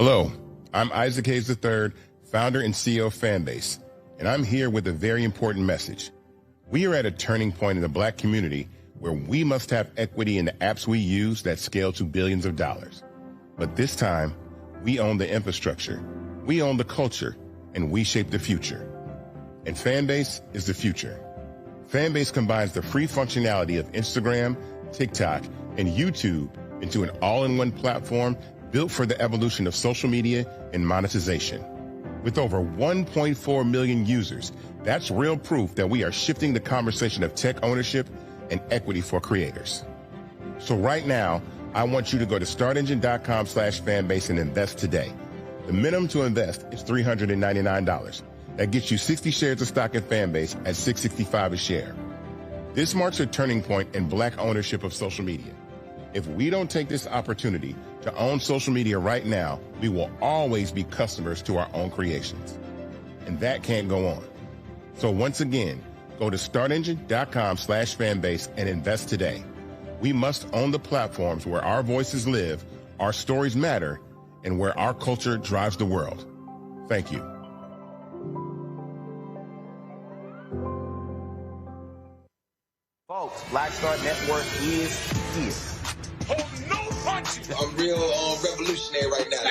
Hello, I'm Isaac Hayes III, founder and CEO of Fanbase, and I'm here with a very important message. We are at a turning point in the Black community where we must have equity in the apps we use that scale to billions of dollars. But this time, we own the infrastructure, we own the culture, and we shape the future. And Fanbase is the future. Fanbase combines the free functionality of Instagram, TikTok, and YouTube into an all-in-one platform built for the evolution of social media and monetization. With over 1.4 million users, that's real proof that we are shifting the conversation of tech ownership and equity for creators. So right now, I want you to go to startengine.com/fanbase and invest today. The minimum to invest is $399. That gets you 60 shares of stock in Fanbase at $665 a share. This marks a turning point in Black ownership of social media. If we don't take this opportunity to own social media right now, we will always be customers to our own creations. And that can't go on. So once again, go to startengine.com/fanbase and invest today. We must own the platforms where our voices live, our stories matter, and where our culture drives the world. Thank you. Folks, Black Star Network is here. Oh, no punches! I'm real revolutionary right now.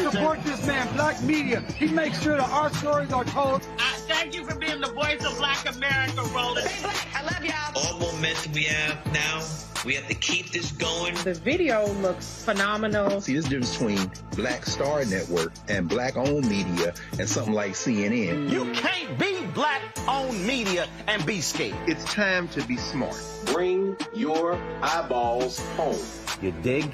Support this man, Black Media. He makes sure that our stories are told. Thank you for being the voice of Black America, Roland. Stay Black. I love y'all. All momentum we have now, we have to keep this going. The video looks phenomenal. See, there's a difference between Black Star Network and Black-owned media and something like CNN. You can't be Black-owned media and be scared. It's time to be smart. Bring your eyeballs home. You dig?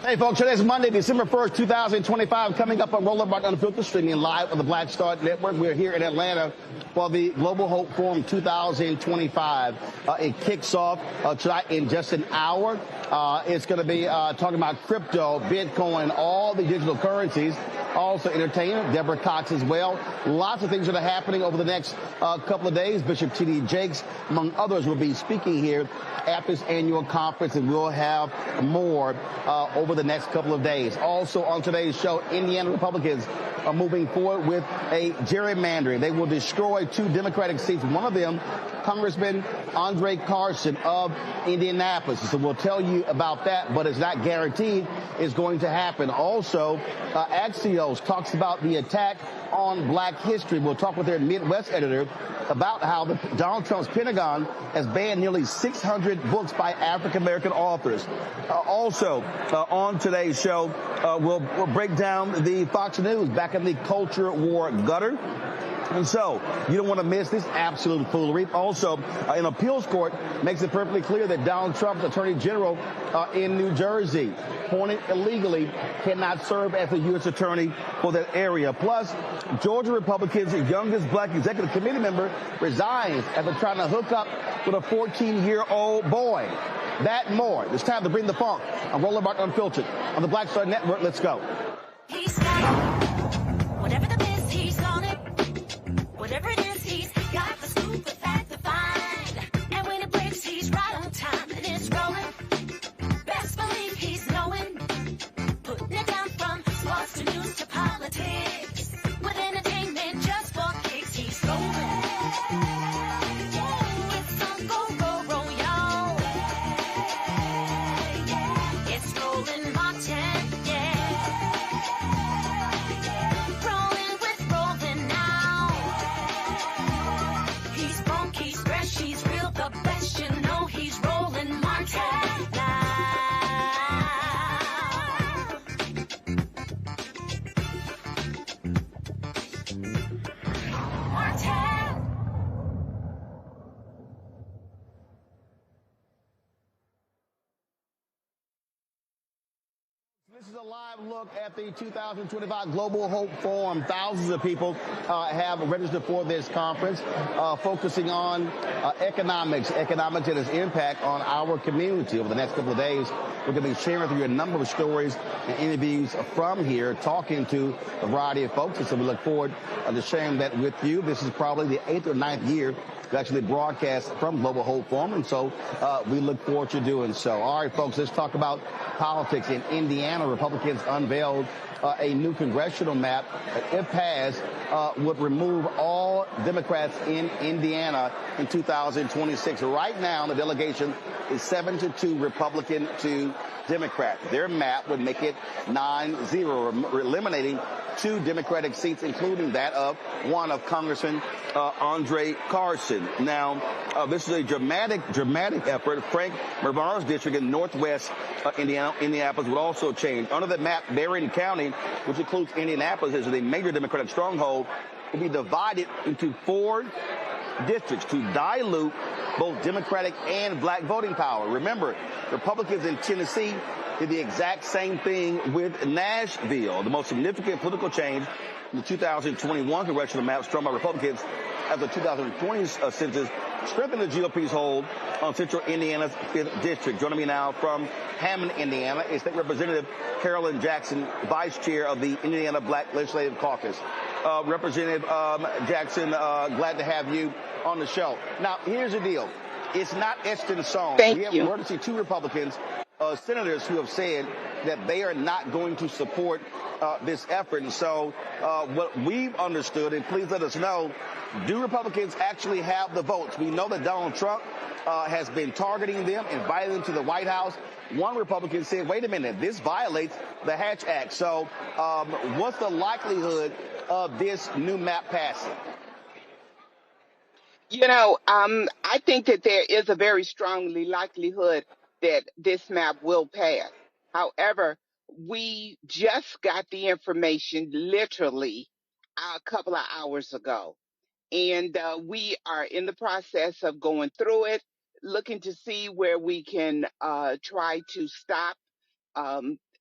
Hey, folks, today's Monday, December 1st, 2025, coming up on Roland Martin Unfiltered, streaming live on the Black Star Network. We're here in Atlanta for the Global Hope Forum 2025. It kicks off tonight in just an hour. It's going to be talking about crypto, Bitcoin, all the digital currencies. Also entertainment, Deborah Cox as well. Lots of things that are happening over the next couple of days. Bishop T.D. Jakes, among others, will be speaking here at this annual conference, and we'll have more over the next couple of days. Also on today's show, Indiana Republicans are moving forward with a gerrymandering. They will destroy 2 Democratic seats. One of them, Congressman Andre Carson of Indianapolis. So we'll tell you about that, but it's not guaranteed it's going to happen. Also, Axios talks about the attack on Black history. We'll talk with their Midwest editor about how Donald Trump's Pentagon has banned nearly 600 books by African-American authors. Also, on today's show, we'll break down the Fox News back in the culture war gutter. And so, you don't want to miss this absolute foolery. Also, an appeals court makes it perfectly clear that Donald Trump's attorney general in New Jersey, appointed illegally, cannot serve as the U.S. attorney for that area. Plus, Georgia Republicans' youngest Black executive committee member resigns after trying to hook up with a 14-year-old boy. That and more. It's time to bring the funk on Roland Martin Unfiltered on the Black Star Network. Let's go. He's got whatever the biz, he's on it. Whatever it is, he's got the scoop, the fact, the find. And when it breaks, he's right on time and it's rolling. Best believe he's knowing. Putting it down from sports to news to politics. With entertainment just for kicks, he's rolling. It's on go, y'all. It's Roland Martin, rolling with Roland now. He's funky, he's fresh, he's real, the best, you know he's Roland Martin now. Martin. This is a live look at the 2025 Global Hope Forum. Thousands of people have registered for this conference, focusing on economics and its impact on our community. Over the next couple of days, we're going to be sharing with you a number of stories and interviews from here, talking to a variety of folks. And so we look forward to sharing that with you. This is probably the 8th or 9th year to actually broadcast from Global Hope Forum, and so we look forward to doing so. All right, folks, let's talk about politics. In Indiana, Republicans unveiled a new congressional map that, if passed, would remove all Democrats in Indiana in 2026. Right now, the delegation is 7-2 Republican to Democrat. Their map would make it 9-0, eliminating 2 Democratic seats, including that of one of Congressman Andre Carson. Now, this is a dramatic effort. Frank Mervar's district in northwest Indianapolis would also change. Under the map, Berrien County, which includes Indianapolis as a major Democratic stronghold, will be divided into 4 districts to dilute both Democratic and Black voting power. Remember, Republicans in Tennessee did the exact same thing with Nashville. The most significant political change in the 2021 congressional map struck by Republicans as the 2020 census strengthened the GOP's hold on central Indiana's 5th district. Joining me now from Hammond, Indiana, is State Representative Carolyn Jackson, Vice Chair of the Indiana Black Legislative Caucus. Representative Jackson, glad to have you on the show. Now, here's the deal. It's not etched in stone. We have emergency 2 Republicans, senators, who have said that they are not going to support this effort. And so what we've understood, and please let us know, do Republicans actually have the votes? We know that Donald Trump has been targeting them, inviting them to the White House. One Republican said, wait a minute, this violates the Hatch Act. So what's the likelihood of this new map passing? You know, I think that there is a very strongly likelihood that this map will pass. However, we just got the information literally a couple of hours ago, and we are in the process of going through it, looking to see where we can try to stop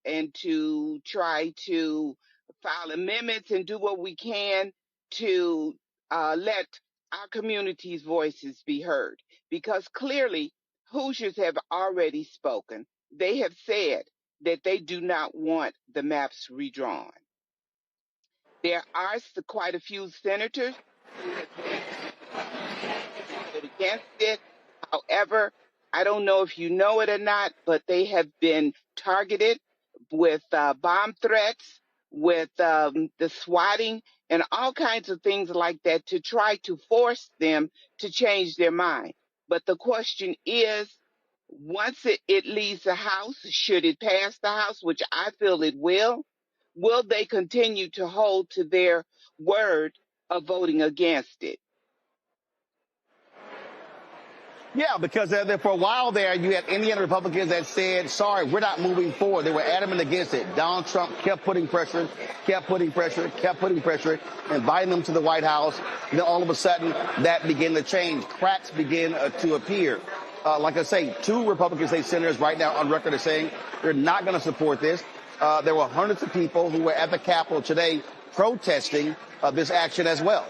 and to try to file amendments and do what we can to let our community's voices be heard. Because clearly, Hoosiers have already spoken. They have said that they do not want the maps redrawn. There are quite a few senators who have voted against it. However, I don't know if you know it or not, but they have been targeted with bomb threats, with the swatting, and all kinds of things like that to try to force them to change their mind. But the question is, once it leaves the House, should it pass the House, which I feel it will they continue to hold to their word of voting against it? Yeah, because for a while there, you had Indiana Republicans that said, sorry, we're not moving forward. They were adamant against it. Donald Trump kept putting pressure, inviting them to the White House. And then all of a sudden, that began to change. Cracks began to appear. Like I say, 2 Republican state senators right now on record are saying they're not going to support this. There were hundreds of people who were at the Capitol today protesting this action as well.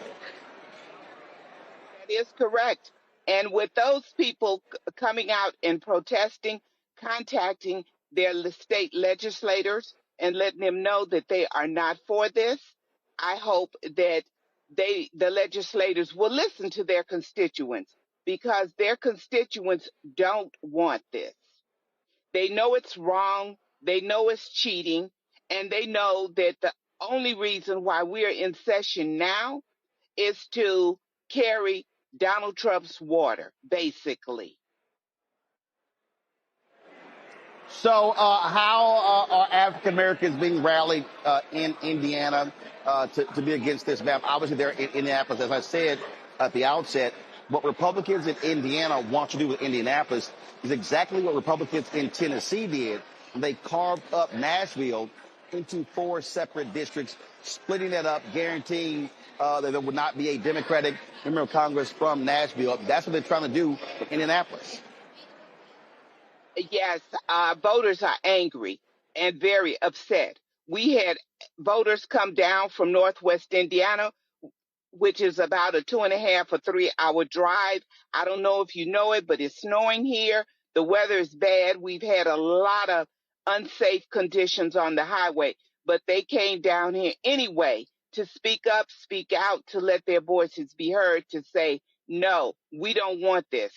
That is correct. And with those people coming out and protesting, contacting their state legislators and letting them know that they are not for this, I hope that the legislators will listen to their constituents, because their constituents don't want this. They know it's wrong. They know it's cheating. And they know that the only reason why we're in session now is to carry Donald Trump's water, basically. So how are African Americans being rallied in Indiana to be against this map? Obviously, they're in Indianapolis. As I said at the outset, what Republicans in Indiana want to do with Indianapolis is exactly what Republicans in Tennessee did. They carved up Nashville into 4 separate districts, splitting that up, guaranteeing that there would not be a Democratic member of Congress from Nashville. That's what they're trying to do with Indianapolis. Yes, voters are angry and very upset. We had voters come down from Northwest Indiana, which is about a 2.5 or 3 hour drive. I don't know if you know it, but it's snowing here. The weather is bad. We've had a lot of unsafe conditions on the highway, but they came down here anyway to speak up, speak out, to let their voices be heard, to say, no, we don't want this.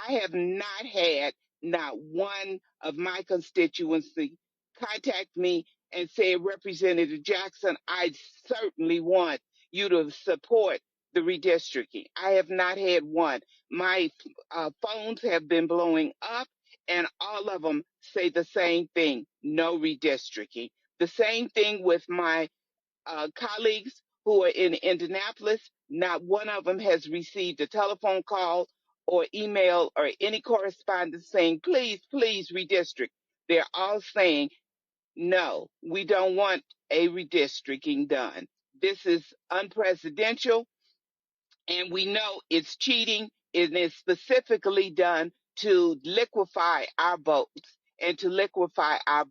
I have not had not one of my constituency contact me and say, Representative Jackson, I certainly want you to support the redistricting. I have not had one. My phones have been blowing up, and all of them say the same thing: no redistricting. The same thing with my colleagues who are in Indianapolis. Not one of them has received a telephone call or email or any correspondence saying, please, please redistrict. They're all saying, no, we don't want a redistricting done. This is unprecedented, and we know it's cheating. It is specifically done to liquefy our votes and to liquefy our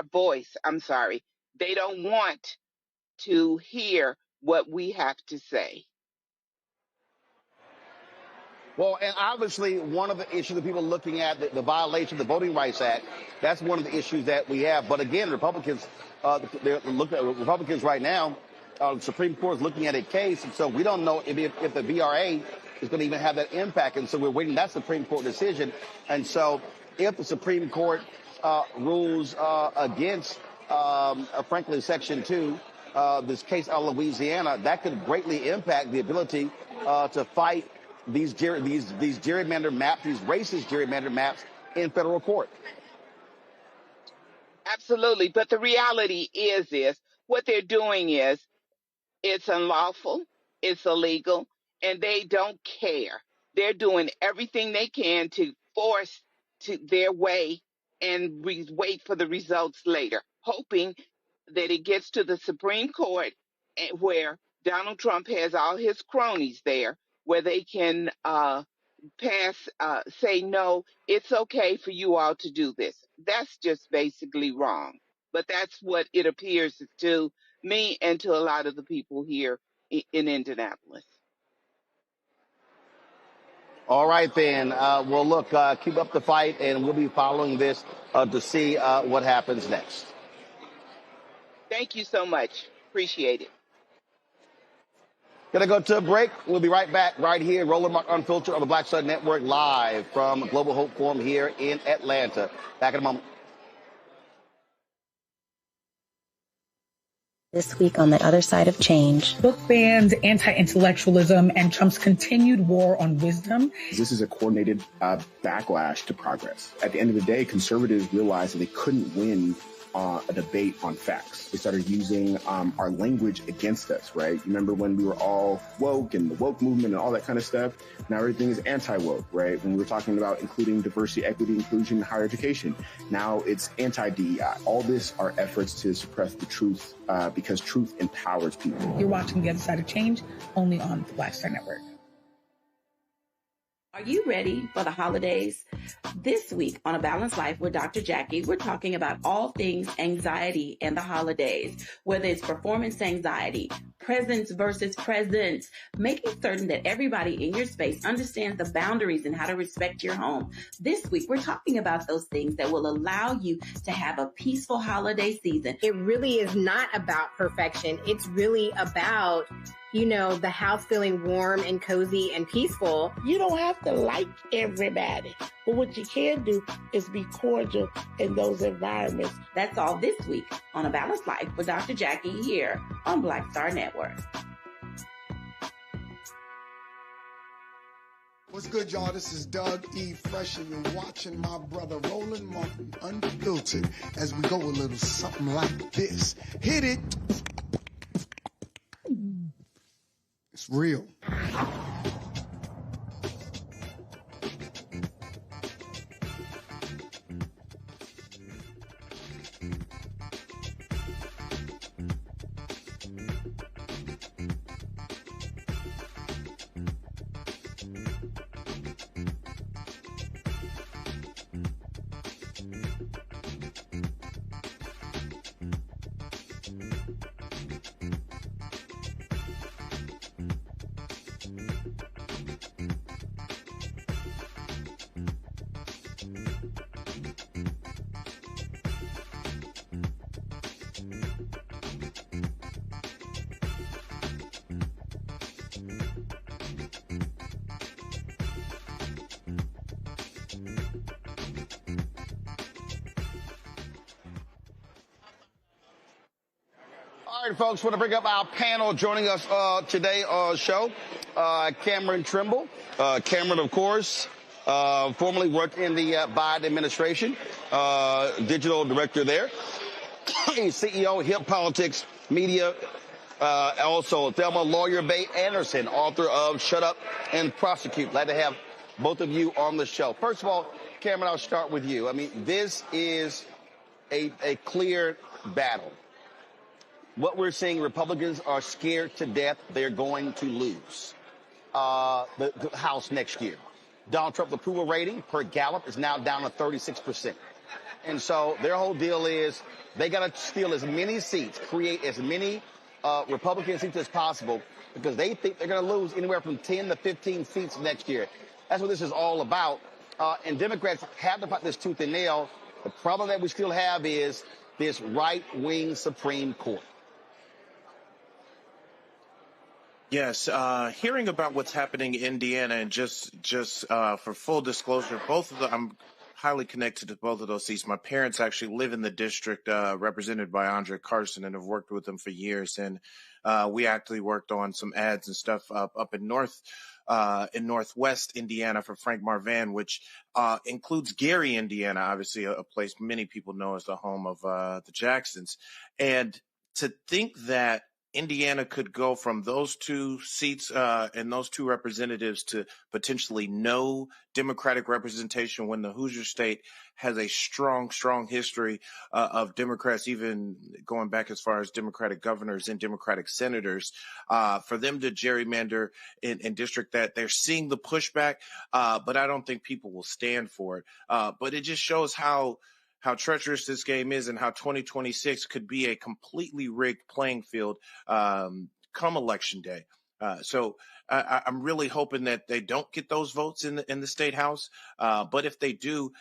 voice. I'm sorry. They don't want to hear what we have to say. Well, and obviously one of the issues that people are looking at, the violation of the Voting Rights Act, that's one of the issues that we have. But again, Republicans, they're looking at Republicans right now. The Supreme Court is looking at a case, and so we don't know if the VRA is going to even have that impact. And so we're waiting that Supreme Court decision. And so if the Supreme Court rules against, frankly, Section 2, this case out of Louisiana, that could greatly impact the ability to fight these gerrymandered maps, these racist gerrymandered maps in federal court. Absolutely. But the reality is what they're doing is it's unlawful, it's illegal, and they don't care. They're doing everything they can to force to their way and wait for the results later, hoping that it gets to the Supreme Court where Donald Trump has all his cronies there, where they can say, no, it's okay for you all to do this. That's just basically wrong. but that's what it appears to me and to a lot of the people here in Indianapolis. All right, then. Well, look, keep up the fight, and we'll be following this to see what happens next. Thank you so much. Appreciate it. Gonna go to a break. We'll be right back right here. Roland Martin Unfiltered on the Black Star Network, live from Global Hope Forum here in Atlanta. Back in a moment. This week on the other side of change. Book bans, anti-intellectualism, and Trump's continued war on wisdom. This is a coordinated backlash to progress. At the end of the day, conservatives realized that they couldn't win a debate on facts. They started using our language against us, right? Remember when we were all woke and the woke movement and all that kind of stuff? Now everything is anti-woke, right? When we were talking about including diversity, equity, inclusion, and higher education, now it's anti-DEI. All this are efforts to suppress the truth because truth empowers people. You're watching The Other Side of Change only on the Black Star Network. Are you ready for the holidays? This week on A Balanced Life with Dr. Jackie, we're talking about all things anxiety and the holidays, whether it's performance anxiety, presence versus presence, making certain that everybody in your space understands the boundaries and how to respect your home. This week, we're talking about those things that will allow you to have a peaceful holiday season. It really is not about perfection. It's really about, you know, the house feeling warm and cozy and peaceful. You don't have to like everybody, but what you can do is be cordial in those environments. That's all this week on A Balanced Life with Dr. Jackie here on Black Star Network. What's good, y'all? This is Doug E. Fresh, and you're watching my brother Roland Martin Unfiltered as we go a little something like this. Hit it. It's real. All right, folks, want to bring up our panel joining us today on the show. Cameron Trimble. Cameron, of course, formerly worked in the Biden administration, digital director there. CEO, Hip Politics Media. Also, Thelma Lawyer Bay Anderson, author of Shut Up and Prosecute. Glad to have both of you on the show. First of all, Cameron, I'll start with you. I mean, this is a clear battle. What we're seeing, Republicans are scared to death they're going to lose the House next year. Donald Trump's approval rating per Gallup is now down to 36%. And so their whole deal is they got to steal as many seats, create as many Republican seats as possible, because they think they're going to lose anywhere from 10 to 15 seats next year. That's what this is all about. And Democrats have to fight this tooth and nail. The problem that we still have is this right-wing Supreme Court. Yes, hearing about what's happening in Indiana, and just for full disclosure, both of them, I'm highly connected to both of those seats. My parents actually live in the district represented by Andre Carson, and have worked with him for years. And we actually worked on some ads and stuff up in Northwest Indiana for Frank Marvan, which includes Gary, Indiana, obviously a place many people know as the home of the Jacksons. And to think that Indiana could go from those two seats and those two representatives to potentially no Democratic representation, when the Hoosier state has a strong history of Democrats, even going back as far as Democratic governors and Democratic senators, for them to gerrymander in district that they're seeing the pushback, but I don't think people will stand for it. But it just shows how how treacherous this game is and how 2026 could be a completely rigged playing field come election day. So I'm really hoping that they don't get those votes in the state house. But if they do,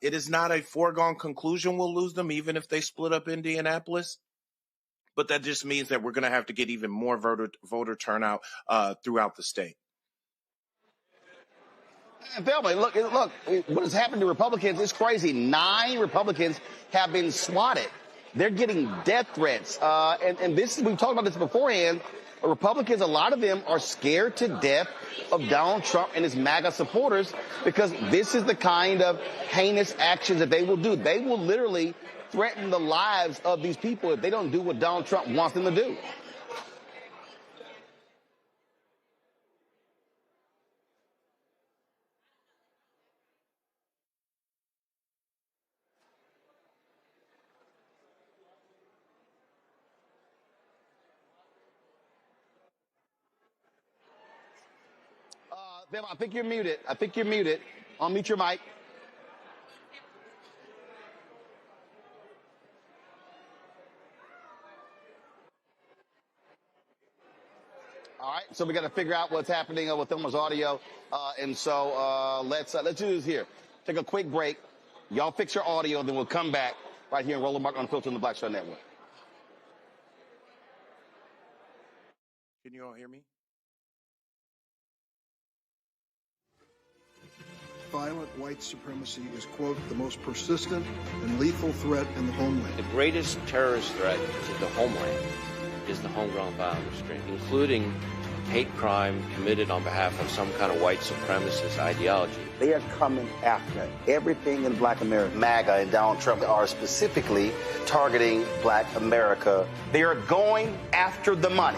it is not a foregone conclusion we'll lose them, even if they split up Indianapolis. But that just means that we're going to have to get even more voter turnout throughout the state. Thelma, look, what has happened to Republicans is crazy. 9 Republicans have been swatted. They're getting death threats. And this, we've talked about this beforehand. Republicans, a lot of them are scared to death of Donald Trump and his MAGA supporters because this is the kind of heinous actions that they will do. They will literally threaten the lives of these people if they don't do what Donald Trump wants them to do. Bill, I think you're muted. Unmute your mic. All right, so we got to figure out what's happening with Thelma's audio, and so let's do this here. Take a quick break. Y'all fix your audio, and then we'll come back right here in Roland Martin Unfiltered on the Black Star Network. Can you all hear me? Violent white supremacy is, quote, the most persistent and lethal threat in the homeland. The greatest terrorist threat to the homeland is the homegrown violent restraint, including hate crime committed on behalf of some kind of white supremacist ideology. They are coming after everything in Black America. MAGA and Donald Trump are specifically targeting Black America. They are going after the money.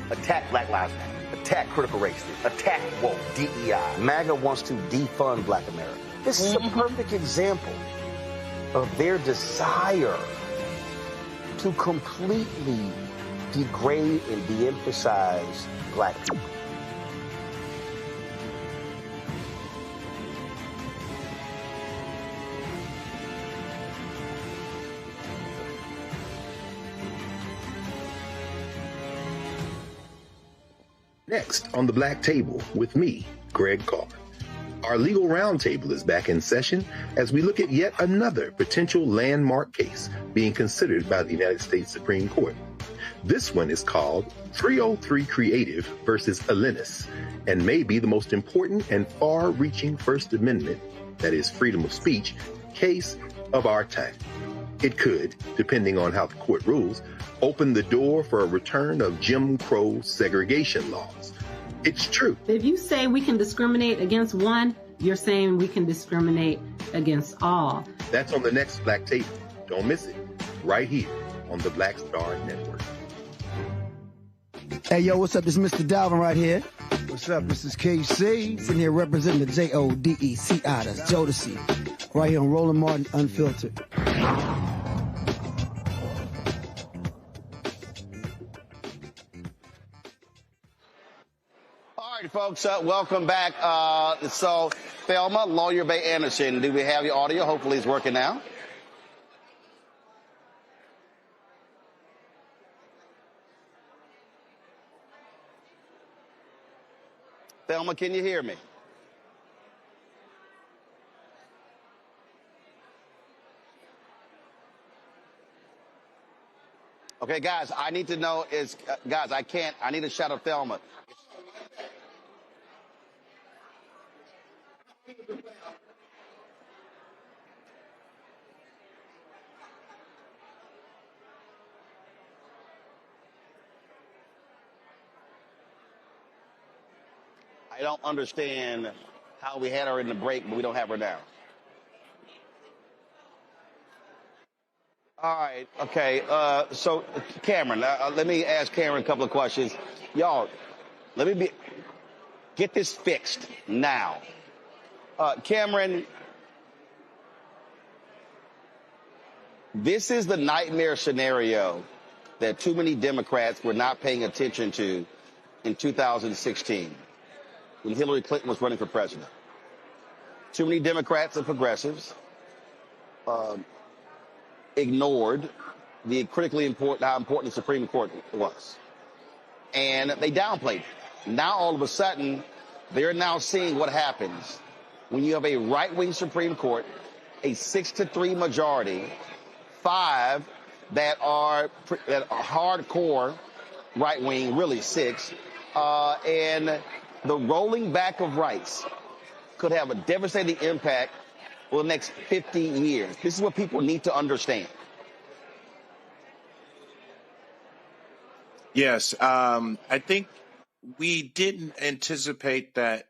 Attack Black Lives Matter. Attack critical race theory, attack woke, DEI. MAGA wants to defund Black America. This is a perfect example of their desire to completely degrade and de-emphasize Black people. Next on the Black Table with me, Greg Carr. Our legal roundtable is back in session as we look at yet another potential landmark case being considered by the United States Supreme Court. This one is called 303 Creative versus Alennis and may be the most important and far-reaching First Amendment, that is freedom of speech, case of our time. It could, depending on how the court rules, open the door for a return of Jim Crow segregation laws. It's true. If you say we can discriminate against one, you're saying we can discriminate against all. That's on the next Black Table. Don't miss it. Right here on the Black Star Network. Hey, yo, what's up? This is Mr. Dalvin right here. What's up? This is KC. Sitting here representing the JODECI. That's Jodeci. Right here on Roland Martin Unfiltered. All right, folks, welcome back. So, Thelma, Lawyer Bay Anderson, do we have your audio? Hopefully it's working now. Thelma, can you hear me? Okay, guys, I need to know guys, I need a shot of Thelma. I don't understand how we had her in the break, but we don't have her now. All right, okay. So, Cameron, let me ask Cameron a couple of questions. Y'all, get this fixed now. Cameron, this is the nightmare scenario that too many Democrats were not paying attention to in 2016 when Hillary Clinton was running for president. Too many Democrats and progressives ignored the critically important, how important the Supreme Court was. And they downplayed it. Now, all of a sudden, they're now seeing what happens when you have a right-wing Supreme Court, a 6-3 majority, 5 that are hardcore right-wing, really 6, and the rolling back of rights could have a devastating impact for the next 50 years. This is what people need to understand. Yes, I think we didn't anticipate that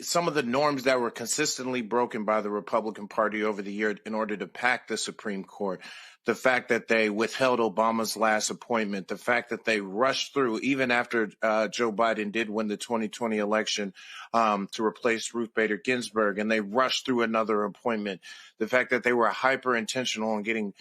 some of the norms that were consistently broken by the Republican Party over the year in order to pack the Supreme Court, the fact that they withheld Obama's last appointment, the fact that they rushed through, even after Joe Biden did win the 2020 election, to replace Ruth Bader Ginsburg, and they rushed through another appointment, the fact that they were hyper intentional on getting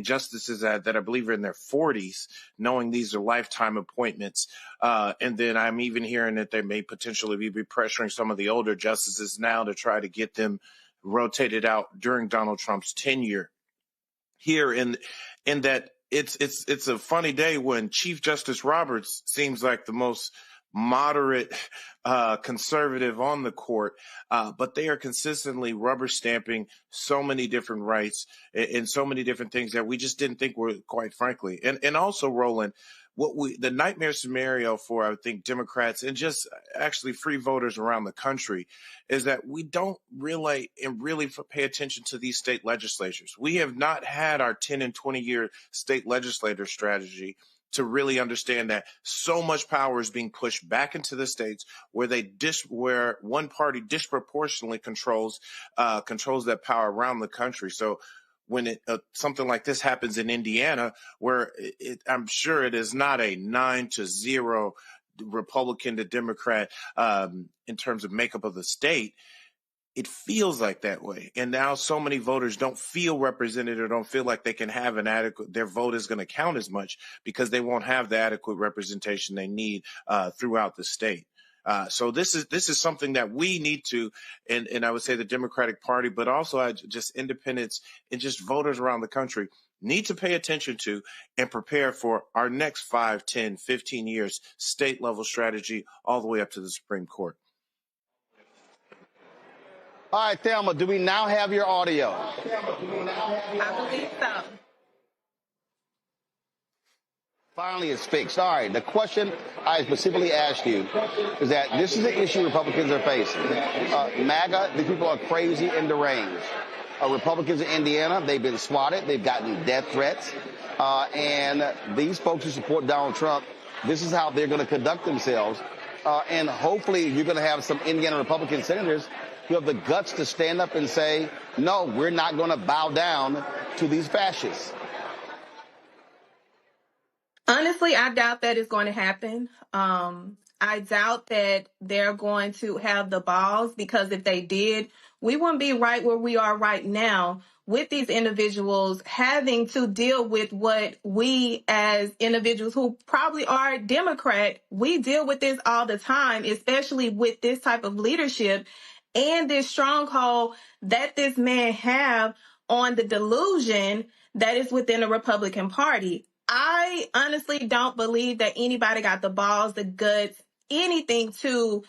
justices that I believe are in their 40s, knowing these are lifetime appointments. And then I'm even hearing that they may potentially be pressuring some of the older justices now to try to get them rotated out during Donald Trump's tenure. Here in that it's a funny day when Chief Justice Roberts seems like the most moderate conservative on the court, but they are consistently rubber stamping so many different rights and so many different things that we just didn't think were, quite frankly. And also, Roland, the nightmare scenario for, I think, Democrats and just actually free voters around the country is that we don't really pay attention to these state legislatures. We have not had our 10 and 20 year state legislator strategy to really understand that so much power is being pushed back into the states where one party disproportionately controls that power around the country. So when something like this happens in Indiana, where I'm sure it is not a 9-0 Republican to Democrat in terms of makeup of the state, it feels like that way. And now so many voters don't feel represented or don't feel like they can have their vote is going to count as much because they won't have the adequate representation they need throughout the state. So this is something that we need to, and I would say the Democratic Party, but also just independents and just voters around the country need to pay attention to and prepare for our next 5, 10, 15 years state level strategy all the way up to the Supreme Court. All right, Thelma, do we now have your audio? I believe so. Finally, it's fixed. All right, the question I specifically asked you is that this is an issue Republicans are facing. MAGA, the people are crazy and deranged. Republicans in Indiana, they've been swatted. They've gotten death threats. And these folks who support Donald Trump, this is how they're going to conduct themselves. And hopefully you're going to have some Indiana Republican senators who have the guts to stand up and say, no, we're not going to bow down to these fascists. Honestly, I doubt that is going to happen. I doubt that they're going to have the balls, because if they did, we wouldn't be right where we are right now with these individuals having to deal with what we as individuals who probably are Democrat, we deal with this all the time, especially with this type of leadership and this stronghold that this man have on the delusion that is within the Republican Party. I honestly don't believe that anybody got the balls, the guts, anything to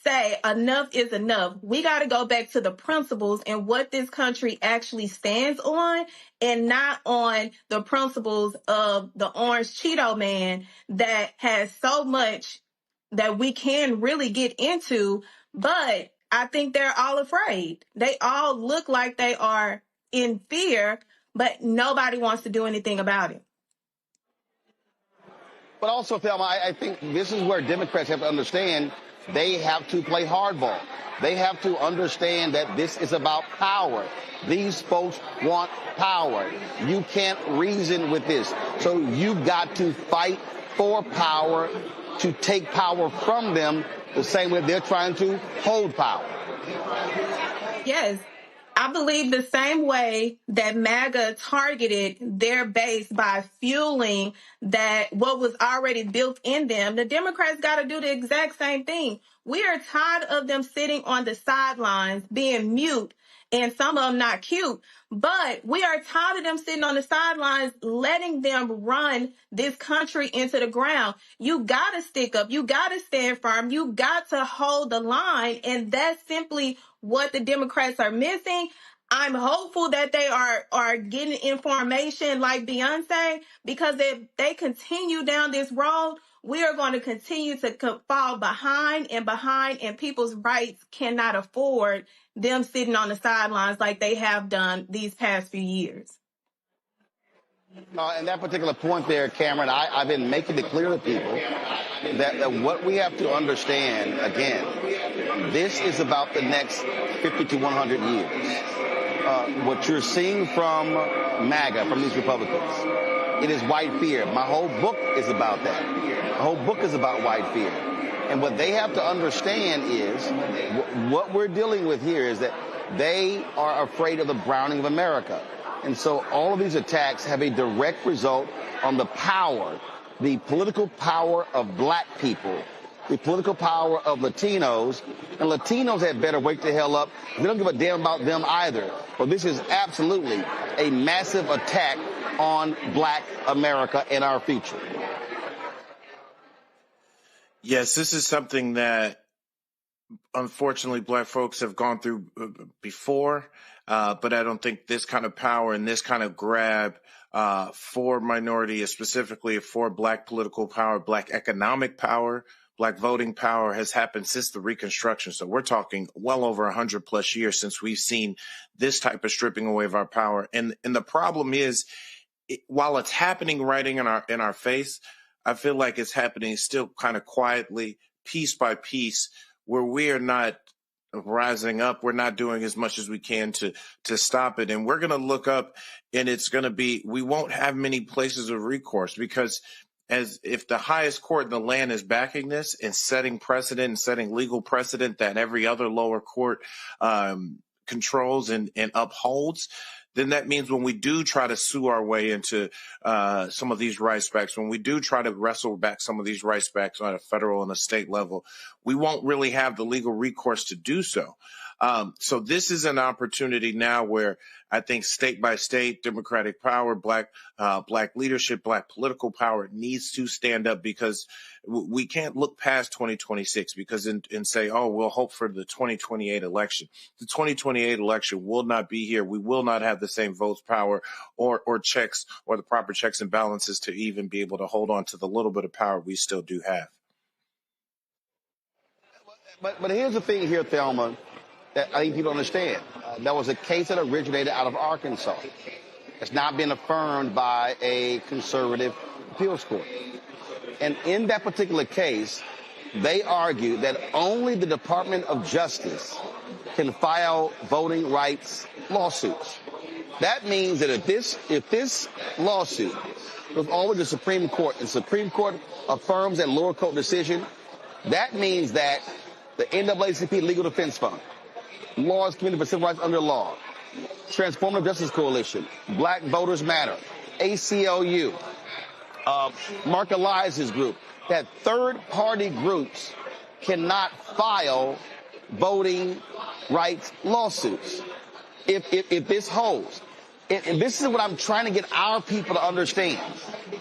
say enough is enough. We got to go back to the principles and what this country actually stands on, and not on the principles of the orange Cheeto man that has so much that we can really get into. But I think they're all afraid. They all look like they are in fear, but nobody wants to do anything about it. But also, Thelma, I think this is where Democrats have to understand they have to play hardball. They have to understand that this is about power. These folks want power. You can't reason with this. So you've got to fight for power, to take power from them the same way they're trying to hold power. Yes. I believe the same way that MAGA targeted their base by fueling that what was already built in them, the Democrats got to do the exact same thing. We are tired of them sitting on the sidelines, being mute and some of them not cute. But we are tired of them sitting on the sidelines, letting them run this country into the ground. You got to stick up. You got to stand firm. You got to hold the line. And that's simply what the Democrats are missing. I'm hopeful that they are getting information like Beyonce, because if they continue down this road, we are going to continue to fall behind, and people's rights cannot afford them sitting on the sidelines like they have done these past few years. And that particular point there, Cameron, I've been making it clear to people that what we have to understand, again, this is about the next 50 to 100 years. What you're seeing from MAGA, from these Republicans, it is white fear. My whole book is about that. The whole book is about white fear. And what they have to understand is what we're dealing with here is that they are afraid of the browning of America. And so all of these attacks have a direct result on the power, the political power of black people, the political power of Latinos, and Latinos had better wake the hell up. We don't give a damn about them either. But this is absolutely a massive attack on black America and our future. Yes, this is something that unfortunately black folks have gone through before, but I don't think this kind of power and this kind of grab for minority, specifically for black political power, black economic power, black voting power, has happened since the Reconstruction. So we're talking well over 100 plus years since we've seen this type of stripping away of our power. And the problem is, while it's happening right in our face, I feel like it's happening still kind of quietly, piece by piece, where we are not rising up. We're not doing as much as we can to stop it. And we're going to look up, and it's going to be, we won't have many places of recourse, because as if the highest court in the land is backing this and setting precedent and setting legal precedent that every other lower court controls and upholds, then that means when we do try to sue our way into some of these rights backs, when we do try to wrestle back some of these rights backs on a federal and a state level, we won't really have the legal recourse to do so. So this is an opportunity now where I think state by state, Democratic power, black leadership, black political power needs to stand up, because we can't look past 2026 and say, oh, we'll hope for the 2028 election. The 2028 election will not be here. We will not have the same votes power or checks, or the proper checks and balances to even be able to hold on to the little bit of power we still do have. But here's the thing here, Thelma, that I think people understand. There was a case that originated out of Arkansas. It's not been affirmed by a conservative appeals court. And in that particular case, they argued that only the Department of Justice can file voting rights lawsuits. That means that if this lawsuit goes all the way to the Supreme Court, and the Supreme Court affirms that lower court decision, that means that the NAACP Legal Defense Fund, Lawyers Committee for Civil Rights Under Law, Transformative Justice Coalition, Black Voters Matter, ACLU, Mark Elias's group, that third-party groups cannot file voting rights lawsuits if this holds. And this is what I'm trying to get our people to understand.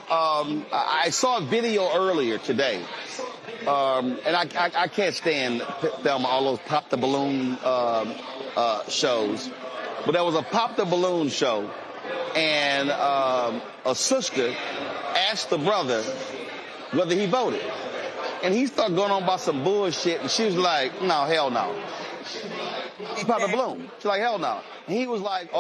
I saw a video earlier today, and I can't stand, Thelma, all those pop the balloon shows. But there was a pop the balloon show, and a sister asked the brother whether he voted. And he started going on about some bullshit, and she was like, no, hell no. He popped a balloon. She's like, hell no. And he was like,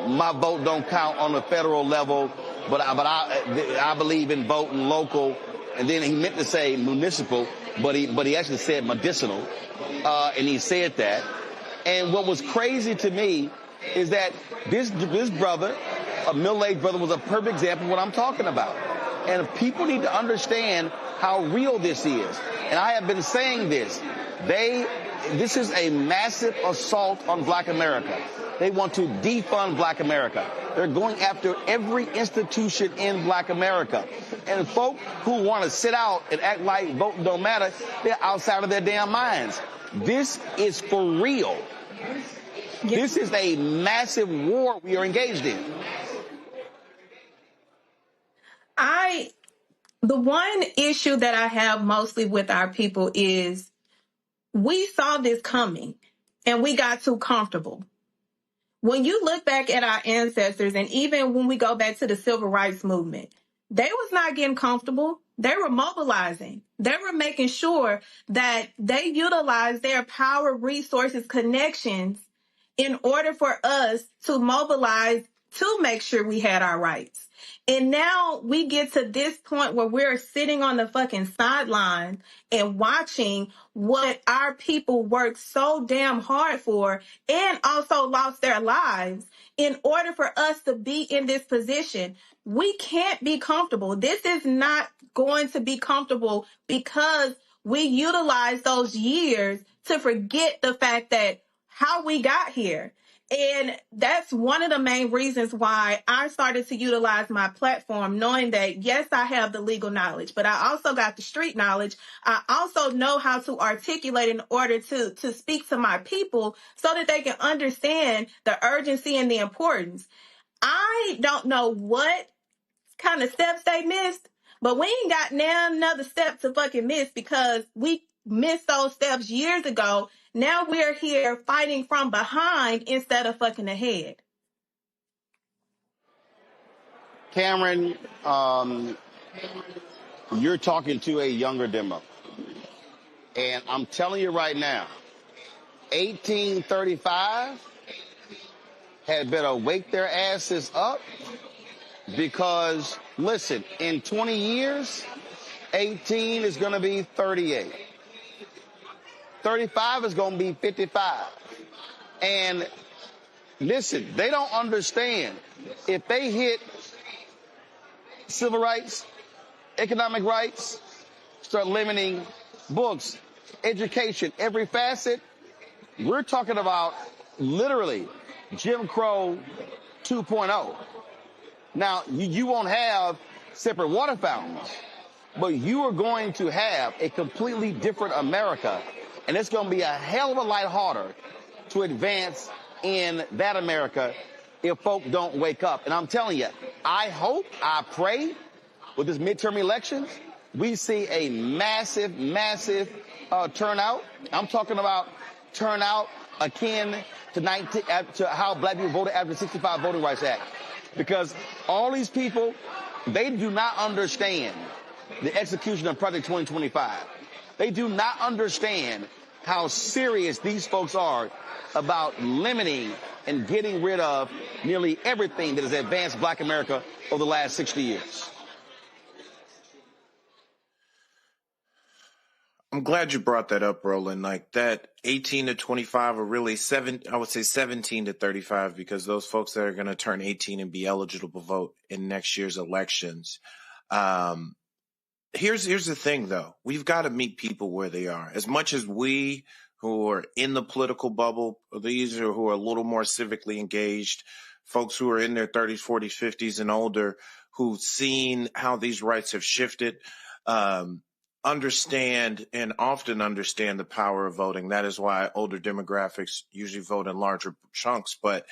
my vote don't count on the federal level, but I believe in voting local. And then he meant to say municipal, but he actually said medicinal, and he said that. And what was crazy to me is that this brother, a middle-aged brother, was a perfect example of what I'm talking about. And people need to understand how real this is. And I have been saying this. This is a massive assault on black America. They want to defund black America. They're going after every institution in black America. And folk who want to sit out and act like voting don't matter, they're outside of their damn minds. This is for real. This is a massive war we are engaged in. The one issue that I have mostly with our people is we saw this coming and we got too comfortable. When you look back at our ancestors, and even when we go back to the civil rights movement, they was not getting comfortable. They were mobilizing. They were making sure that they utilized their power, resources, connections in order for us to mobilize to make sure we had our rights. And now we get to this point where we're sitting on the fucking sideline and watching what our people worked so damn hard for and also lost their lives in order for us to be in this position. We can't be comfortable. This is not going to be comfortable because we utilize those years to forget the fact that how we got here. And that's one of the main reasons why I started to utilize my platform, knowing that, yes, I have the legal knowledge, but I also got the street knowledge. I also know how to articulate in order to speak to my people so that they can understand the urgency and the importance. I don't know what kind of steps they missed, but we ain't got now another step to fucking miss because we missed those steps years ago. Now we're here fighting from behind instead of fucking ahead. Cameron, you're talking to a younger demo. And I'm telling you right now, 1835 had better wake their asses up because, listen, in 20 years, 18 is going to be 38. 35 is going to be 55. And listen, they don't understand. If they hit civil rights, economic rights, start limiting books, education, every facet, we're talking about literally Jim Crow 2.0. Now, you won't have separate water fountains, but you are going to have a completely different America. And it's going to be a hell of a lot harder to advance in that America if folk don't wake up. And I'm telling you, I hope, I pray with this midterm elections, we see a massive, massive turnout. I'm talking about turnout akin to how black people voted after the 65 Voting Rights Act. Because all these people, they do not understand the execution of Project 2025. They do not understand how serious these folks are about limiting and getting rid of nearly everything that has advanced black America over the last 60 years. I'm glad you brought that up, Roland. Like that 18 to 25 are really 17 to 35 because those folks that are going to turn 18 and be eligible to vote in next year's elections. Here's the thing, though. We've got to meet people where they are. As much as we who are in the political bubble, these are who are a little more civically engaged, folks who are in their 30s, 40s, 50s and older, who've seen how these rights have shifted, understand and often understand the power of voting. That is why older demographics usually vote in larger chunks. But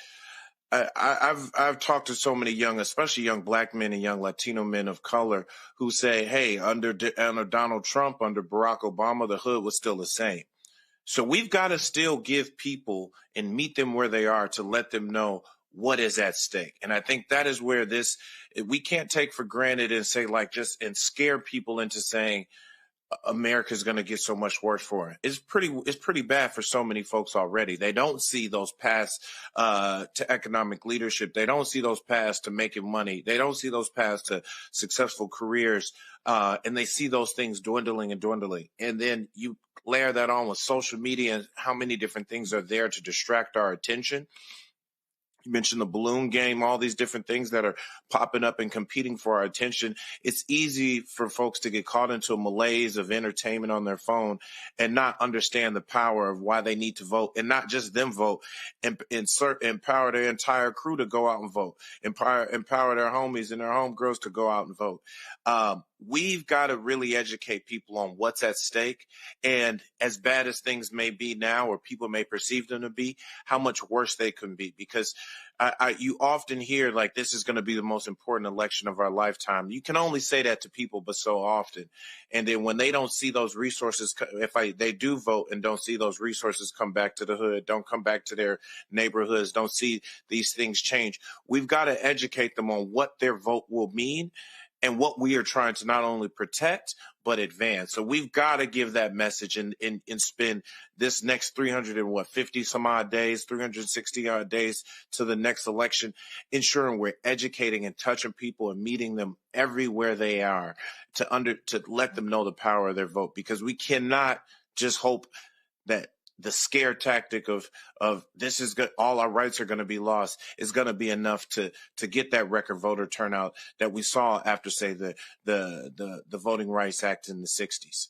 I've talked to so many young, especially young black men and young Latino men of color who say, hey, under Donald Trump, under Barack Obama, the hood was still the same. So we've got to still give people and meet them where they are to let them know what is at stake. And I think that is where we can't take for granted and say and scare people into saying, America's going to get so much worse for it. It's pretty bad for so many folks already. They don't see those paths to economic leadership. They don't see those paths to making money. They don't see those paths to successful careers. And they see those things dwindling and dwindling. And then you layer that on with social media and how many different things are there to distract our attention. You mentioned the balloon game, all these different things that are popping up and competing for our attention. It's easy for folks to get caught into a malaise of entertainment on their phone and not understand the power of why they need to vote, and not just them vote, and empower their entire crew to go out and vote, empower their homies and their homegirls to go out and vote. we've got to really educate people on what's at stake. And as bad as things may be now, or people may perceive them to be, how much worse they can be. Because you often hear like, this is going to be the most important election of our lifetime. You can only say that to people, but so often. And then when they don't see those resources, they do vote and don't see those resources come back to the hood, don't come back to their neighborhoods, don't see these things change, we've got to educate them on what their vote will mean and what we are trying to not only protect, but advance. So we've got to give that message and spend this next 350 some odd days, 360 odd days to the next election, ensuring we're educating and touching people and meeting them everywhere they are to let them know the power of their vote, because we cannot just hope that the scare tactic of this is good, all our rights are going to be lost, is going to be enough to get that record voter turnout that we saw after, say, the Voting Rights Act in the 60s.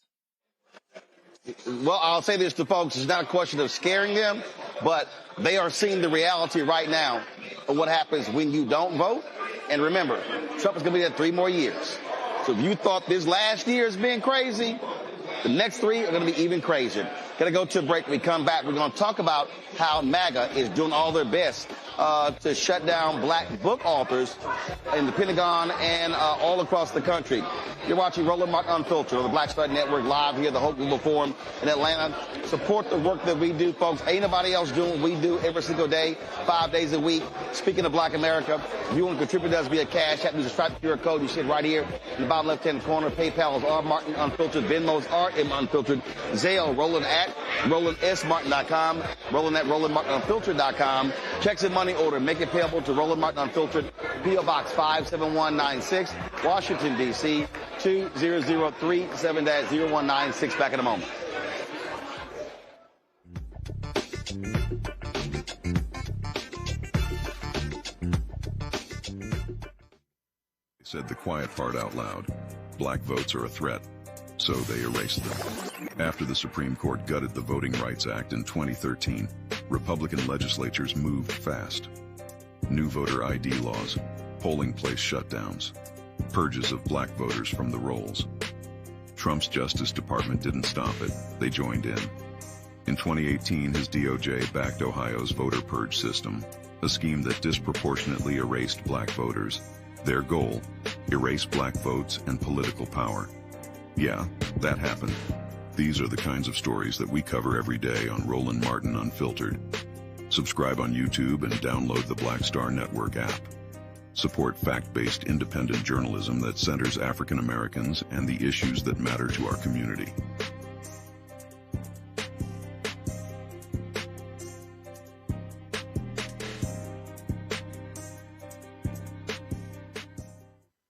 Well, I'll say this to folks. It's not a question of scaring them, but they are seeing the reality right now of what happens when you don't vote. And remember, Trump is going to be there 3 more years. So if you thought this last year has been crazy, the next 3 are going to be even crazier. Going to go to a break. When we come back, we're going to talk about how MAGA is doing all their best to shut down black book authors in the Pentagon and all across the country. You're watching Roland Martin Unfiltered on the Black Star Network live here at the Hope Global Forum in Atlanta. Support the work that we do, folks. Ain't nobody else doing what we do every single day, 5 days a week. Speaking of Black America, if you want to contribute to us via cash, use the Stripe QR code. You see it right here in the bottom left-hand corner. PayPal is R Martin Unfiltered. Venmo's RM Unfiltered. Zelle, Roland at RolandSMartin.com. Roland at RolandMartinUnfiltered.com. Checks and money order. Make it payable to Roland Martin Unfiltered. P.O. Box 57196, Washington, D.C. 20037-0196. Back in a moment. Said the quiet part out loud. Black votes are a threat, so they erased them. After the Supreme Court gutted the Voting Rights Act in 2013, Republican legislatures moved fast. New voter ID laws, polling place shutdowns, purges of black voters from the rolls. Trump's Justice Department didn't stop it, they joined in. In 2018, his DOJ backed Ohio's voter purge system, a scheme that disproportionately erased black voters. Their goal, erase black votes and political power. Yeah, that happened. These are the kinds of stories that we cover every day on Roland Martin Unfiltered. Subscribe on YouTube and download the Black Star Network app. Support fact-based independent journalism that centers African Americans and the issues that matter to our community.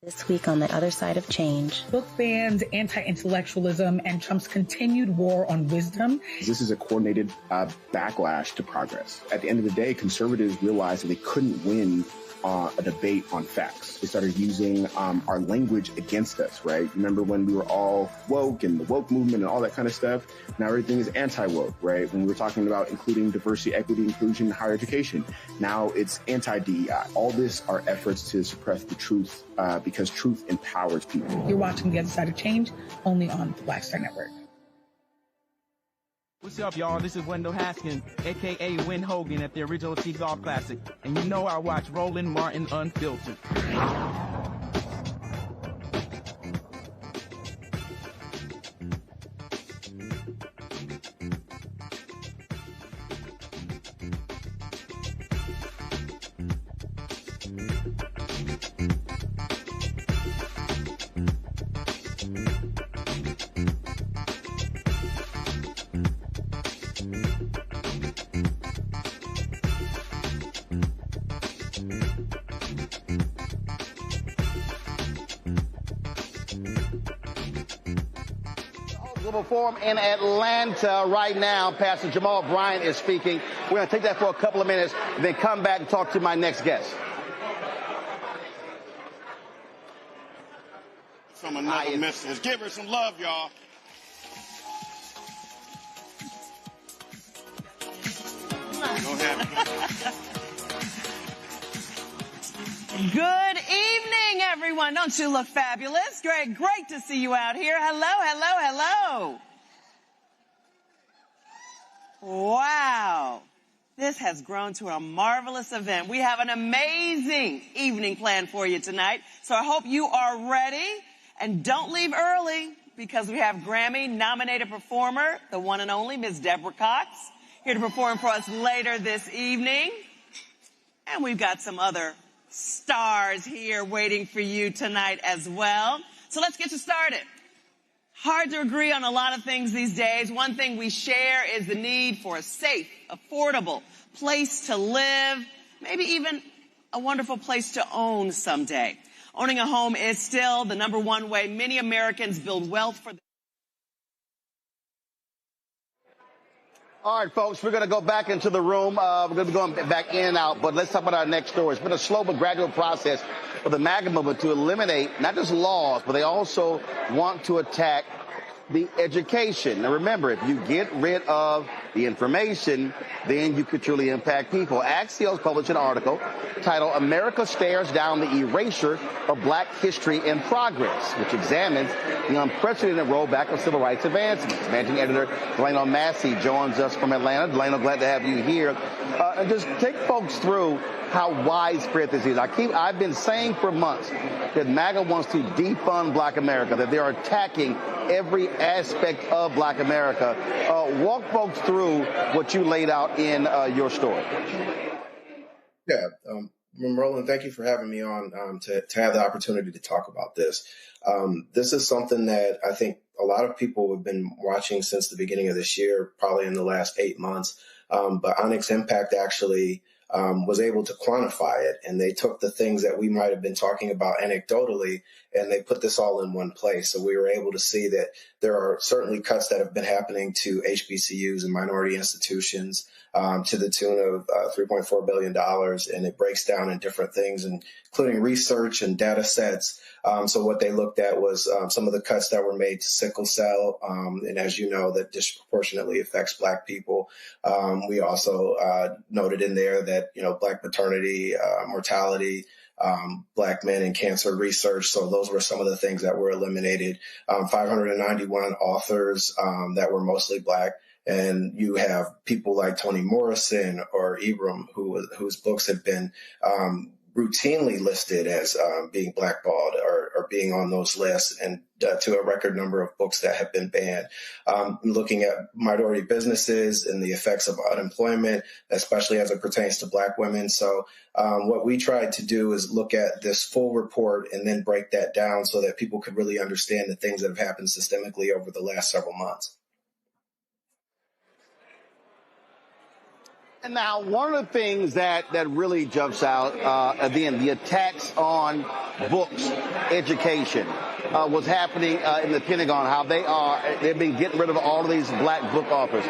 This week on the other side of change. Book bans, anti-intellectualism, and Trump's continued war on wisdom. This is a coordinated backlash to progress. At the end of the day, conservatives realized that they couldn't win a debate on facts. They started using our language against us, right? Remember when we were all woke and the woke movement and all that kind of stuff? Now everything is anti-woke, right? When we were talking about including diversity, equity, inclusion, and higher education, now it's anti-DEI. All this are efforts to suppress the truth because truth empowers people. You're watching The Other Side of Change only on the Black Star Network. What's up, y'all? This is Wendell Haskins, a.k.a. Win Hogan at the original T-Golf Classic. And you know I watch Roland Martin Unfiltered. Global Forum in Atlanta right now. Pastor Jamal Bryant is speaking. We're going to take that for a couple of minutes, then come back and talk to my next guest. From another message. Give her some love, y'all. Go ahead. Good evening, everyone. everyone. Don't you look fabulous? Great to see you out here. Hello. Wow. This has grown to a marvelous event. We have an amazing evening planned for you tonight. So I hope you are ready. And don't leave early because we have Grammy-nominated performer, the one and only Ms. Deborah Cox, here to perform for us later this evening. And we've got some other stars here waiting for you tonight as well. So let's get you started. Hard to agree on a lot of things these days. One thing we share is the need for a safe, affordable place to live, maybe even a wonderful place to own someday. Owning a home is still the number one way many Americans build wealth for. All right, folks, we're going to go back into the room. We're going to be going back in and out, but let's talk about our next story. It's been a slow but gradual process for the MAGA movement to eliminate not just laws, but they also want to attack the education. Now, remember, if you get rid of the information, then you could truly impact people. Axios published an article titled "America Stares Down the Erasure of Black History and Progress," which examines the unprecedented rollback of civil rights advancements. Managing editor Delano Massey joins us from Atlanta. Delano, glad to have you here. And just take folks through how widespread this is. I've been saying for months that MAGA wants to defund Black America, that they're attacking every aspect of Black America. Walk folks through what you laid out in your story. Yeah, Roland, thank you for having me on to have the opportunity to talk about this. This is something that I think a lot of people have been watching since the beginning of this year, probably in the last 8 months. But Onyx Impact actually was able to quantify it, and they took the things that we might have been talking about anecdotally, and they put this all in one place. So we were able to see that there are certainly cuts that have been happening to HBCUs and minority institutions to the tune of $3.4 billion, and it breaks down in different things, including research and data sets. So what they looked at was some of the cuts that were made to sickle cell, and as you know, that disproportionately affects Black people. We also noted in there that, Black maternity, mortality, Black men in cancer research. So those were some of the things that were eliminated. 591 authors that were mostly Black. And you have people like Toni Morrison or Ibram, whose books have been routinely listed as being blackballed or being on those lists, and to a record number of books that have been banned. Looking at minority businesses and the effects of unemployment, especially as it pertains to Black women. So what we tried to do is look at this full report and then break that down so that people could really understand the things that have happened systemically over the last several months. And now, one of the things that really jumps out, again, the attacks on books, education, what's happening in the Pentagon, how they've been getting rid of all of these Black book authors.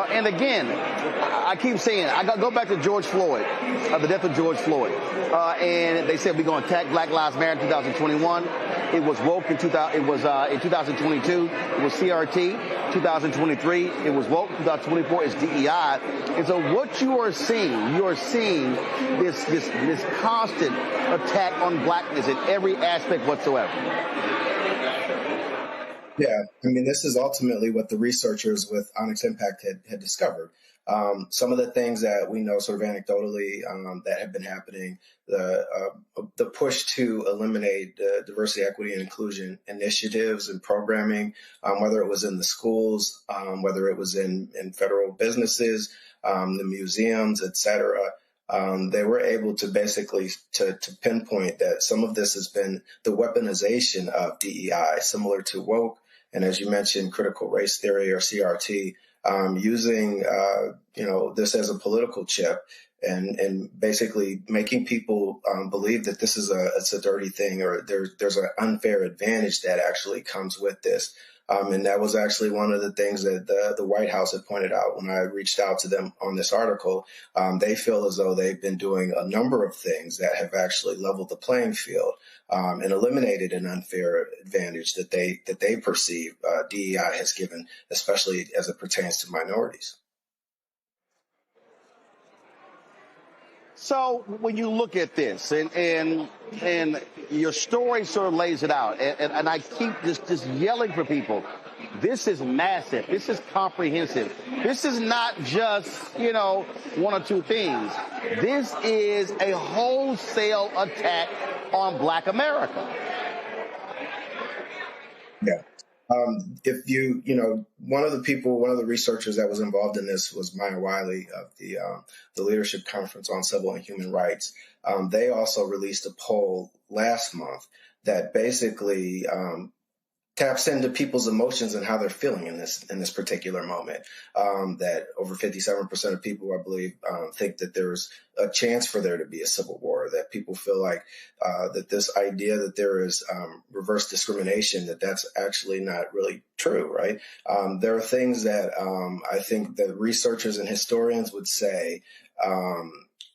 And again, I keep saying, I go back to George Floyd, the death of George Floyd. And they said we're going to attack Black Lives Matter in 2021. It was woke in 2022. It was CRT. 2023, it was woke. 2024 is DEI. And so what you are seeing this constant attack on Blackness in every aspect whatsoever. Yeah, I mean, this is ultimately what the researchers with Onyx Impact had discovered. Some of the things that we know sort of anecdotally that have been happening, the push to eliminate diversity, equity, and inclusion initiatives and programming, whether it was in the schools, whether it was in federal businesses, the museums, et cetera. They were able to basically to pinpoint that some of this has been the weaponization of DEI, similar to woke, and as you mentioned, critical race theory or CRT. Using, this as a political chip and basically making people believe that this is it's a dirty thing, or there's an unfair advantage that actually comes with this. And that was actually one of the things that the White House had pointed out when I reached out to them on this article. They feel as though they've been doing a number of things that have actually leveled the playing field and eliminated an unfair advantage that they perceive DEI has given, especially as it pertains to minorities. So when you look at this and your story sort of lays it out, and I keep just yelling for people, this is massive. This is comprehensive. This is not just, one or two things. This is a wholesale attack on Black America. Yeah. If one of the researchers that was involved in this was Maya Wiley of the Leadership Conference on Civil and Human Rights. They also released a poll last month that basically taps into people's emotions and how they're feeling in this particular moment. That over 57% of people, I believe, think that there's a chance for there to be a civil war, that people feel like that this idea that there is reverse discrimination, that's actually not really true, right? There are things that I think that researchers and historians would say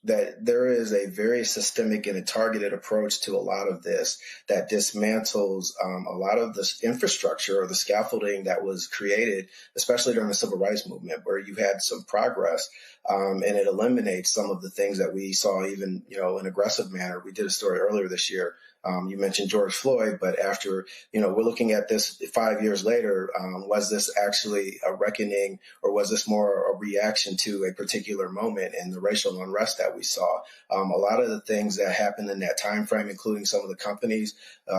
that there is a very systemic and a targeted approach to a lot of this that dismantles a lot of this infrastructure or the scaffolding that was created, especially during the civil rights movement, where you had some progress and it eliminates some of the things that we saw even, in an aggressive manner. We did a story earlier this year. You mentioned George Floyd, but after, we're looking at this 5 years later, was this actually a reckoning or was this more a reaction to a particular moment in the racial unrest that we saw? A lot of the things that happened in that time frame, including some of the companies,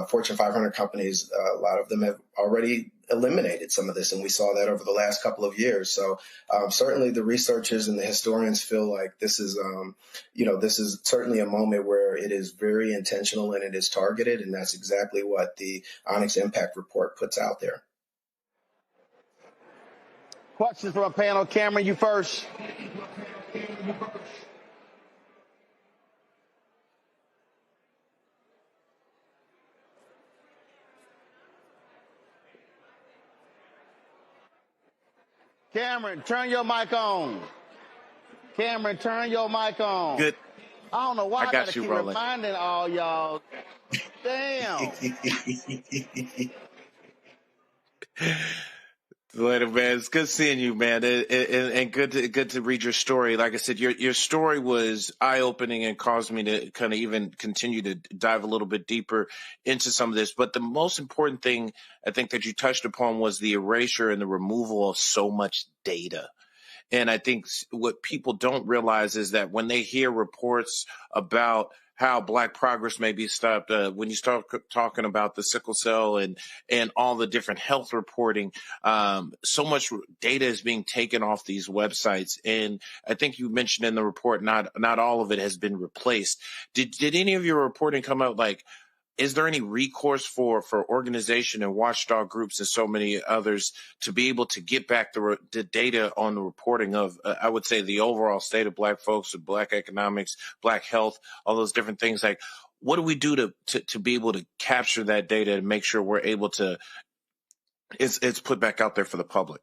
Fortune 500 companies, a lot of them have already eliminated some of this, and we saw that over the last couple of years. So certainly the researchers and the historians feel like this is, this is certainly a moment where it is very intentional and it is targeted, and that's exactly what the Onyx Impact Report puts out there. Questions from a panel. Cameron, you first. Cameron, turn your mic on. Cameron, turn your mic on. Good. I don't know why I gotta you, keep Roland. reminding all y'all. Damn. Later, man. It's good seeing you, man, and good to read your story. Like I said, your story was eye-opening and caused me to kind of even continue to dive a little bit deeper into some of this. But the most important thing I think that you touched upon was the erasure and the removal of so much data. And I think what people don't realize is that when they hear reports about how Black progress may be stopped, when you start talking about the sickle cell and all the different health reporting, so much data is being taken off these websites. And I think you mentioned in the report, not all of it has been replaced. Did any of your reporting come out like, is there any recourse for organization and watchdog groups and so many others to be able to get back the data on the reporting of, I would say, the overall state of Black folks, of Black economics, Black health, all those different things? Like, what do we do to be able to capture that data and make sure we're able to, it's put back out there for the public?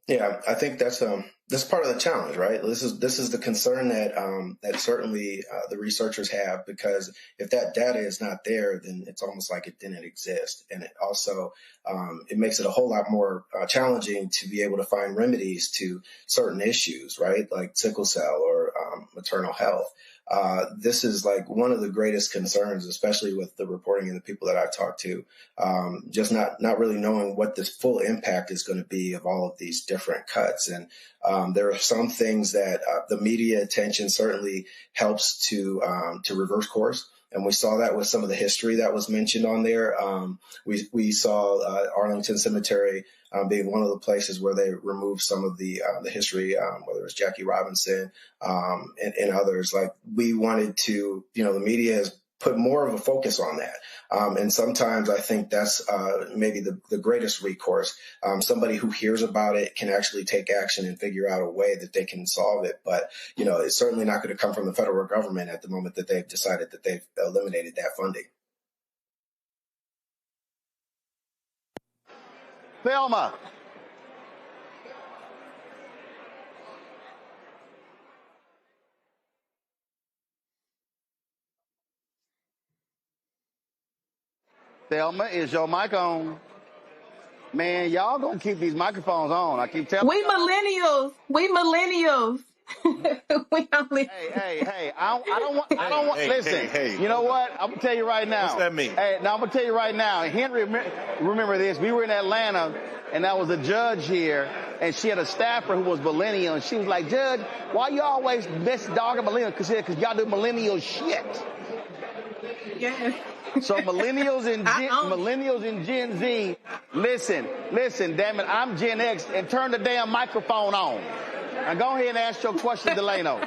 Yeah, I think that's part of the challenge, right? This is the concern that certainly the researchers have, because if that data is not there, then it's almost like it didn't exist, and it also it makes it a whole lot more challenging to be able to find remedies to certain issues, right? Like sickle cell or maternal health. This is like one of the greatest concerns, especially with the reporting and the people that I talk to, just not really knowing what this full impact is going to be of all of these different cuts. And there are some things that the media attention certainly helps to reverse course. And we saw that with some of the history that was mentioned on there. We saw Arlington Cemetery being one of the places where they removed some of the history, whether it was Jackie Robinson and others. Like, we wanted to, the media has put more of a focus on that. And sometimes I think that's maybe the greatest recourse. Somebody who hears about it can actually take action and figure out a way that they can solve it. But, it's certainly not going to come from the federal government at the moment that they've decided that they've eliminated that funding. Thelma. Thelma, is your mic on? Man, y'all gonna keep these microphones on. I keep telling We millennials. We only. Hey! I don't want. Listen, you know what? I'm gonna tell you right now. What's that mean? Hey, now I'm gonna tell you right now. Henry, remember this? We were in Atlanta, and that was a judge here, and she had a staffer who was millennial, and she was like, "Judge, why you always best dog of millennial? Because y'all do millennial shit." Yeah. So millennials and Gen Z, listen, damn it, I'm Gen X, and turn the damn microphone on. Now go ahead and ask your question, Delano.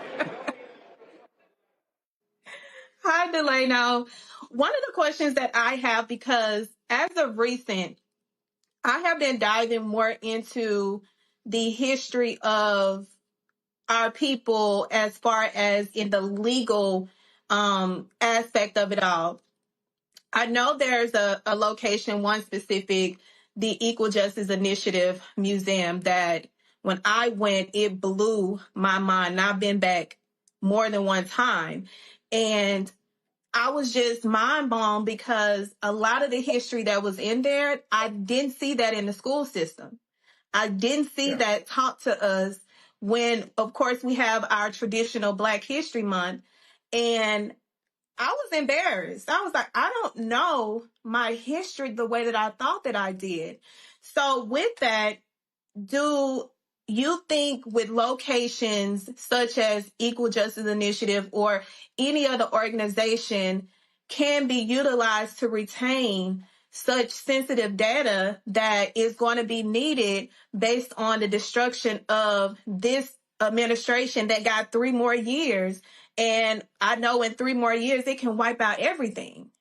Hi, Delano. One of the questions that I have, because as of recent, I have been diving more into the history of our people as far as in the legal aspect of it all. I know there's a location, one specific, the Equal Justice Initiative Museum, that when I went, it blew my mind. And I've been back more than one time. And I was just mind blown because a lot of the history that was in there, I didn't see that in the school system. I didn't see that taught to us when, of course, we have our traditional Black History Month. And I was embarrassed. I was like, I don't know my history the way that I thought that I did. So with that, do you think with locations such as Equal Justice Initiative or any other organization can be utilized to retain such sensitive data that is going to be needed based on the destruction of this administration that got 3 more years? And I know in 3 more years, it can wipe out everything.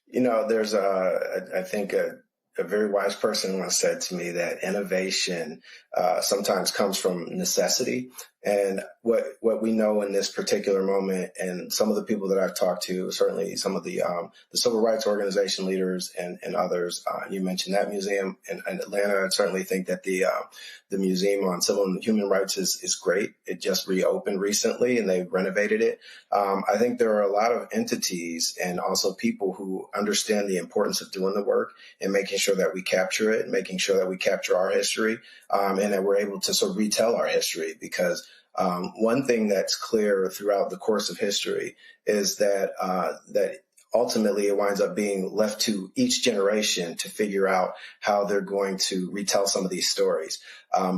You know, there's I think a very wise person once said to me that innovation sometimes comes from necessity. And what we know in this particular moment, and some of the people that I've talked to, certainly some of the civil rights organization leaders and others, you mentioned that museum in Atlanta. I certainly think that the Museum on Civil and Human Rights is great. It just reopened recently and they renovated it. I think there are a lot of entities and also people who understand the importance of doing the work and making sure that we capture it, making sure that we capture our history, and that we're able to sort of retell our history. Because one thing that's clear throughout the course of history is that ultimately it winds up being left to each generation to figure out how they're going to retell some of these stories.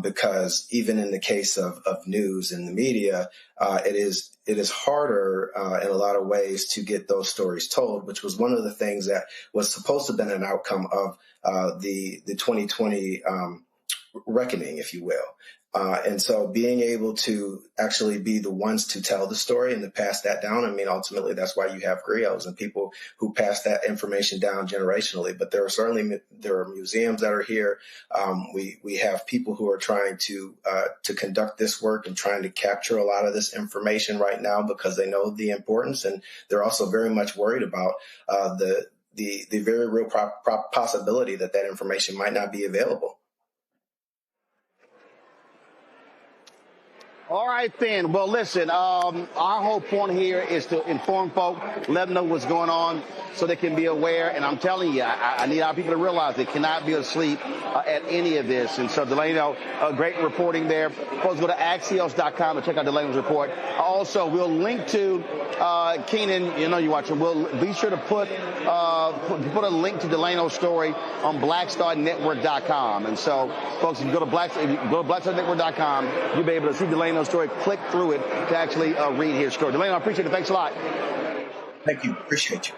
Because even in the case of news and the media, it is harder in a lot of ways to get those stories told, which was one of the things that was supposed to have been an outcome of the 2020 reckoning, if you will. And so being able to actually be the ones to tell the story and to pass that down, I mean, ultimately, that's why you have griots and people who pass that information down generationally. But there are museums that are here. We have people who are trying to conduct this work and trying to capture a lot of this information right now because they know the importance. And they're also very much worried about the very real possibility that information might not be available. All right, then. Well, listen, our whole point here is to inform folk, let them know what's going on so they can be aware. And I'm telling you, I need our people to realize they cannot be asleep at any of this. And so, Delano, great reporting there. Folks, go to Axios.com to check out Delano's report. Also, we'll link to Keenan, you know you're watching. We'll be sure to put a link to Delano's story on BlackStarNetwork.com. And so, folks, if you go to BlackStarNetwork.com, you'll be able to see Delano's story, click through it to actually read his story. Delano, I appreciate it. Thanks a lot. Thank you. Appreciate you.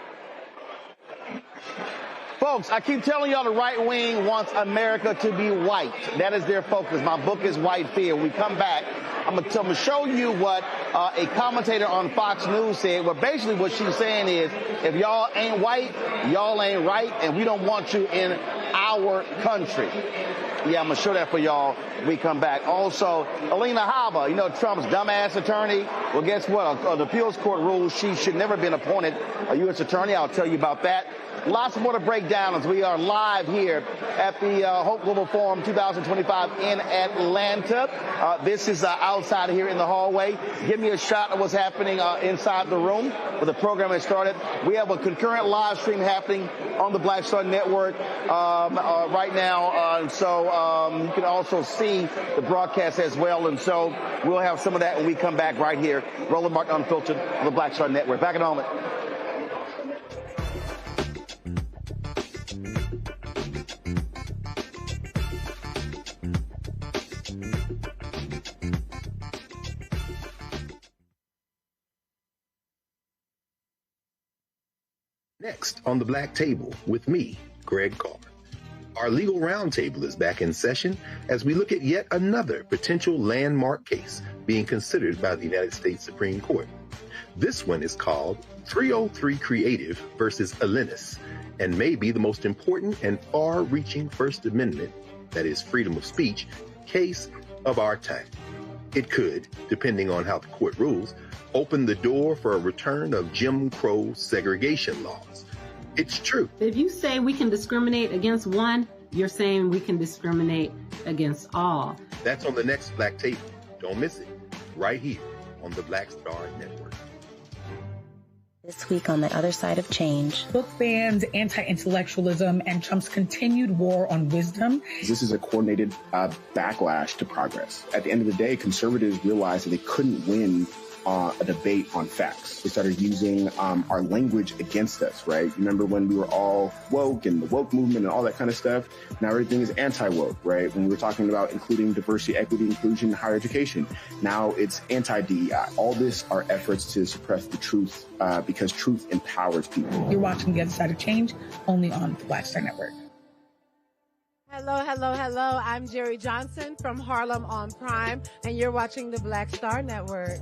Folks, I keep telling y'all the right wing wants America to be white. That is their focus. My book is White Fear. When we come back, I'm going to show you what a commentator on Fox News said. Well, basically what she's saying is, if y'all ain't white, y'all ain't right, and we don't want you in our country. Yeah, I'm going to show that for y'all when we come back. Also, Alina Habba, you know, Trump's dumbass attorney. Well, guess what? The appeals court rules she should never have been appointed a U.S. attorney. I'll tell you about that. Lots more to break down as we are live here at the Hope Global Forum 2025 in Atlanta. This is outside here in the hallway. Give me a shot of what's happening inside the room where the program has started. We have a concurrent live stream happening on the Black Star Network right now. And so you can also see the broadcast as well. And so we'll have some of that when we come back right here. Roland Martin Unfiltered on the Black Star Network. Back in a moment. Next on the Black Table with me, Greg Carson. Our legal roundtable is back in session as we look at yet another potential landmark case being considered by the United States Supreme Court. This one is called 303 Creative versus Alennis, and may be the most important and far-reaching First Amendment, that is freedom of speech, case of our time. It could, depending on how the court rules, open the door for a return of Jim Crow segregation laws. It's true. If you say we can discriminate against one, you're saying we can discriminate against all. That's on the next Black Table. Don't miss it. Right here on the Black Star Network. This week on the other side of change. Book bans, anti-intellectualism, and Trump's continued war on wisdom. This is a coordinated backlash to progress. At the end of the day, conservatives realized that they couldn't win a debate on facts. They started using our language against us, right? Remember when we were all woke and the woke movement and all that kind of stuff? Now everything is anti-woke, right? When we were talking about including diversity, equity, inclusion, higher education, now it's anti-DEI. All this are efforts to suppress the truth because truth empowers people. You're watching The Other Side of Change only on the Black Star Network. Hello, hello, hello. I'm Jerry Johnson from Harlem on Prime, and you're watching the Black Star Network.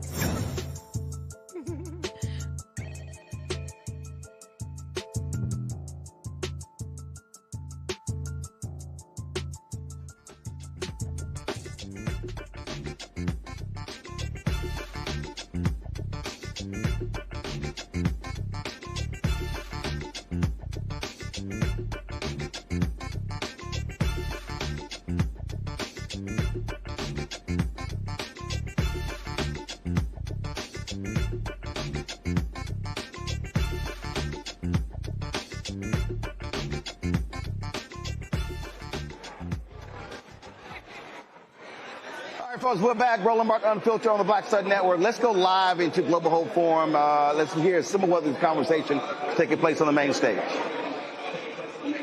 Folks, we're back. Roland Martin Unfiltered on the Black Star Network. Let's go live into Global Hope Forum. Let's hear some of what this conversation is taking place on the main stage. Whether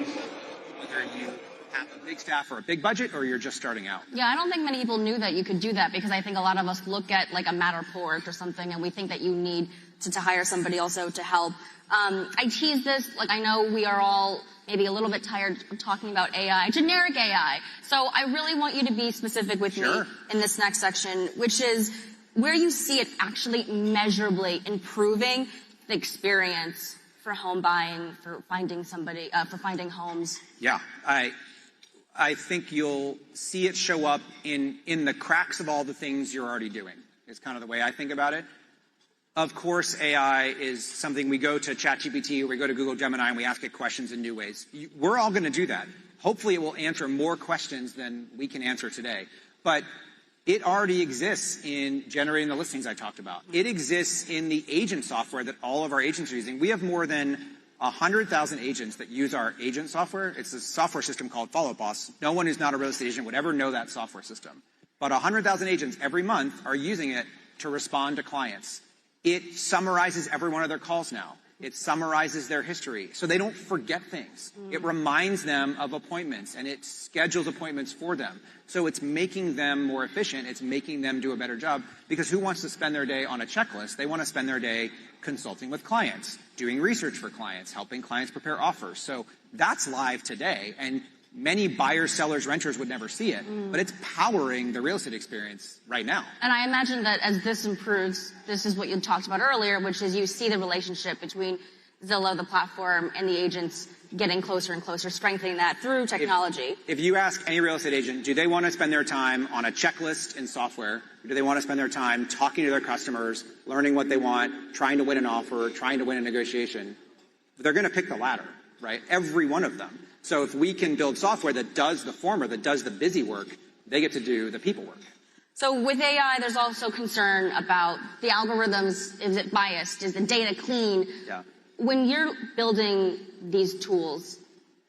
you have a big staff or a big budget, or you're just starting out. Yeah, I don't think many people knew that you could do that, because I think a lot of us look at like a Matterport or something, and we think that you need to hire somebody also to help. I tease this, like I know we are all maybe a little bit tired of talking about AI, generic AI. So I really want you to be specific with me in this next section, which is where you see it actually measurably improving the experience for home buying, for finding somebody, for finding homes. Yeah, I think you'll see it show up in the cracks of all the things you're already doing, is kind of the way I think about it. Of course, AI is something we go to ChatGPT or we go to Google Gemini and we ask it questions in new ways. We're all going to do that. Hopefully it will answer more questions than we can answer today. But it already exists in generating the listings I talked about. It exists in the agent software that all of our agents are using. We have more than 100,000 agents that use our agent software. It's a software system called Follow Boss. No one who's not a real estate agent would ever know that software system. But 100,000 agents every month are using it to respond to clients. It summarizes every one of their calls now. It summarizes their history so they don't forget things. It reminds them of appointments, and it schedules appointments for them. So it's making them more efficient. It's making them do a better job, because who wants to spend their day on a checklist? They want to spend their day consulting with clients, doing research for clients, helping clients prepare offers. So that's live today, and many buyers, sellers, renters would never see it, but it's powering the real estate experience right now. And I imagine that as this improves, this is what you talked about earlier, which is you see the relationship between Zillow, the platform, and the agents getting closer and closer, strengthening that through technology. If you ask any real estate agent, do they want to spend their time on a checklist in software? Or do they want to spend their time talking to their customers, learning what they want, trying to win an offer, trying to win a negotiation? They're going to pick the latter. right? Every one of them. So if we can build software that does the former, that does the busy work, they get to do the people work. So with AI, there's also concern about the algorithms. Is it biased? Is the data clean? Yeah. When you're building these tools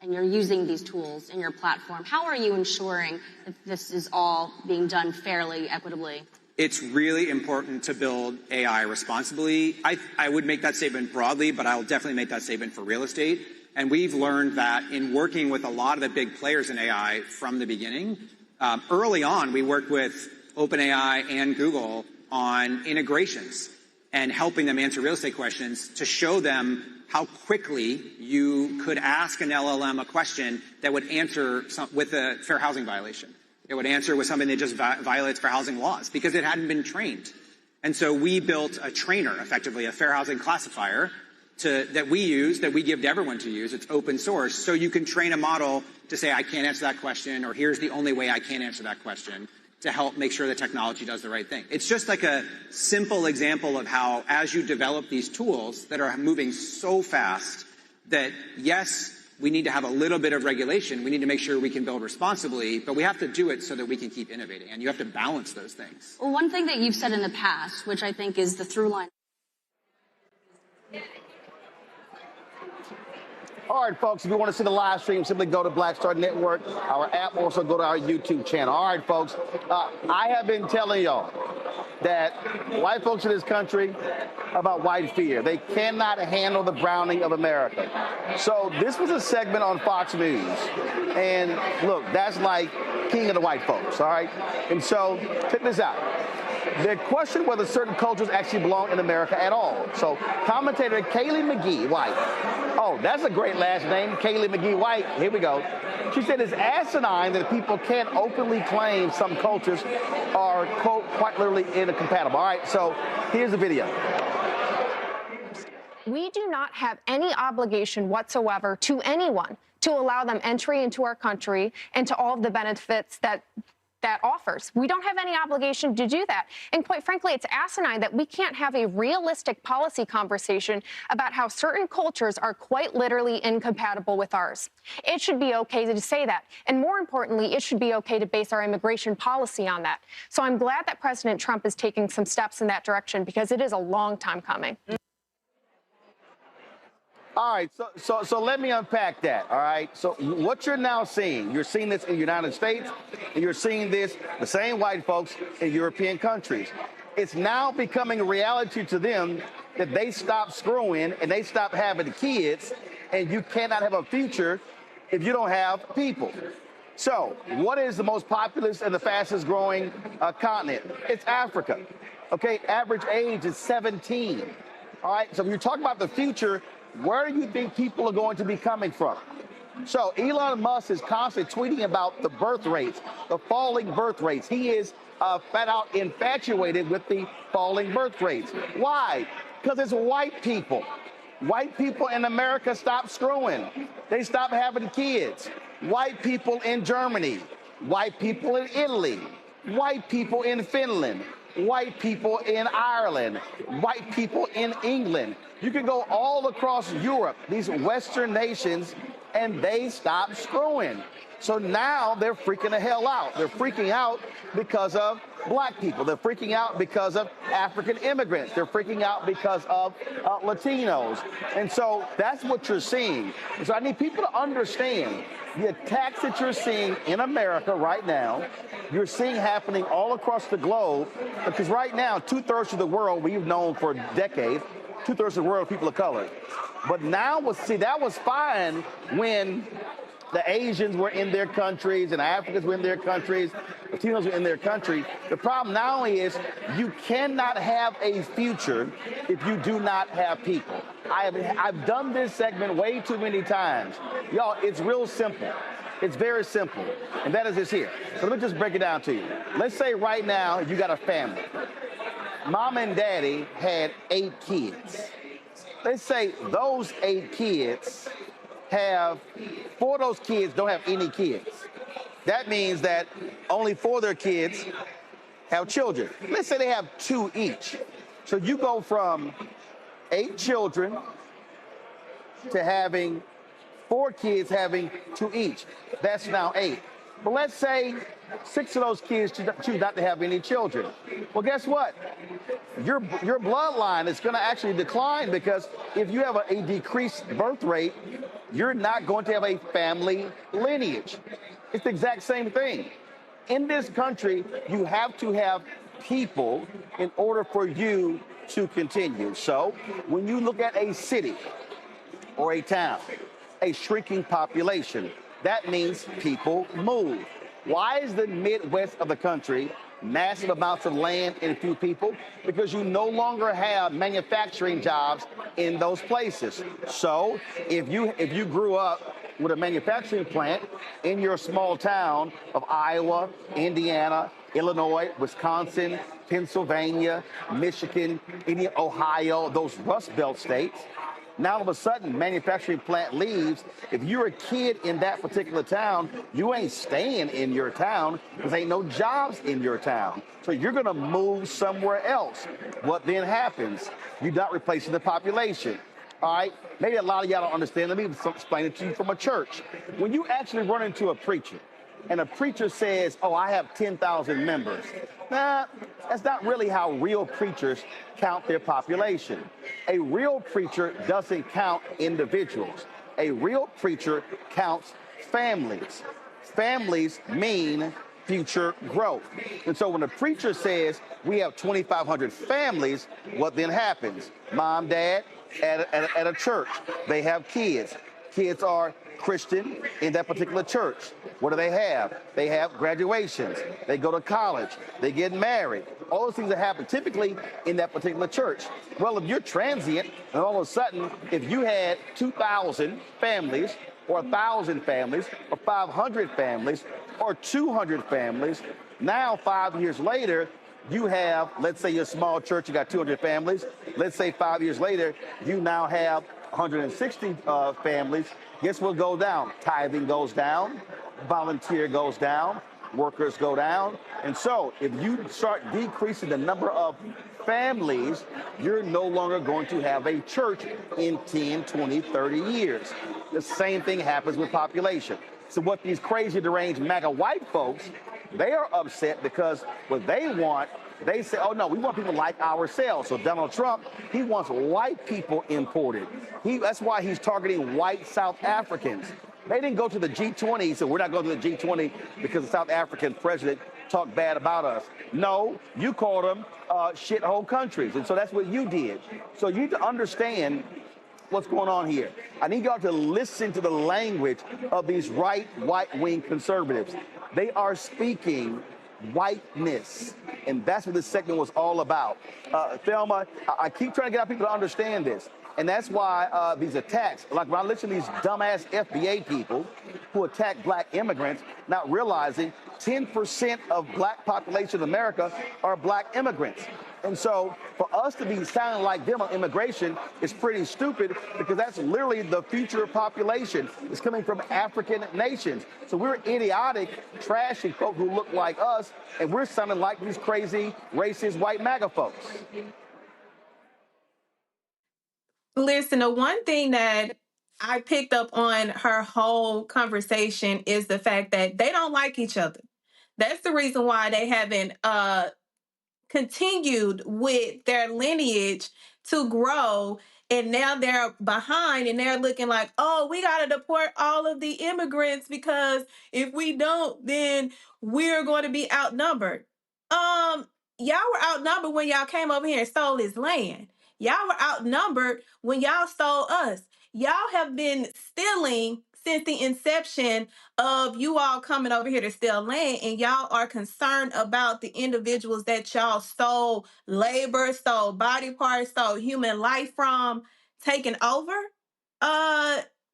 and you're using these tools in your platform, how are you ensuring that this is all being done fairly, equitably? It's really important to build AI responsibly. I would make that statement broadly, but I'll definitely make that statement for real estate. And we've learned that in working with a lot of the big players in AI from the beginning. Early on, we worked with OpenAI and Google on integrations and helping them answer real estate questions to show them how quickly you could ask an LLM a question that would answer with a fair housing violation. It would answer with something that just violates fair housing laws because it hadn't been trained. And so we built a trainer, effectively a fair housing classifier that we use, that we give to everyone to use. It's open source. So you can train a model to say, I can't answer that question, or here's the only way I can answer that question, to help make sure the technology does the right thing. It's just like a simple example of how, as you develop these tools that are moving so fast, that yes, we need to have a little bit of regulation. We need to make sure we can build responsibly, but we have to do it so that we can keep innovating. And you have to balance those things. Well, one thing that you've said in the past, which I think is the through line. All right, folks, if you want to see the live stream, simply go to Black Star Network, our app, also go to our YouTube channel. All right, folks, I have been telling y'all that white folks in this country about white fear. They cannot handle the browning of America. So this was a segment on Fox News. And look, that's like king of the white folks, all right? And so check this out. They question whether certain cultures actually belong in America at all. So commentator Kaylee McGee White. Oh, that's a great last name, Kaylee McGee White. Here we go. She said it's asinine that people can't openly claim some cultures are, quote, quite literally incompatible. All right, so here's the video. We do not have any obligation whatsoever to anyone to allow them entry into our country and to all of the benefits that offers. We don't have any obligation to do that. And quite frankly, it's asinine that we can't have a realistic policy conversation about how certain cultures are quite literally incompatible with ours. It should be okay to say that. And more importantly, it should be okay to base our immigration policy on that. So I'm glad that President Trump is taking some steps in that direction because it is a long time coming. All right, so let me unpack that, all right? So what you're now seeing, you're seeing this in the United States, and you're seeing this, the same white folks in European countries. It's now becoming a reality to them that they stop screwing and they stop having kids, and you cannot have a future if you don't have people. So what is the most populous and the fastest growing continent? It's Africa. Okay, average age is 17. All right, so when you're talking about the future, where do you think people are going to be coming from? So Elon Musk is constantly tweeting about the birth rates, the falling birth rates. He is flat out infatuated with the falling birth rates. Why? Because it's white people. White people in America stop screwing. They stop having kids. White people in Germany, white people in Italy, white people in Finland, white people in Ireland, white people in England. You can go all across Europe, these Western nations, and they stop screwing. So now they're freaking the hell out. They're freaking out because of black people. They're freaking out because of African immigrants. They're freaking out because of Latinos. And so that's what you're seeing. And so I need people to understand the attacks that you're seeing in America right now, you're seeing happening all across the globe, because right now, 2/3 of the world we've known for decades, 2/3 of the world people of color. But now, that was fine when the Asians were in their countries and the Africans were in their countries, Latinos were in their country. The problem now is you cannot have a future if you do not have people. I've done this segment way too many times. Y'all, it's real simple. It's very simple. And that is this here. So let me just break it down to you. Let's say right now you got a family. Mom and daddy had 8 kids. Let's say those 8 kids have 4 of those kids don't have any kids. That means that only 4 of their kids have children. Let's say they have 2 each. So you go from 8 children to having 4 kids having 2 each. That's now 8. But let's say 6 of those kids choose not to have any children. Well, guess what? Your bloodline is going to actually decline, because if you have a decreased birth rate, you're not going to have a family lineage. It's the exact same thing. In this country, you have to have people in order for you to continue. So when you look at a city or a town, a shrinking population, that means people move. Why is the Midwest of the country massive amounts of land and few people? Because you no longer have manufacturing jobs in those places. So if you grew up with a manufacturing plant in your small town of Iowa, Indiana, Illinois, Wisconsin, Pennsylvania, Michigan, Ohio, those Rust Belt states, now all of a sudden, manufacturing plant leaves. If you're a kid in that particular town, you ain't staying in your town because ain't no jobs in your town. So you're going to move somewhere else. What then happens? You're not replacing the population. All right? Maybe a lot of y'all don't understand. Let me explain it to you from a church. When you actually run into a preacher, and a preacher says, oh, I have 10,000 members. Nah, that's not really how real preachers count their population. A real preacher doesn't count individuals. A real preacher counts families. Families mean future growth. And so when a preacher says we have 2,500 families, what then happens? Mom, dad, at a church, they have kids. Kids are Christian in that particular church. What do they have? They have graduations. They go to college. They get married. All those things that happen typically in that particular church. Well, if you're transient, and all of a sudden, if you had 2,000 families, or 1,000 families, or 500 families, or 200 families, now 5 years later, you have, let's say your small church, you got 200 families. Let's say 5 years later, you now have 160 families. Guess what goes down? Tithing goes down, volunteer goes down, workers go down. And so if you start decreasing the number of families, you're no longer going to have a church in 10, 20, 30 years. The same thing happens with population. So what these crazy deranged MAGA white folks, they are upset because what they want, they say, oh no, we want people like ourselves. So Donald Trump, he wants white people imported. That's why he's targeting white South Africans. They didn't go to the G20, so we're not going to the G20 because the South African president talked bad about us. No, you called them shithole countries, and so that's what you did. So you need to understand what's going on here. I need y'all to listen to the language of these right-wing conservatives. They are speaking whiteness, and that's what this segment was all about. Thelma, I keep trying to get our people to understand this, and that's why these attacks, like when I listen to these dumbass FBA people who attack black immigrants, not realizing 10% of black population in America are black immigrants. And so for us to be sounding like them on immigration is pretty stupid, because that's literally the future population. It's coming from African nations. So we're idiotic, trashy folk who look like us, and we're sounding like these crazy, racist, white MAGA folks. Listen, the one thing that I picked up on her whole conversation is the fact that they don't like each other. That's the reason why they haven't continued with their lineage to grow, and now they're behind and they're looking like, oh, we got to deport all of the immigrants because if we don't, then we're going to be outnumbered. Y'all were outnumbered when y'all came over here and stole this land. Y'all were outnumbered when y'all stole us. Y'all have been stealing since the inception of you all coming over here to steal land, and y'all are concerned about the individuals that y'all stole labor, stole body parts, stole human life from taking over.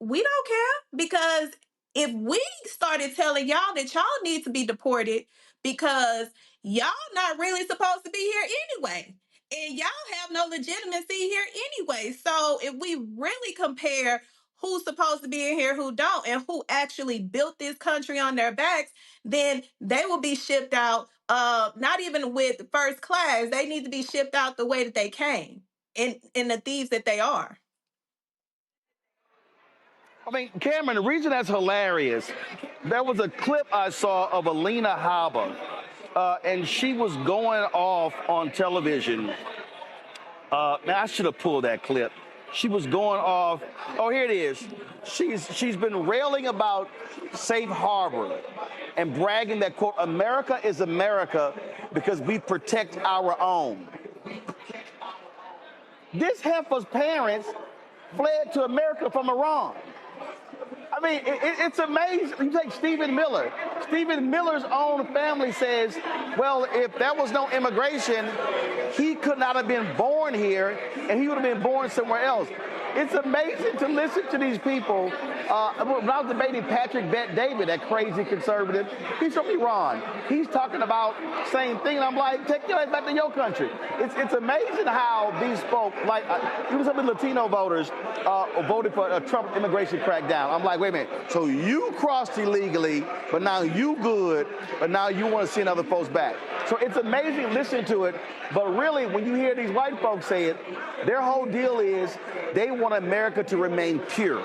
We don't care, because if we started telling y'all that y'all need to be deported because y'all not really supposed to be here anyway, and y'all have no legitimacy here anyway. So if we really compare who's supposed to be in here, who don't, and who actually built this country on their backs, then they will be shipped out, not even with first class. They need to be shipped out the way that they came, in the thieves that they are. I mean, Cameron, the reason that's hilarious, there was a clip I saw of Alina Habba, and she was going off on television. Man, I should have pulled that clip. She was going off. Oh, here it is. She's been railing about safe harbor and bragging that, quote, America is America because we protect our own. This heifer's parents fled to America from Iran. I mean, it's amazing. You take Stephen Miller. Stephen Miller's own family says, well, if there was no immigration, he could not have been born here, and he would have been born somewhere else. It's amazing to listen to these people. When I was debating Patrick Bet-David, that crazy conservative, he's from Iran. He's talking about same thing, and I'm like, take your ass back to your country. It's amazing how these folks, like even some of the Latino voters, voted for a Trump immigration crackdown. I'm like, wait a minute. So you crossed illegally, but now you good, but now you want to send other folks back. So it's amazing listening to it, but really when you hear these white folks say it, their whole deal is they want America to remain pure,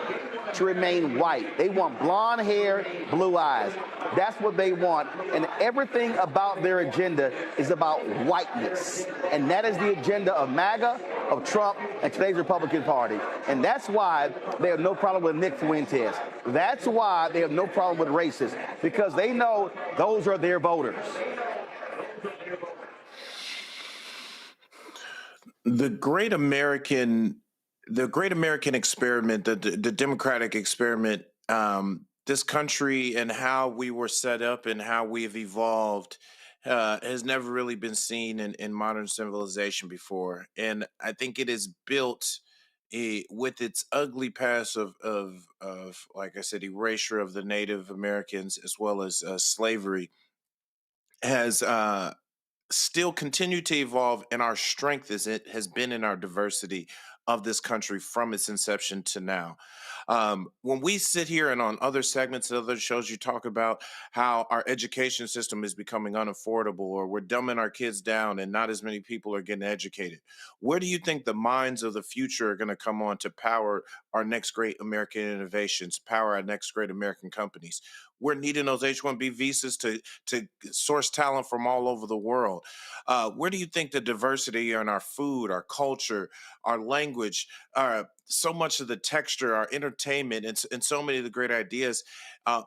to remain white. They want blonde hair, blue eyes. That's what they want. And everything about their agenda is about whiteness. And that is the agenda of MAGA, of Trump, and today's Republican Party. And that's why they have no problem with Nick Fuentes. That's why they have no problem with racists, because they know those are their voters. The great American experiment, the democratic experiment, this country and how we were set up and how we've evolved has never really been seen in modern civilization before. And I think it is built with its ugly past of, like I said, erasure of the Native Americans as well as slavery, has still continued to evolve, and our strength is it has been in our diversity of this country from its inception to now. When we sit here and on other segments of other shows, you talk about how our education system is becoming unaffordable, or we're dumbing our kids down and not as many people are getting educated. Where do you think the minds of the future are going to come on to power our next great American innovations, power our next great American companies? We're needing those H-1B visas to source talent from all over the world. Where do you think the diversity in our food, our culture, our language, so much of the texture, our entertainment, and so many of the great ideas,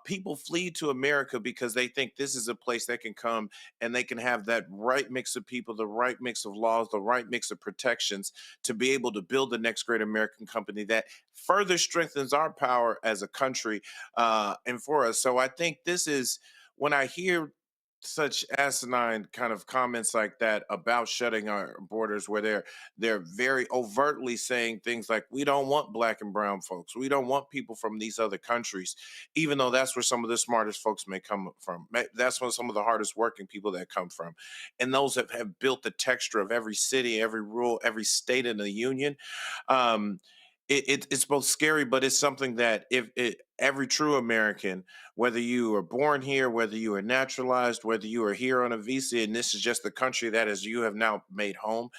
people flee to America because they think this is a place they can come and they can have that right mix of people, the right mix of laws, the right mix of protections to be able to build the next great American company that further strengthens our power as a country and for us. So I think this is, when I hear such asinine kind of comments like that about shutting our borders, where they're very overtly saying things like, we don't want black and brown folks, we don't want people from these other countries, even though that's where some of the smartest folks may come from. That's where some of the hardest working people that come from, and those that have built the texture of every city, every rural, every state in the union. It's both scary, but it's something that every true American, whether you are born here, whether you are naturalized, whether you are here on a visa, and this is just the country that is you have now made home,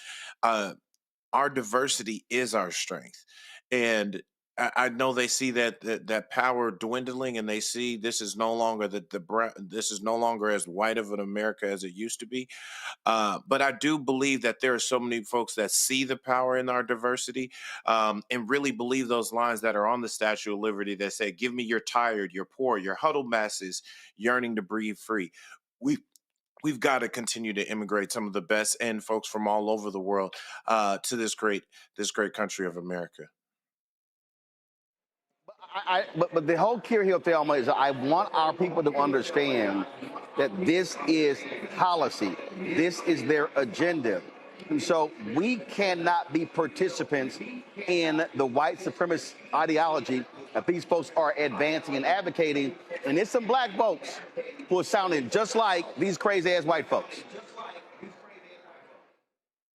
our diversity is our strength. And I know they see that power dwindling, and they see this is no longer this is no longer as white of an America as it used to be. But I do believe that there are so many folks that see the power in our diversity, and really believe those lines that are on the Statue of Liberty that say, give me your tired, your poor, your huddled masses yearning to breathe free. We've got to continue to immigrate some of the best and folks from all over the world to this great country of America. But the whole key here, Thelma, is I want our people to understand that this is policy. This is their agenda. And so we cannot be participants in the white supremacist ideology that these folks are advancing and advocating. And it's some black folks who are sounding just like these crazy-ass white folks.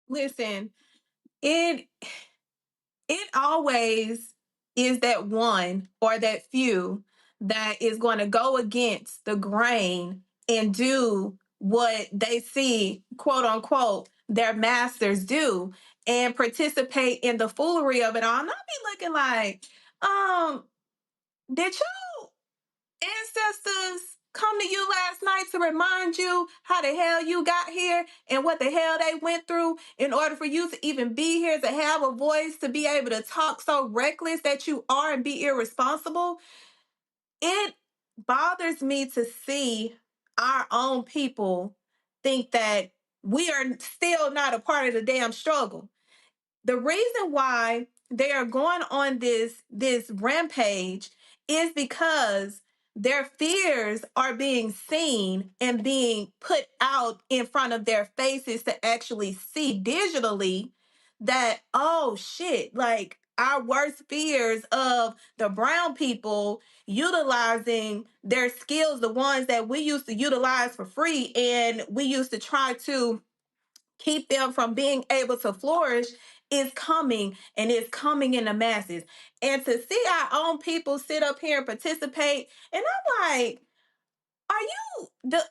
Listen, it always is that one or that few that is going to go against the grain and do what they see, quote unquote, their masters do, and participate in the foolery of it all. And I'll be looking like, Did your ancestors come to you last night to remind you how the hell you got here and what the hell they went through in order for you to even be here, to have a voice, to be able to talk so reckless that you are and be irresponsible? It bothers me to see our own people think that we are still not a part of the damn struggle. The reason why they are going on this rampage is because their fears are being seen and being put out in front of their faces to actually see digitally that, oh shit, like our worst fears of the brown people utilizing their skills, the ones that we used to utilize for free and we used to try to keep them from being able to flourish, is coming, and it's coming in the masses. And to see our own people sit up here and participate, and I'm like, did you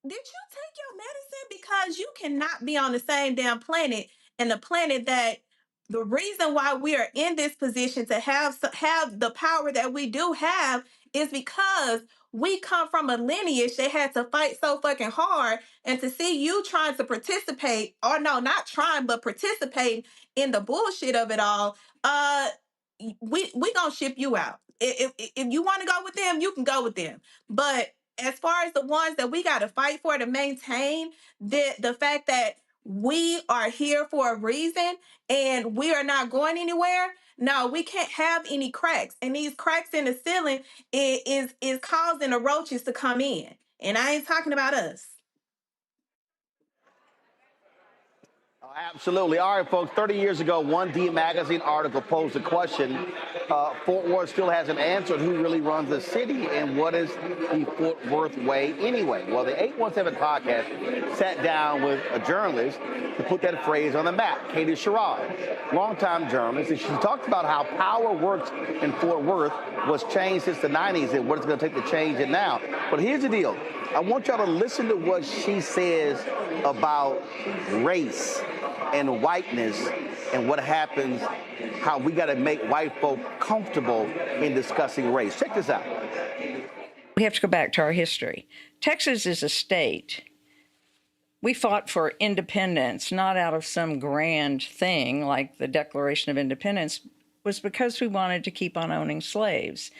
take your medicine? Because you cannot be on the same damn planet, and the planet that the reason why we are in this position to have the power that we do have is because we come from a lineage that had to fight so fucking hard. And to see you trying to participate, or no, not trying, but participate in the bullshit of it all, we gonna ship you out. If you want to go with them, you can go with them. But as far as the ones that we got to fight for to maintain the fact that we are here for a reason and we are not going anywhere, no, we can't have any cracks. And these cracks in the ceiling is causing the roaches to come in. And I ain't talking about us. Absolutely. All right, folks, 30 years ago, one D magazine article posed a question. Fort Worth still hasn't answered who really runs the city and what is the Fort Worth way anyway. Well, the 817 podcast sat down with a journalist to put that phrase on the map, Katie Sherrod, longtime journalist, and she talked about how power works in Fort Worth was changed since the 90s and what it's going to take to change it now. But here's the deal. I want y'all to listen to what she says about race and whiteness and what happens, how we got to make white folk comfortable in discussing race. Check this out. We have to go back to our history. Texas is a state. We fought for independence, not out of some grand thing like the Declaration of Independence, was because we wanted to keep on owning slaves.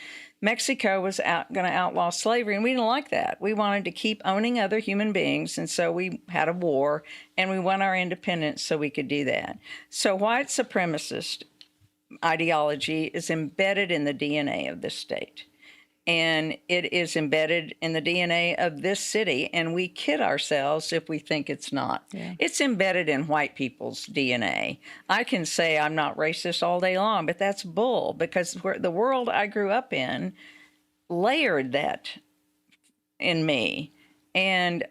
Mexico was going to outlaw slavery, and we didn't like that. We wanted to keep owning other human beings, and so we had a war, and we won our independence so we could do that. So white supremacist ideology is embedded in the DNA of this state, and it is embedded in the DNA of this city, and we kid ourselves if we think it's not. Yeah. It's embedded in white people's DNA. I can say I'm not racist all day long, but that's bull, because the world I grew up in layered that in me, and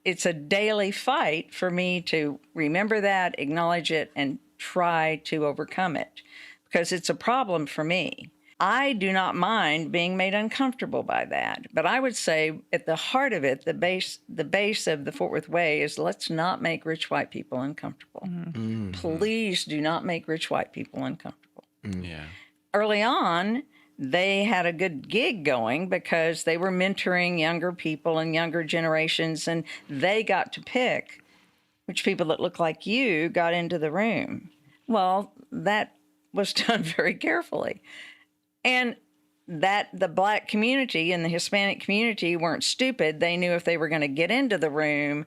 it's a daily fight for me to remember that, acknowledge it, and try to overcome it, because it's a problem for me. I do not mind being made uncomfortable by that. But I would say at the heart of it, the base of the Fort Worth Way is let's not make rich white people uncomfortable. Mm-hmm. Please do not make rich white people uncomfortable. Yeah. Early on, they had a good gig going because they were mentoring younger people and younger generations, and they got to pick which people that look like you got into the room. Well, that was done very carefully. And that the Black community and the Hispanic community weren't stupid. They knew if they were going to get into the room,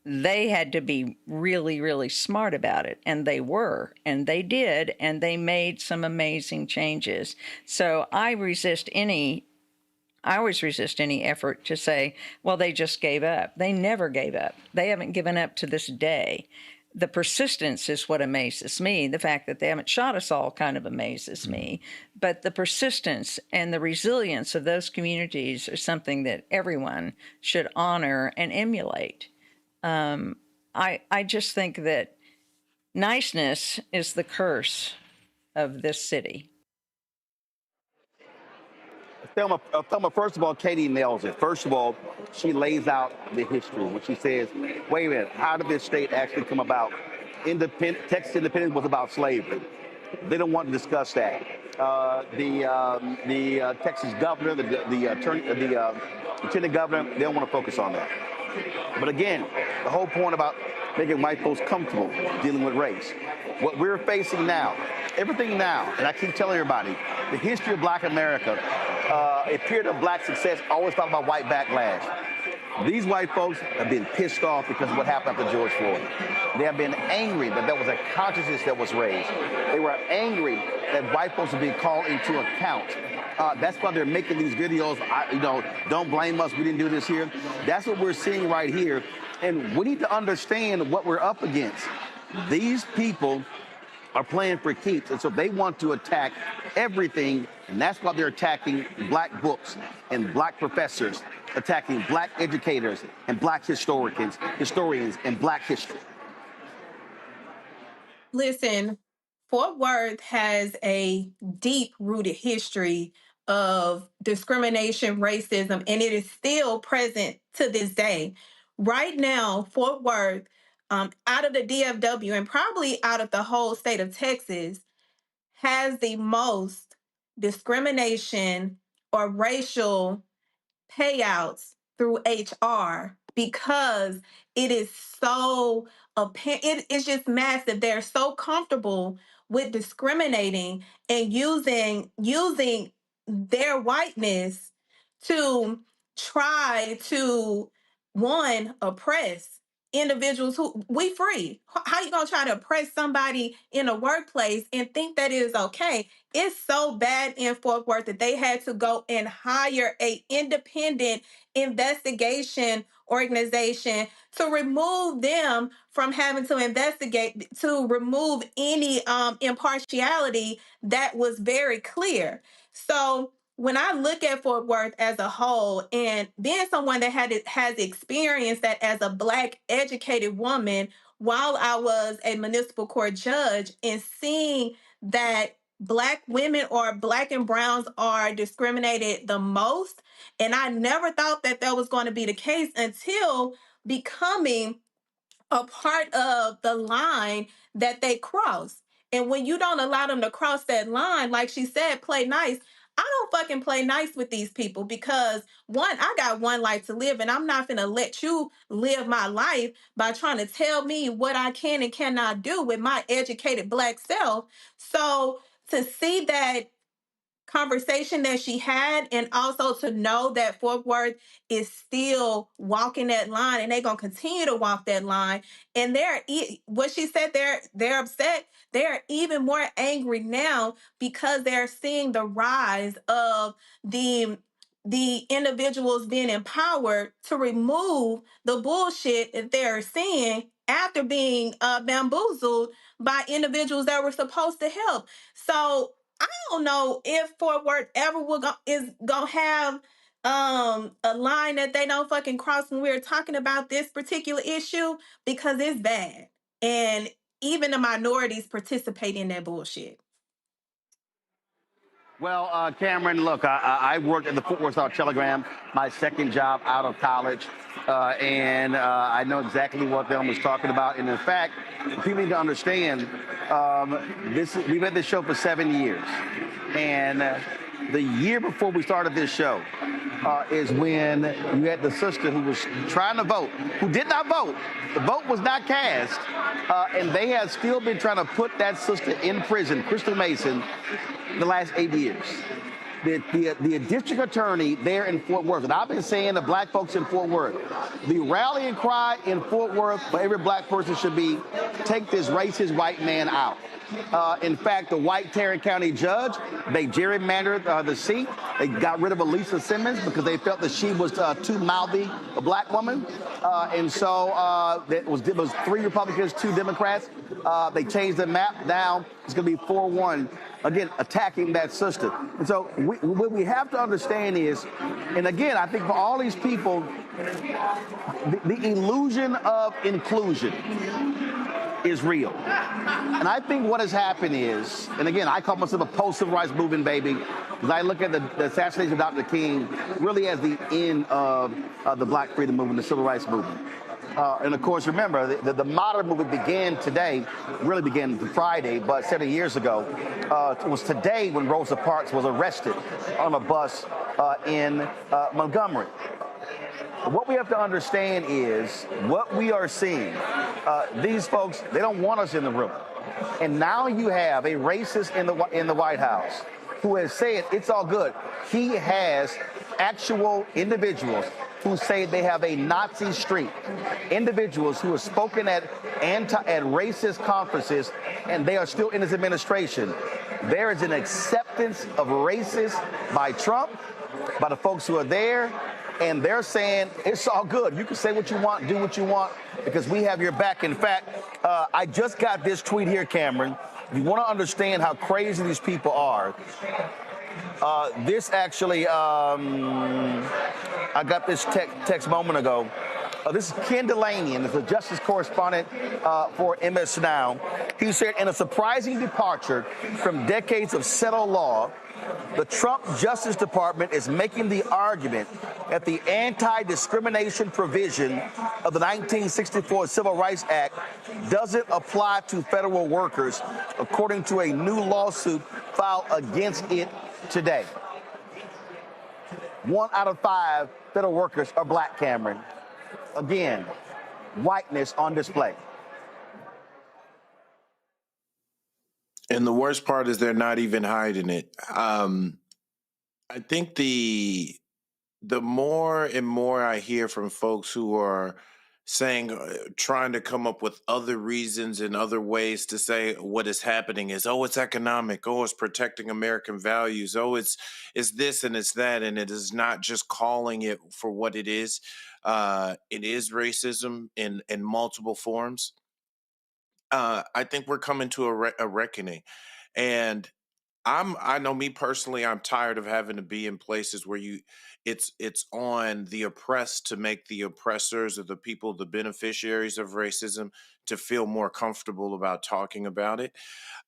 they had to be really, really smart about it. And they were, and they did, and they made some amazing changes. So I always resist any effort to say, well, they just gave up. They never gave up. They haven't given up to this day. The persistence is what amazes me. The fact that they haven't shot us all kind of amazes me. But the persistence and the resilience of those communities are something that everyone should honor and emulate. I just think that niceness is the curse of this city. Thelma, first of all, Katie nails it. First of all, she lays out the history when she says, wait a minute, how did this state actually come about? Texas independence was about slavery. They don't want to discuss that. the Texas governor, the lieutenant governor, they don't want to focus on that. But again, the whole point about making white folks comfortable dealing with race. What we're facing now, everything now, and I keep telling everybody, the history of Black America, a period of Black success, always talk about white backlash. These white folks have been pissed off because of what happened after George Floyd. They have been angry that there was a consciousness that was raised. They were angry that white folks are being called into account. That's why they're making these videos. Don't blame us. We didn't do this here. That's what we're seeing right here. And we need to understand what we're up against. These people are playing for keeps, and so they want to attack everything, and that's why they're attacking Black books and Black professors, attacking Black educators and Black historians and Black history. Listen, Fort Worth has a deep-rooted history of discrimination, racism, and it is still present to this day. Right now, Fort Worth, out of the DFW and probably out of the whole state of Texas, has the most discrimination or racial payouts through HR because it is so it's just massive. They're so comfortable with discriminating and using their whiteness to try to oppress individuals who we free. How you gonna try to oppress somebody in a workplace and think that it is okay? It's so bad in Fort Worth that they had to go and hire a independent investigation organization to remove them from having to investigate, to remove any impartiality that was very clear. So when I look at Fort Worth as a whole, and being someone that has experienced that as a Black educated woman while I was a municipal court judge, and seeing that Black women or Black and browns are discriminated the most, and I never thought that was going to be the case until becoming a part of the line that they cross. And when you don't allow them to cross that line, like she said, play nice. I don't fucking play nice with these people because one, I got one life to live, and I'm not gonna let you live my life by trying to tell me what I can and cannot do with my educated Black self. So to see that conversation that she had, and also to know that Fort Worth is still walking that line, and they're gonna continue to walk that line, and what she said, they're upset. They're even more angry now because they're seeing the rise of the individuals being empowered to remove the bullshit that they're seeing after being bamboozled by individuals that were supposed to help. So I don't know if Fort Worth ever is gonna have a line that they don't fucking cross when we're talking about this particular issue, because it's bad, and even the minorities participate in that bullshit. Well, Cameron, look, I worked at the Fort Worth Star-Telegram, my second job out of college, and I know exactly what Thelma was talking about. And in fact, people need to understand, we've had this show for 7 years, and the year before we started this show is when you had the sister who was trying to vote, who did not vote. The vote was not cast, and they have still been trying to put that sister in prison, Crystal Mason, the last 8 years. The district attorney there in Fort Worth, and I've been saying to Black folks in Fort Worth, the rallying cry in Fort Worth for every Black person should be, take this racist white man out. In fact, the white Tarrant County judge, they gerrymandered the seat. They got rid of Elisa Simmons because they felt that she was too mouthy a Black woman. And so it was 3 Republicans, 2 Democrats. They changed the map now. It's going to be 4-1. Again, attacking that sister. And so what we have to understand is, and again, I think for all these people, the illusion of inclusion is real. And I think what has happened is, and again, I call myself a post-civil rights movement baby, because I look at the assassination of Dr. King really as the end of the Black freedom movement, the civil rights movement. And of course, remember, the modern movement began today, really began Friday, but 7 years ago. It was today when Rosa Parks was arrested on a bus in Montgomery. What we have to understand is what we are seeing. These folks, they don't want us in the room. And now you have a racist in the White House who has said it's all good. He has actual individuals who say they have a Nazi streak, individuals who have spoken at racist conferences, and they are still in his administration. There is an acceptance of racists by Trump, by the folks who are there, and they're saying it's all good. You can say what you want, do what you want, because we have your back. In fact, I just got this tweet here, Cameron. If you want to understand how crazy these people are, this actually, I got this text moment ago. This is Ken Delaney, and is a justice correspondent for MS Now. He said, in a surprising departure from decades of settled law, the Trump Justice Department is making the argument that the anti-discrimination provision of the 1964 Civil Rights Act doesn't apply to federal workers, according to a new lawsuit filed against it today. 1 out of 5 federal workers are black, Cameron. Again, whiteness on display. And the worst part is they're not even hiding it. I think the more and more I hear from folks who are saying, trying to come up with other reasons and other ways to say what is happening is, oh, it's economic. Oh, it's protecting American values. Oh, it's this and it's that. And it is not just calling it for what it is. It is racism in multiple forms. I think we're coming to a reckoning. And I know me personally, I'm tired of having to be in places where it's on the oppressed to make the oppressors or the people, the beneficiaries of racism, to feel more comfortable about talking about it.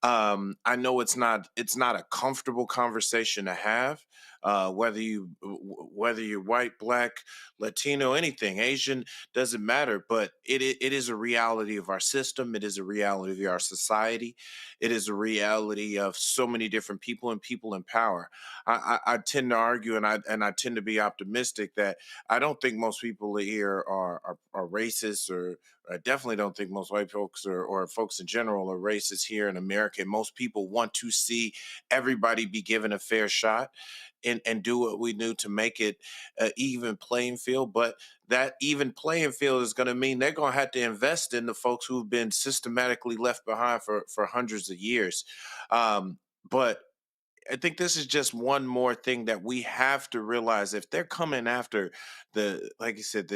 I know it's not a comfortable conversation to have, whether you're white, black, Latino, anything, Asian, doesn't matter. But it is a reality of our system. It is a reality of our society. It is a reality of so many different people and people in power. I tend to argue, and I tend to be optimistic that I don't think most people here are racist, or I definitely don't think most white folks or folks in general are racist here in America. And most people want to see everybody be given a fair shot and do what we do to make it an even playing field. But that even playing field is going to mean they're going to have to invest in the folks who've been systematically left behind for hundreds of years. But I think this is just one more thing that we have to realize. If they're coming after like you said,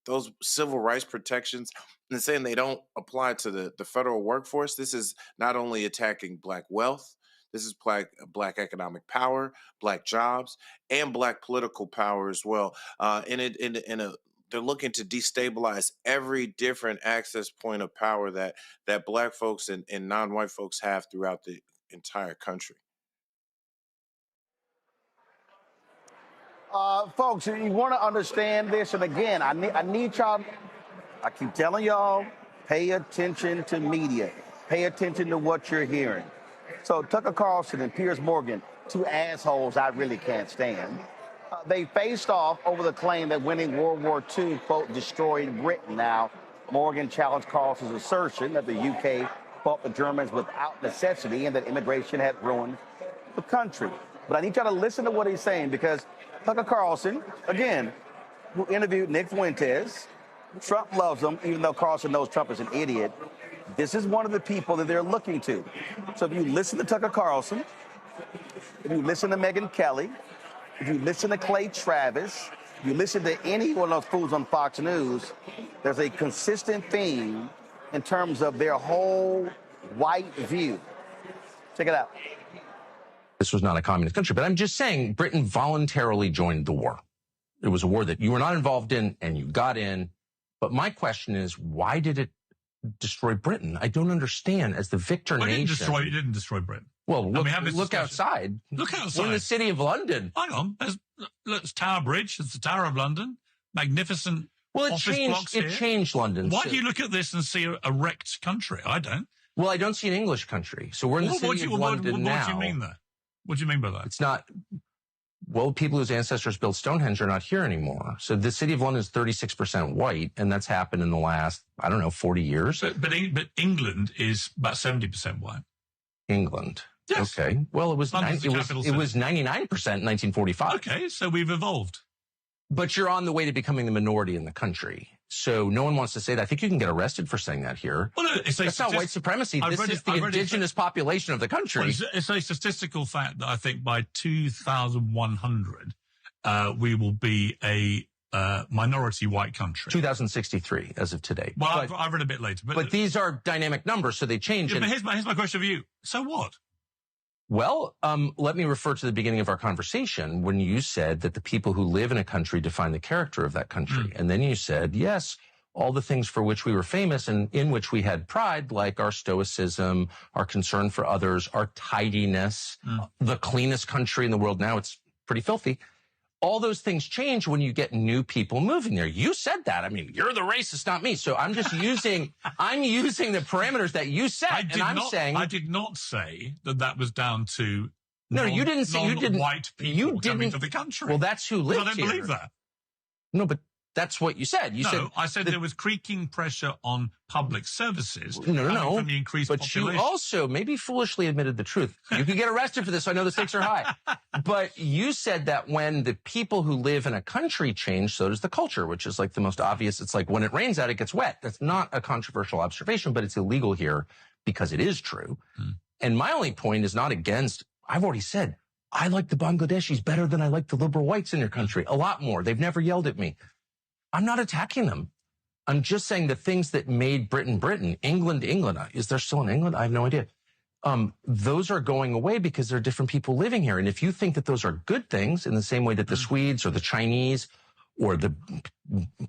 those civil rights protections and saying they don't apply to the federal workforce, this is not only attacking black wealth, this is black economic power, black jobs, and black political power as well. They're looking to destabilize every different access point of power that black folks and non-white folks have throughout the entire country. Folks, you want to understand this, and again, I need y'all, I keep telling y'all, pay attention to media. Pay attention to what you're hearing. So Tucker Carlson and Piers Morgan, two assholes I really can't stand, they faced off over the claim that winning World War II, quote, destroyed Britain. Now, Morgan challenged Carlson's assertion that the UK fought the Germans without necessity and that immigration had ruined the country. But I need y'all to listen to what he's saying, because Tucker Carlson, again, who interviewed Nick Fuentes, Trump loves him, even though Carlson knows Trump is an idiot. This is one of the people that they're looking to. So if you listen to Tucker Carlson, if you listen to Megyn Kelly, if you listen to Clay Travis, if you listen to any one of those fools on Fox News, there's a consistent theme in terms of their whole white view. Check it out. This was not a communist country, but I'm just saying Britain voluntarily joined the war. It was a war that you were not involved in and you got in. But my question is, why did it destroy Britain? I don't understand. As the victor nation. It didn't destroy Britain. Well, look outside. Look outside. We're in the city of London. Hang on. There's Tower Bridge. It's the Tower of London. Magnificent Well, it office blocks here. It changed London. Why do you look at this and see a wrecked country? I don't. Well, I don't see an English country. So we're in the city of London now. What do you mean there? What do you mean by that? It's not. Well, people whose ancestors built Stonehenge are not here anymore. So the city of London is 36% white, and that's happened in the last, 40 years. But England is about 70% white. England. Yes. Okay. Well, it was 99% in 1945. Okay, so we've evolved. But you're on the way to becoming the minority in the country. So no one wants to say that. I think you can get arrested for saying that here. Well, no, that's not white supremacy. This is the indigenous population of the country. Well, it's a statistical fact that I think by 2100, we will be a minority white country. 2063 as of today. Well, I've read a bit later. But these are dynamic numbers, so they change. Yeah, but here's my question for you. So what? Well, let me refer to the beginning of our conversation when you said that the people who live in a country define the character of that country. And then you said, yes, all the things for which we were famous and in which we had pride, like our stoicism, our concern for others, our tidiness, the cleanest country in the world now. It's pretty filthy. All those things change when you get new people moving there. You said that. I mean, you're the racist, not me. So I'm just using the parameters that you said. I did not say that was down to you didn't say non-white people coming to the country. Well, that's who lives here. I don't believe that. No, but that's what you said. I said there was creaking pressure on public services. No. From the increased population. You also maybe foolishly admitted the truth. You could get arrested for this. So I know the stakes are high. But you said that when the people who live in a country change, so does the culture, which is like the most obvious. It's like when it rains out, it gets wet. That's not a controversial observation, but it's illegal here because it is true. And my only point is not against, I've already said, I like the Bangladeshis better than I like the liberal whites in your country. A lot more. They've never yelled at me. I'm not attacking them. I'm just saying the things that made Britain, England. Is there still an England? I have no idea. Those are going away because there are different people living here. And if you think that those are good things in the same way that the Swedes or the Chinese or the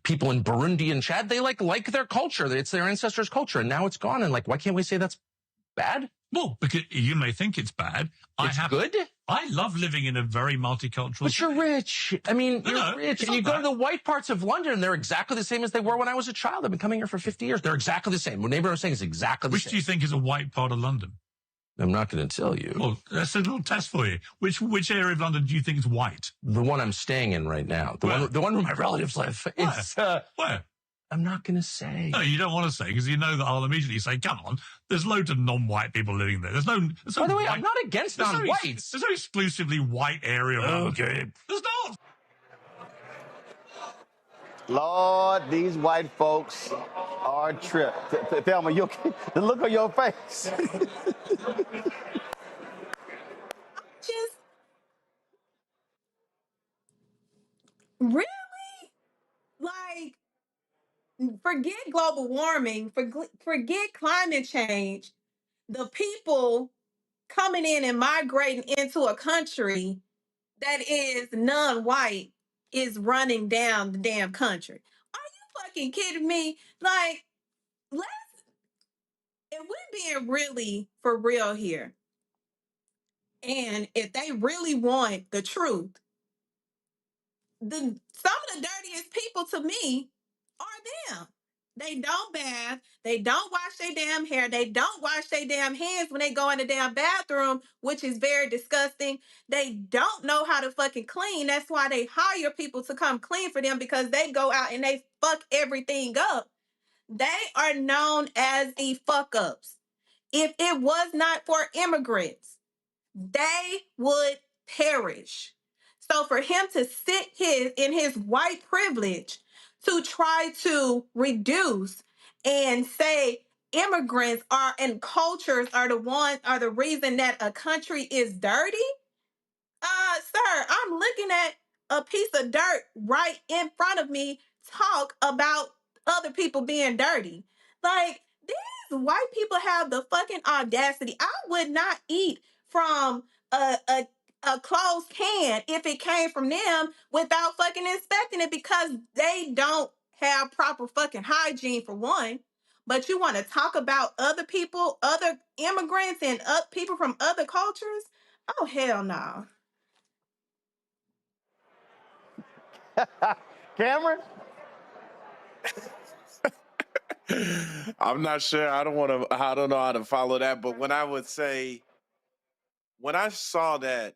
people in Burundi and Chad, they like their culture. It's their ancestors' culture. And now it's gone. And why can't we say that's bad? Well, because you may think it's bad. It's good? I love living in a very multicultural But you're rich. I mean, you're rich. And you go to the white parts of London, and they're exactly the same as they were when I was a child. I've been coming here for 50 years. They're exactly the same. What neighbor I'm saying is exactly the same. Which do you think is a white part of London? I'm not going to tell you. Well, that's a little test for you. Which area of London do you think is white? The one I'm staying in right now. The one where my relatives live. Where? I'm not going to say. No, you don't want to say because you know that I'll immediately say, come on, there's loads of non-white people living there. There's no By the way, I'm not against non-whites. There's no exclusively white area. Okay. There's not. Lord, these white folks are a trip. Thelma, the look on your face. Really? Forget global warming, forget climate change. The people coming in and migrating into a country that is non-white is running down the damn country. Are you fucking kidding me? If we're being really for real here, and if they really want the truth, some of the dirtiest people to me are them. They don't bath. They don't wash their damn hair. They don't wash their damn hands when they go in the damn bathroom, which is very disgusting. They don't know how to fucking clean. That's why they hire people to come clean for them because they go out and they fuck everything up. They are known as the fuck ups. If it was not for immigrants, they would perish. So for him to sit in his white privilege to try to reduce and say immigrants are and cultures are the reason that a country is dirty, sir, I'm looking at a piece of dirt right in front of me talk about other people being dirty. These white people have the fucking audacity. I would not eat from a closed can if it came from them without fucking inspecting it because they don't have proper fucking hygiene for one. But you want to talk about other people, other immigrants, and people from other cultures? Oh, hell no. Cameron? I'm not sure. I don't know how to follow that. But when I saw that,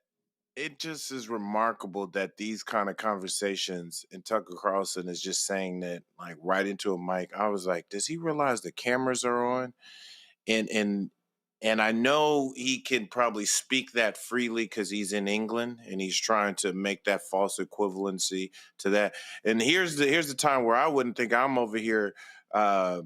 it just is remarkable that these kind of conversations, and Tucker Carlson is just saying that like right into a mic. I was like, does he realize the cameras are on? And I know he can probably speak that freely because he's in England and he's trying to make that false equivalency to that. And here's the time where I wouldn't think I'm over here. I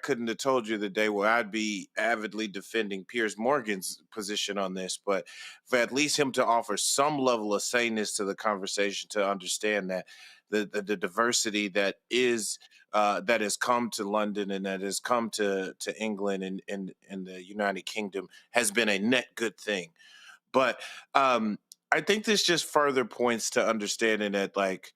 couldn't have told you the day where I'd be avidly defending Piers Morgan's position on this, but for at least him to offer some level of saneness to the conversation, to understand that the diversity that has come to London and that has come to England and the United Kingdom has been a net good thing. But I think this just further points to understanding that like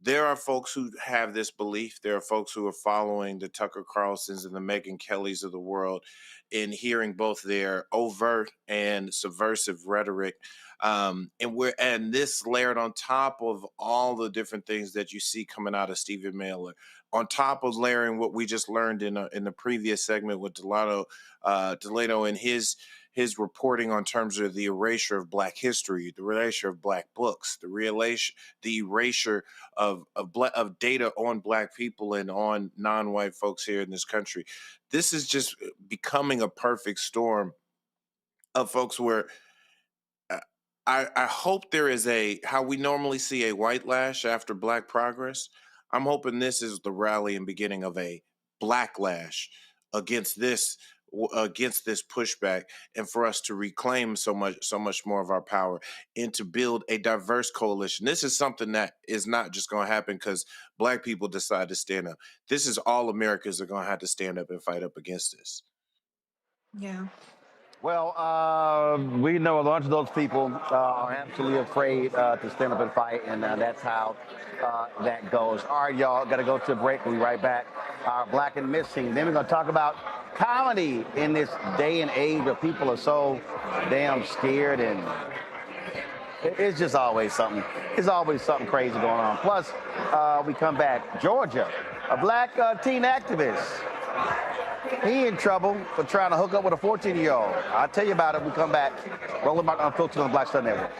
there are folks who have this belief. There are folks who are following the Tucker Carlsons and the Megyn Kellys of the world in hearing both their overt and subversive rhetoric. And this layered on top of all the different things that you see coming out of Stephen Miller, on top of layering what we just learned in the previous segment with Delano and his reporting on terms of the erasure of Black history, the erasure of Black books, the erasure of data on Black people and on non-white folks here in this country. This is just becoming a perfect storm of folks where I hope there is how we normally see a white lash after Black progress. I'm hoping this is the rally and beginning of a Blacklash against this pushback, and for us to reclaim so much more of our power and to build a diverse coalition. This is something that is not just going to happen because Black people decide to stand up. This is all Americans are going to have to stand up and fight up against this. Yeah. Well, we know a bunch of those people are absolutely afraid to stand up and fight, and that's how that goes. All right, y'all, got to go to a break. We'll be right back. Our Black and Missing. Then we're going to talk about comedy in this day and age where people are so damn scared, and it's just always something. There's always something crazy going on. Plus, we come back. Georgia, a Black teen activist. He in trouble for trying to hook up with a 14-year-old. I'll tell you about it when we come back. Roland Martin Unfiltered on the Black Star Network.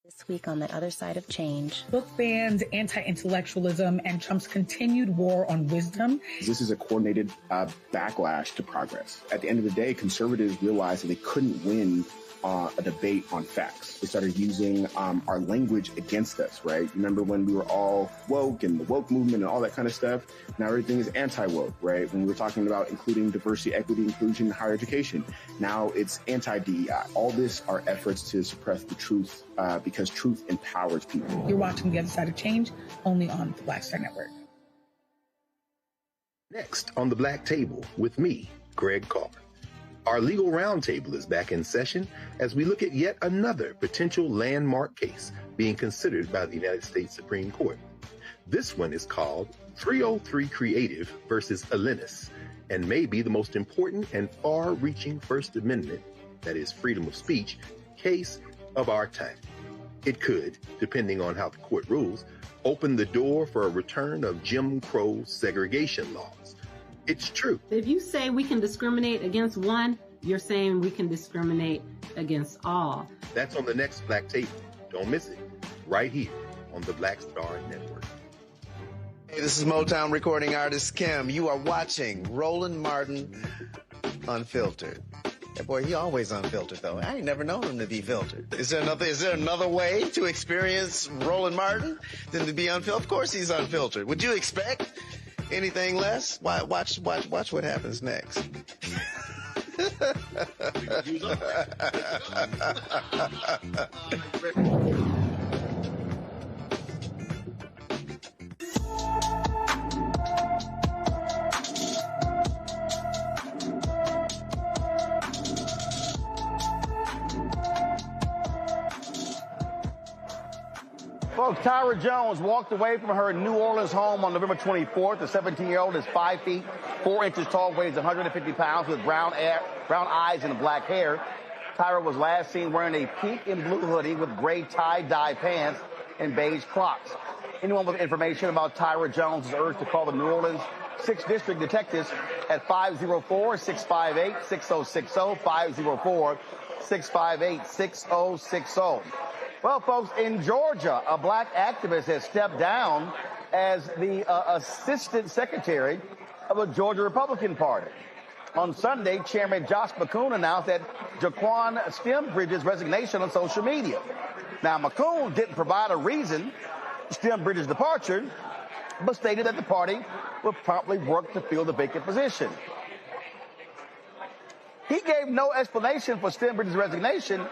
This week on the other side of change. Book bans, anti-intellectualism, and Trump's continued war on wisdom. This is a coordinated backlash to progress. At the end of the day, conservatives realized that they couldn't win a debate on facts. They started using our language against us, right? Remember when we were all woke and the woke movement and all that kind of stuff? Now everything is anti-woke, right? When we were talking about including diversity, equity, inclusion, and higher education, now it's anti-DEI. All this are efforts to suppress the truth because truth empowers people. You're watching The Other Side of Change, only on the Black Star Network. Next on the Black Table with me, Greg Carson. Our legal roundtable is back in session as we look at yet another potential landmark case being considered by the United States Supreme Court. This one is called 303 Creative versus Alennis, and may be the most important and far-reaching First Amendment, that is freedom of speech, case of our time. It could, depending on how the court rules, open the door for a return of Jim Crow segregation laws. It's true. If you say we can discriminate against one, you're saying we can discriminate against all. That's on the next Black Table. Don't miss it. Right here on the Black Star Network. Hey, this is Motown recording artist Kim. You are watching Roland Martin Unfiltered. That boy, he always unfiltered though. I ain't never known him to be filtered. Is there another way to experience Roland Martin than to be unfiltered? Of course he's unfiltered. Would you expect anything less? Watch what happens next. Folks, Tyra Jones walked away from her New Orleans home on November 24th. The 17-year-old is 5 feet, 4 inches tall, weighs 150 pounds, with brown eyes and black hair. Tyra was last seen wearing a pink and blue hoodie with gray tie-dye pants and beige Crocs. Anyone with information about Tyra Jones is urged to call the New Orleans 6th District detectives at 504-658-6060, 504-658-6060. Well, folks, in Georgia, a black activist has stepped down as the assistant secretary of the Georgia Republican Party. On Sunday, Chairman Josh McCoon announced that Jaquan Stembridge's resignation on social media. Now, McCoon didn't provide a reason for Stembridge's departure, but stated that the party would promptly work to fill the vacant position. He gave no explanation for Stembridge's resignation,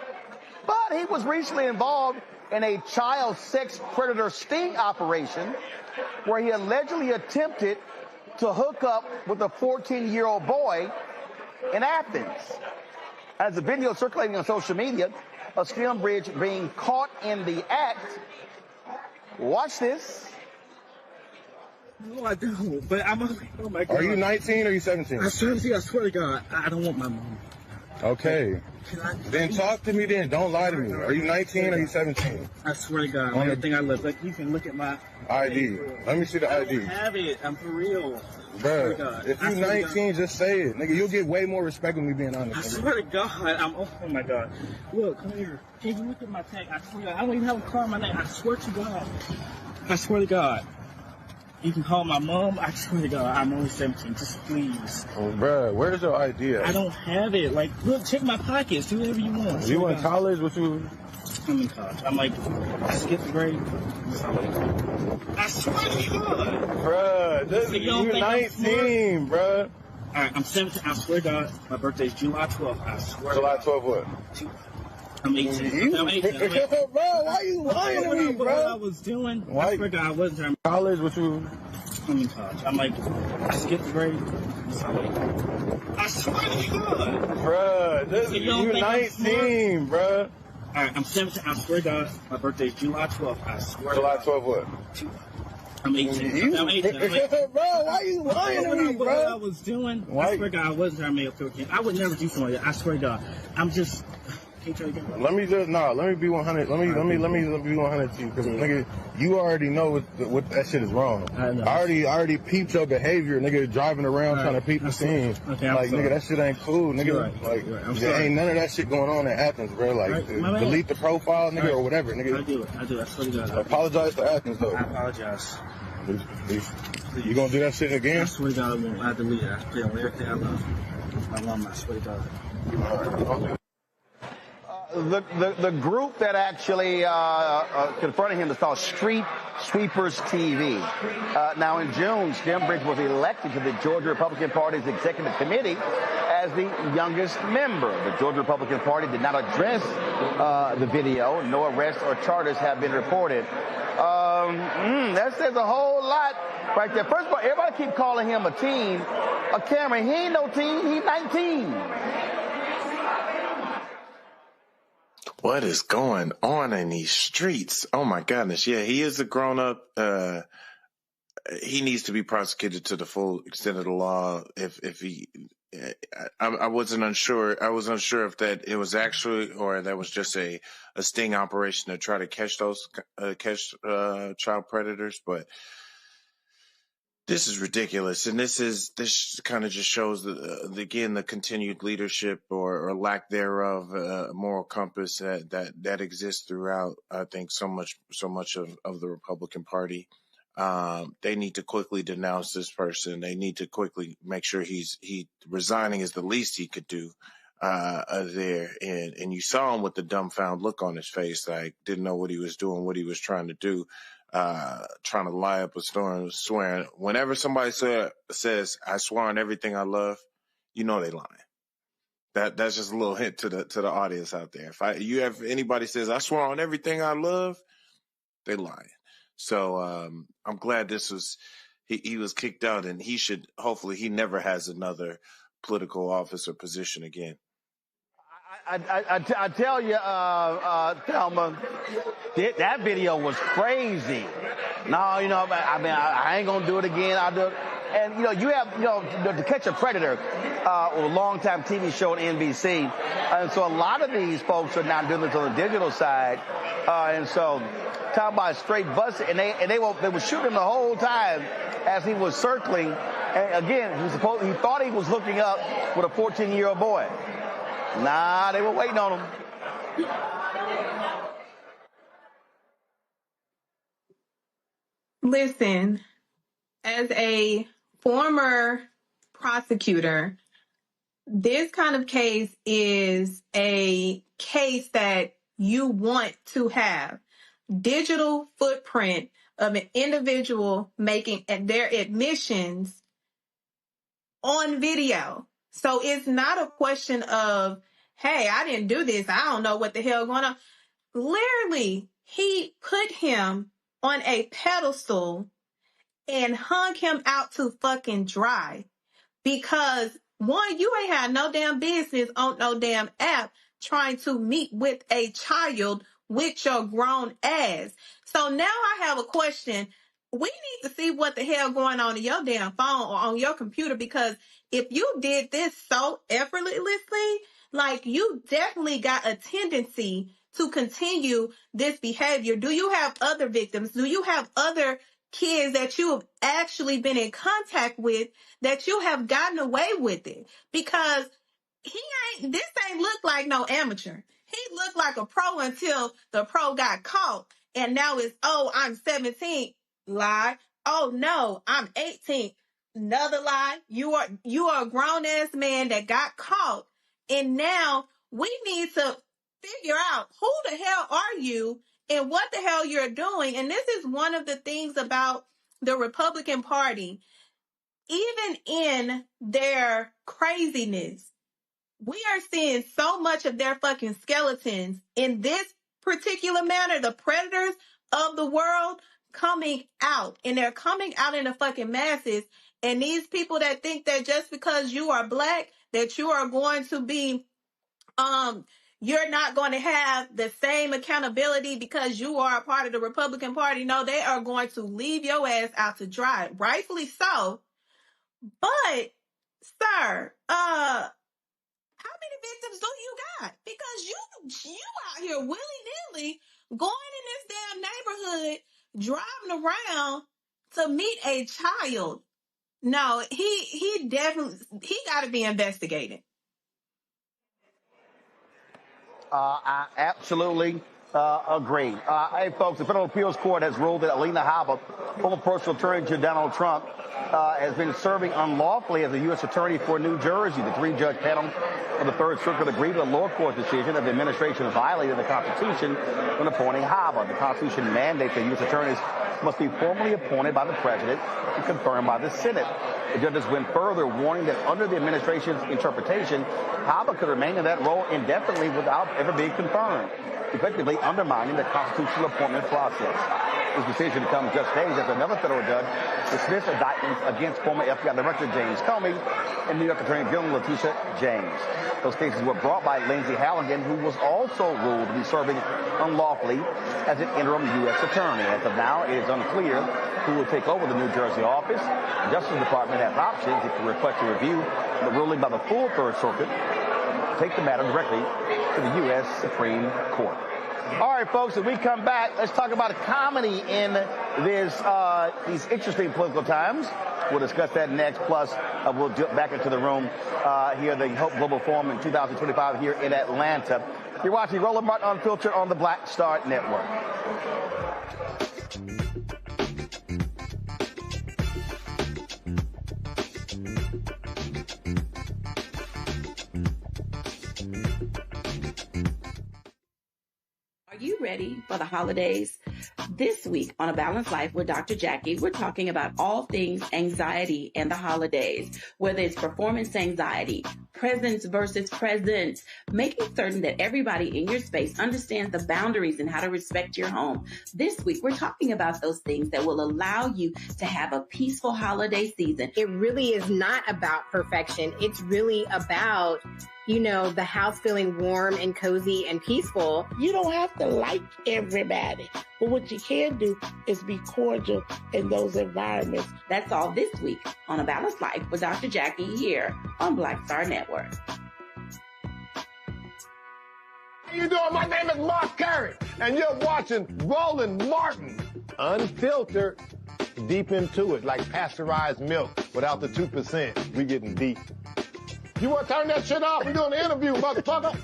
but he was recently involved in a child sex predator sting operation where he allegedly attempted to hook up with a 14-year-old boy in Athens. As a video circulating on social media of Stembridge being caught in the act, watch this. No, I don't. But I'm. Oh my God. Are you 19 or are you 17? I'm 17. I swear to God, I don't want my mom. Okay. Then talk to me then. Don't lie to me. Are you 19 or are you 17? I swear to God, on everything I live. Like, you can look at my ID. Let me see the ID. I don't have it. I'm for real. Bruh, if you 19, just say it. Nigga, you'll get way more respect with me being honest. I swear to God, oh my God. Look, come here. Can you look at my tag? I swear to God, I don't even have a car on my name. I swear to God. I swear to God. You can call my mom. I swear to God, I'm only 17. Just please. Oh, bruh, where's your ID at? I don't have it. Like, look, check my pockets. Do whatever you want. You in college? What you? I'm in college. I'm like, I skipped the grade. I swear to God. Bruh, you're 19, bruh. All right, I'm 17. I swear to God, my birthday's July 12th. I swear July 12th what? I'm 18. I'm 18. Bro, why you lying to me, bro? What I was doing, I swear to God, I wasn't. College? What you? I'm in college. I'm like, I skipped the grade. I swear to God. Bruh, you're 19, bruh. All right, I'm 17. I swear to God, my birthday's July 12th. I swear July 12th what? I'm 18. I'm 18. Bro, why you lying to me, bro? What I was doing, I swear to God, I wasn't trying to make a cocaine. I would never do something like that. I swear to God. I'm just... Let me be 100. Let me be 100 to you, because nigga, you already know what that shit is wrong. I know. I already peeped your behavior, nigga, driving around trying to peep the scene. Okay, like nigga, that shit ain't cool, nigga. Right. There ain't none of that shit going on in Athens, bro. Like delete the profile, nigga, or whatever, nigga. I do. I swear to God. Apologize to Athens though. I apologize. You gonna do that shit again? I swear to God, I won't. I delete it. I pay on everything I love. My mom, I swear to God. All right. The group that actually confronted him is called Street Sweepers TV. Now, in June, Stembridge was elected to the Georgia Republican Party's executive committee as the youngest member. The Georgia Republican Party did not address the video. No arrests or charges have been reported. That says a whole lot right there. First of all, everybody keep calling him a teen. Cameron, he ain't no teen. He's 19. What is going on in these streets? Oh my goodness. Yeah, he is a grown up. He needs to be prosecuted to the full extent of the law. If he, I wasn't unsure. I was unsure if that it was actually, or that was just a sting operation to try to catch those, child predators. But this is ridiculous, and this kind of just shows again the continued leadership or lack thereof, moral compass that exists throughout. I think so much of the Republican Party. They need to quickly denounce this person. They need to quickly make sure he resigning is the least he could do there. And you saw him with the dumbfound look on his face, like didn't know what he was doing, what he was trying to do. Trying to lie up a storm, swearing. Whenever somebody says, I swear on everything I love, you know they lying. That's just a little hint to the audience out there. If anybody says, I swear on everything I love, they lying. So, I'm glad he was kicked out, and hopefully he never has another political office or position again. I tell you, Thelma, that video was crazy. No, I ain't gonna do it again. I'll do it. And, you have, To Catch a Predator, a long-time TV show on NBC. And so a lot of these folks are now doing this on the digital side. And so talking about straight bust, and they were shooting him the whole time as he was circling. And again, he thought he was hooking up with a 14-year-old boy. Nah, they were waiting on him. Listen, as a former prosecutor, this kind of case is a case that you want to have. Digital footprint of an individual making their admissions on video. So it's not a question of, hey, I didn't do this, I don't know what the hell going on. Literally, he put him on a pedestal and hung him out to fucking dry. Because, one, you ain't had no damn business on no damn app trying to meet with a child with your grown ass. So now I have a question. We need to see what the hell going on in your damn phone or on your computer, because if you did this so effortlessly, like, you definitely got a tendency to continue this behavior. Do you have other victims? Do you have other kids that you have actually been in contact with that you have gotten away with it? Because this ain't look like no amateur. He looked like a pro until the pro got caught. And now it's, oh, I'm 17. Lie. Oh no, I'm 18. Another lie. You are a grown ass man that got caught. And now we need to figure out who the hell are you and what the hell you're doing. And this is one of the things about the Republican Party. Even in their craziness, we are seeing so much of their fucking skeletons in this particular manner, the predators of the world coming out. And they're coming out in the fucking masses. And these people that think that just because you are black, that you are going to be, you're not going to have the same accountability because you are a part of the Republican Party. No, they are going to leave your ass out to dry. Rightfully so. But, sir, how many victims do you got? Because you out here willy-nilly going in this damn neighborhood, driving around to meet a child. No, he got to be investigated. I absolutely agree. Hey, folks, the Federal Appeals Court has ruled that Alina Habba, former personal attorney to Donald Trump, has been serving unlawfully as a U.S. attorney for New Jersey. The three-judge panel of the Third Circuit agreed with the lower court's decision that the administration violated the Constitution when appointing Habba. The Constitution mandates that U.S. attorneys must be formally appointed by the president and confirmed by the Senate. The judges went further, warning that under the administration's interpretation, Habba could remain in that role indefinitely without ever being confirmed, effectively undermining the constitutional appointment process. This decision comes just days after another federal judge dismissed indictments against former FBI Director James Comey and New York Attorney General Letitia James. Those cases were brought by Lindsay Halligan, who was also ruled to be serving unlawfully as an interim U.S. attorney. As of now, it is unclear who will take over the New Jersey office. The Justice Department has options if it requests a review of the ruling by the full Third Circuit, take the matter directly to the U.S. Supreme Court. All right, folks, as we come back, let's talk about comedy in these interesting political times. We'll discuss that next. Plus, we'll jump back into the room here at the Hope Global Forum in 2025 here in Atlanta. You're watching Roland Martin Unfiltered on the Black Star Network. Are you ready for the holidays? This week on A Balanced Life with Dr. Jackie, we're talking about all things anxiety and the holidays, whether it's performance anxiety, presence versus presence, making certain that everybody in your space understands the boundaries and how to respect your home. This week, we're talking about those things that will allow you to have a peaceful holiday season. It really is not about perfection. It's really about, the house feeling warm and cozy and peaceful. You don't have to like everybody, but what you can do is be cordial in those environments. That's all this week on A Balanced Life with Dr. Jackie here on Black Star Network. How you doing? My name is Mark Carey, and you're watching Roland Martin Unfiltered. Deep into it, like pasteurized milk without the 2%. We getting deep. You want to turn that shit off? We're doing an interview, motherfucker.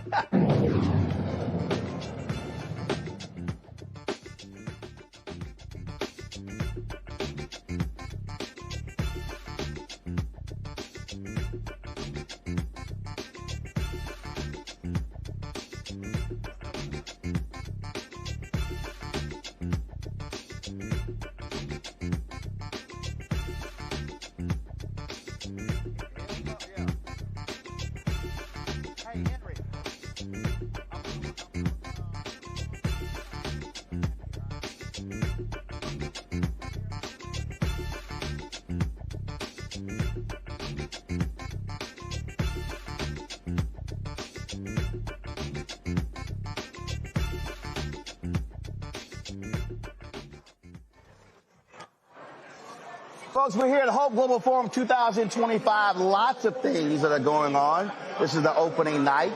Folks, we're here at Hope Global Forum 2025. Lots of things that are going on. This is the opening night.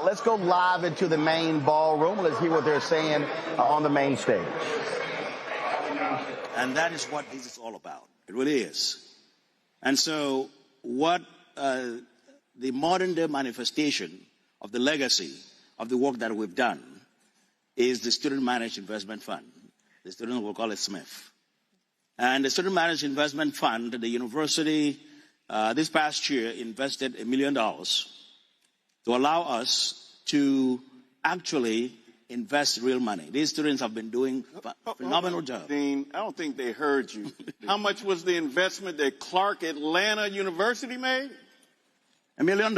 Let's go live into the main ballroom. Let's hear what they're saying on the main stage. And that is what this is all about. It really is. And so what the modern day manifestation of the legacy of the work that we've done is the Student Managed Investment Fund. The students will call it SMIF. And the Student Managed Investment Fund, the university, this past year invested $1 million to allow us to actually invest real money. These students have been doing a phenomenal job. Dean, I don't think they heard you. How much was the investment that Clark Atlanta University made? $1 million.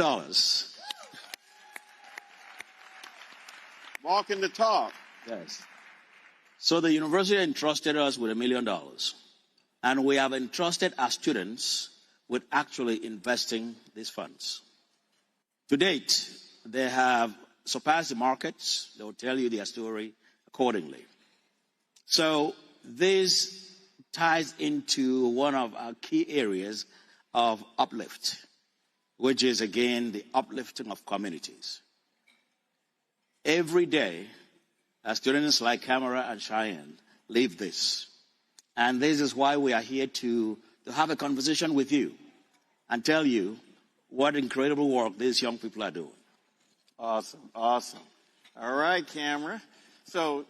Walking the talk. Yes. So the university entrusted us with $1 million. And we have entrusted our students with actually investing these funds. To date, they have surpassed the markets. They will tell you their story accordingly. So this ties into one of our key areas of uplift, which is, again, the uplifting of communities. Every day, our students like Camara and Cheyenne live this. And this is why we are here to have a conversation with you and tell you what incredible work these young people are doing. Awesome, awesome. All right, Camara. So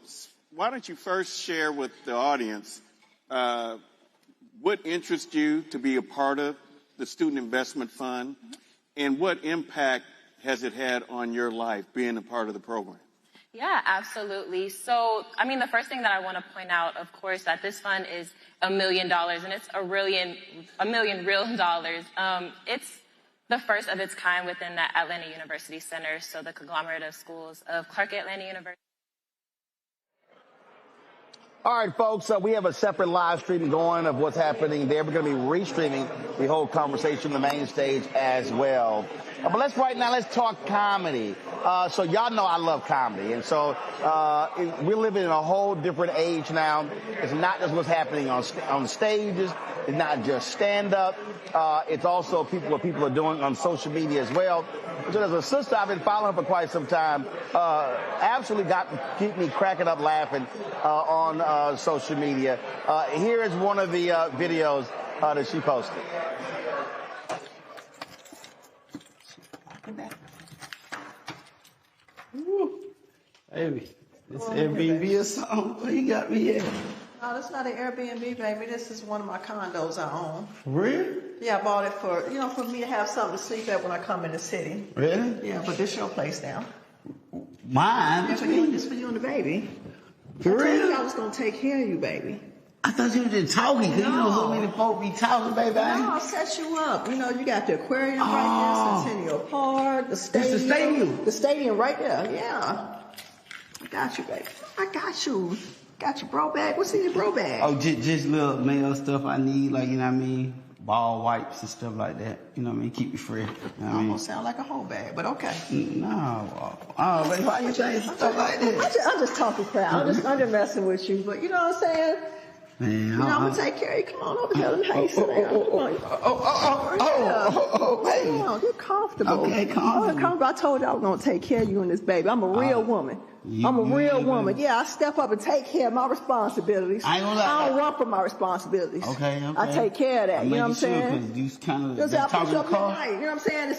why don't you first share with the audience what interests you to be a part of the Student Investment Fund, and what impact has it had on your life being a part of the program? Yeah, absolutely. So, the first thing that I want to point out, of course, that this fund is $1 million, and it's $1 million real dollars. It's the first of its kind within the Atlanta University Center, so the conglomerate of schools of Clark Atlanta University. All right, folks, we have a separate live stream going of what's happening there. We're going to be restreaming the whole conversation on the main stage as well. But let's talk comedy. So y'all know I love comedy. And so we're living in a whole different age now. It's not just what's happening on stages. It's not just stand-up. It's also what people are doing on social media as well. So there's a sister I've been following for quite some time. Absolutely keep me cracking up laughing on social media. Here is one of the videos that she posted. Woo. Baby, this Airbnb or something? Where you got me at? No, that's not an Airbnb, baby. This is one of my condos I own. Really? Yeah, I bought it for me to have something to sleep at when I come in the city. Really? Yeah, but this your place now. Mine? Yeah, this for you and the baby. For real? I was going to take care of you, baby. I thought you were just talking, because you know so many folk be talking, baby. No, I'll set you up. You know, you got the aquarium right there, Centennial Park, the stadium. This the stadium? The stadium right there, yeah. I got you, baby. I got you. Got your bro bag. What's in your bro bag? Oh, just little male stuff I need, like, you know what I mean? Ball wipes and stuff like that. You know what I mean? Keep me fresh. You know what I mean? Almost sound like a whole bag, but okay. No. Oh, baby, why you saying stuff like that? I'm just talking crap. I'm just messing with you, but you know what I'm saying? Man, you know, I'm gonna take care of you. Come on over here. Let me have you sit down. Hey. Come on, get comfortable. Okay, comfortable. I told you I was gonna take care of you and this baby. I'm a real woman. I'm a real woman. Yeah, I step up and take care of my responsibilities. I ain't gonna lie. I don't run from my responsibilities. Okay. I take care of that. You know what I'm saying? Because you kind Just of talking up car. night. You know what I'm saying?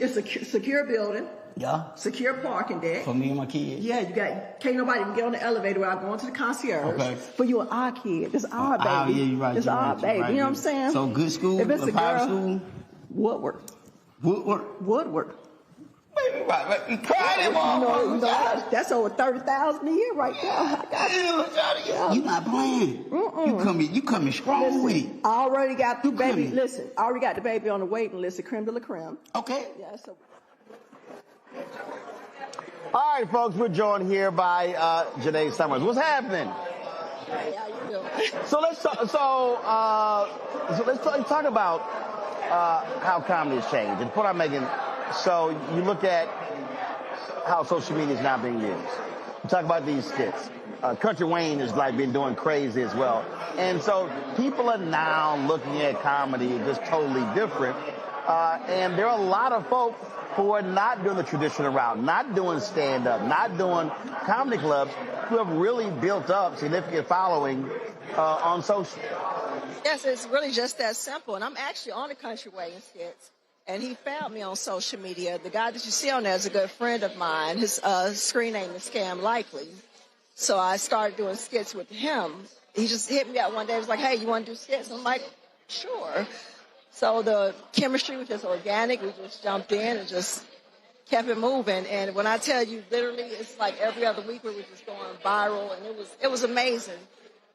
It's a secure building. Yeah. Secure parking deck. For me and my kids. Yeah, can't nobody even get on the elevator without going to the concierge. Okay. For you and our kid. This our baby. Oh, yeah, you're right. This our baby. Right, you know what I'm saying? So good school, if it's a private girl, school? Woodward. Baby, right. Crying, that's over $30,000 a year right there. I got you. You not playing. You coming strong with it. I already got the baby. Listen, I already got the baby on the waiting list of creme de la creme. Okay. Yeah, so. All right, folks, we're joined here by Janae Summers. What's happening? Hey, how you doing? So let's talk. Let's talk about how comedy has changed. And the point I'm making. So you look at how social media is now being used. You talk about these skits. Country Wayne has been doing crazy as well. And so people are now looking at comedy just totally different. And there are a lot of folks who are not doing the traditional route, not doing stand-up, not doing comedy clubs, who have really built up significant following on social. Yes, it's really just that simple. And I'm actually on the Country Wayne skits. And he found me on social media. The guy that you see on there is a good friend of mine. His screen name is Scam Likely. So I started doing skits with him. He just hit me up one day. He was like, hey, you want to do skits? I'm like, sure. So the chemistry was just organic. We just jumped in and just kept it moving. And when I tell you, literally, it's like every other week we were just going viral. And it was amazing.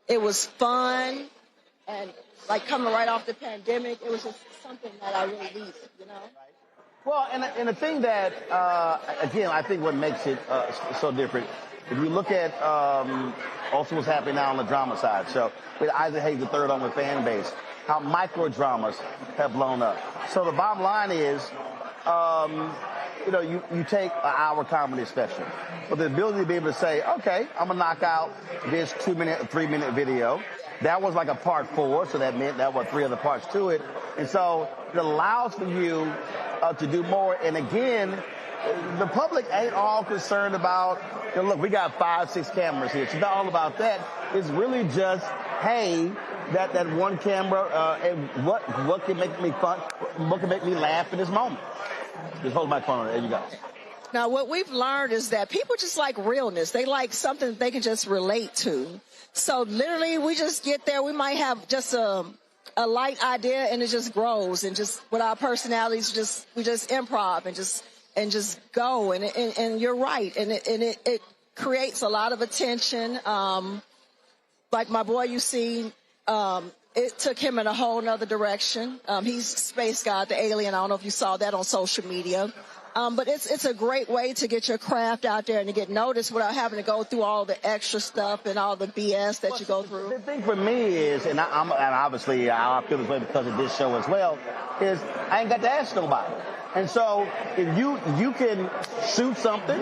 It was fun. And like coming right off the pandemic, it was just something that I really needed, you know? Well, and the thing that, again, I think what makes it so different, if you look at also what's happening now on the drama side, so with Isaac Hayes III on the fan base, how micro dramas have blown up. So the bottom line is, you take an hour comedy special, but the ability to be able to say, okay, I'm going to knock out this 2-minute, 3-minute video. That was like a part 4, so that meant that were 3 other parts to it. And so it allows for you to do more. And again, the public ain't all concerned about, look, we got 5, 6 cameras here. It's not all about that. It's really just, hey, that one camera, and what can make me fun, what can make me laugh in this moment. Just hold my phone. There you go. Now, what we've learned is that people just like realness. They like something that they can just relate to. So literally, we just get there. We might have just a light idea, and it just grows. And just with our personalities, we just improv and just go. And you're right. And it creates a lot of attention. Like my boy, you see, it took him in a whole nother direction. He's Space God, the alien. I don't know if you saw that on social media. But it's a great way to get your craft out there and to get noticed without having to go through all the extra stuff and all the BS that you go through. The thing for me is, and obviously I feel this way because of this show as well, is I ain't got to ask nobody. And so if you can shoot something,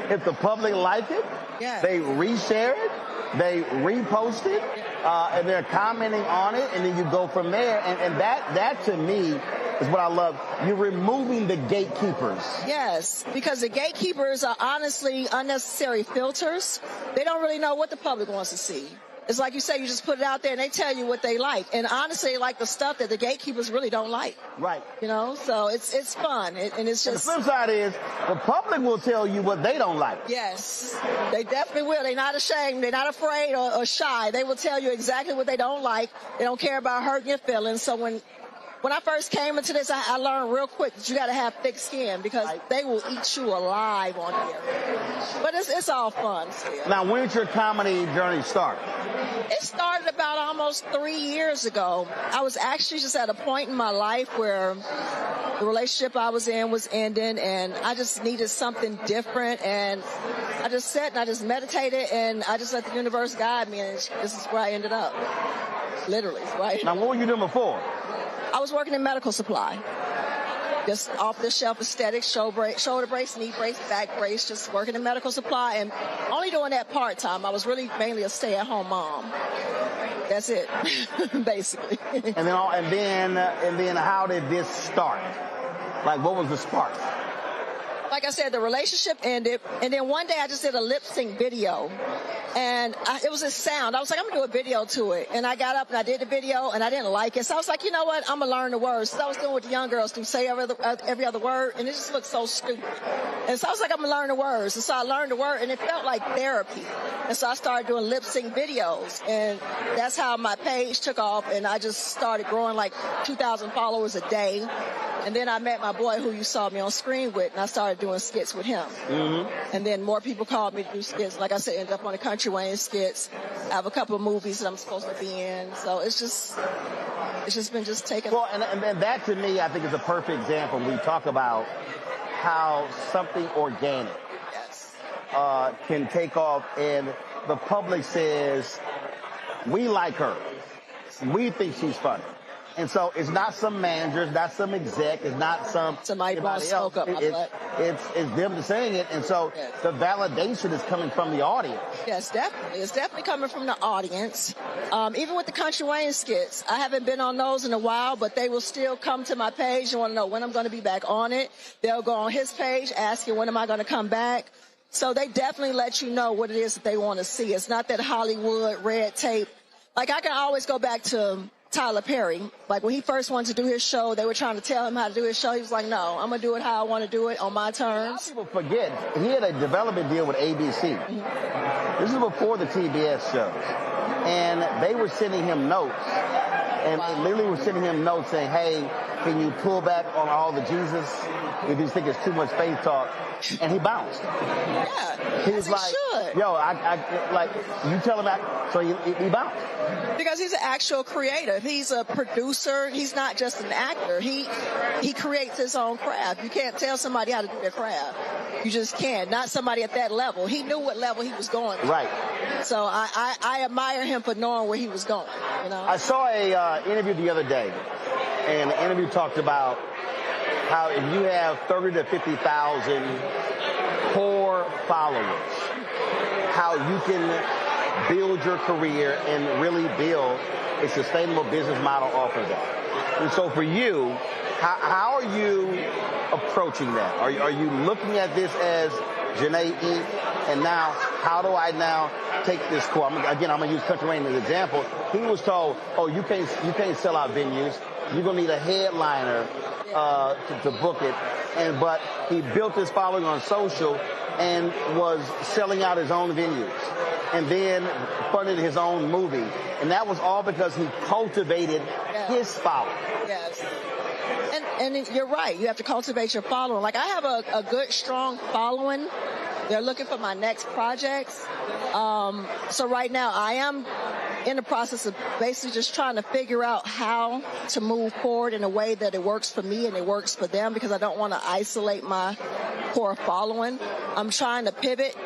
if the public like it, they reshare it, they repost it, and they're commenting on it, and then you go from there. And that to me is what I love. You're removing the gatekeepers. Yes, because the gatekeepers are honestly unnecessary filters. They don't really know what the public wants to see. It's like you say, you just put it out there and they tell you what they like. And honestly, they like the stuff that the gatekeepers really don't like. Right. You know, so it's fun. And it's just... And the flip side is, the public will tell you what they don't like. Yes, they definitely will. They're not ashamed. They're not afraid or shy. They will tell you exactly what they don't like. They don't care about hurting your feelings. So when when I first came into this, I learned real quick that you got to have thick skin because they will eat you alive on here. But it's all fun still. Now, when did your comedy journey start? It started about almost 3 years ago. I was actually just at a point in my life where the relationship I was in was ending, and I just needed something different. And I just sat and I just meditated, and I just let the universe guide me, and this is where I ended up. Literally, right? Now, what were you doing before? I was working in medical supply. Just off-the-shelf aesthetics, shoulder brace, knee brace, back brace, just working in medical supply, and only doing that part-time. I was really mainly a stay-at-home mom. That's it, basically. And then how did this start? Like, what was the spark? Like I said, the relationship ended, and then one day I just did a lip sync video, and it was a sound. I was like, I'm gonna do a video to it, and I got up and I did the video, and I didn't like it, so I was like, you know what? I'm gonna learn the words. So I was doing what the young girls do, say every other word, and it just looked so stupid. And so I was like, I'm gonna learn the words, and so I learned the word, and it felt like therapy. And so I started doing lip sync videos, and that's how my page took off, and I just started growing like 2,000 followers a day. And then I met my boy who you saw me on screen with, and I started doing skits with him. Mm-hmm. And then more people called me to do skits. Like I said, ended up on the Country Wayne skits. I have a couple of movies that I'm supposed to be in. So it's just been just taking. Well, and that to me, I think is a perfect example. We talk about how something organic can take off, and the public says, we like her. We think she's funny. And so it's not some manager, it's not some exec, it's not somebody else. It's them saying it. And so the validation is coming from the audience. Yes, definitely. It's definitely coming from the audience. Even with the Country Wayne skits, I haven't been on those in a while, but they will still come to my page and want to know when I'm going to be back on it. They'll go on his page asking when am I going to come back. So they definitely let you know what it is that they want to see. It's not that Hollywood red tape. Like I can always go back to Tyler Perry. Like when he first wanted to do his show, they were trying to tell him how to do his show. He was like, no, I'm going to do it how I want to do it on my terms. People forget, he had a development deal with ABC. Mm-hmm. This is before the TBS shows. And they were sending him notes. And they literally were sending him notes saying, hey, can you pull back on all the Jesus if you think it's too much faith talk? And he bounced. Yeah. He was like, yo, I like, you tell him that. So he bounced. Because he's an actual creator. He's a producer. He's not just an actor. He creates his own craft. You can't tell somebody how to do their craft. You just can't. Not somebody at that level. He knew what level he was going to. Right. So I admire him for knowing where he was going. You know. I saw a interview the other day, and the interview talked about how if you have 30 to 50,000 core followers, how you can build your career and really build a sustainable business model off of that. And so for you, how are you approaching that? Are you looking at this as Janae Inc. and now how do I now take this core? I'm going to use Country Wayne as an example. He was told, oh, you can't sell out venues. You're going to need a headliner to book it. But he built his following on social and was selling out his own venues and then funded his own movie. And that was all because he cultivated his following. Yes. And you're right. You have to cultivate your following. Like I have a good, strong following. They're looking for my next projects. So right now I am in the process of basically just trying to figure out how to move forward in a way that it works for me and it works for them, because I don't want to isolate my core following. I'm trying to pivot.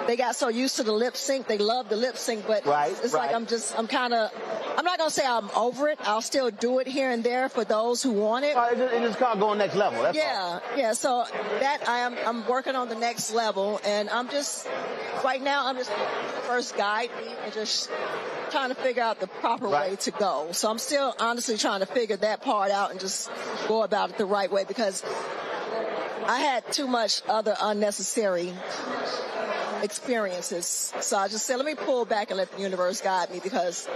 They got so used to the lip sync. They love the lip sync, but it's like I'm not going to say I'm over it. I'll still do it here and there for those who want it. It just called going next level. That's all. Yeah. So that I'm working on the next level, and right now I'm just first guide me and just trying to figure out the proper way to go. So I'm still honestly trying to figure that part out and just go about it the right way, because I had too much other unnecessary experiences. So I just said, let me pull back and let the universe guide me, because,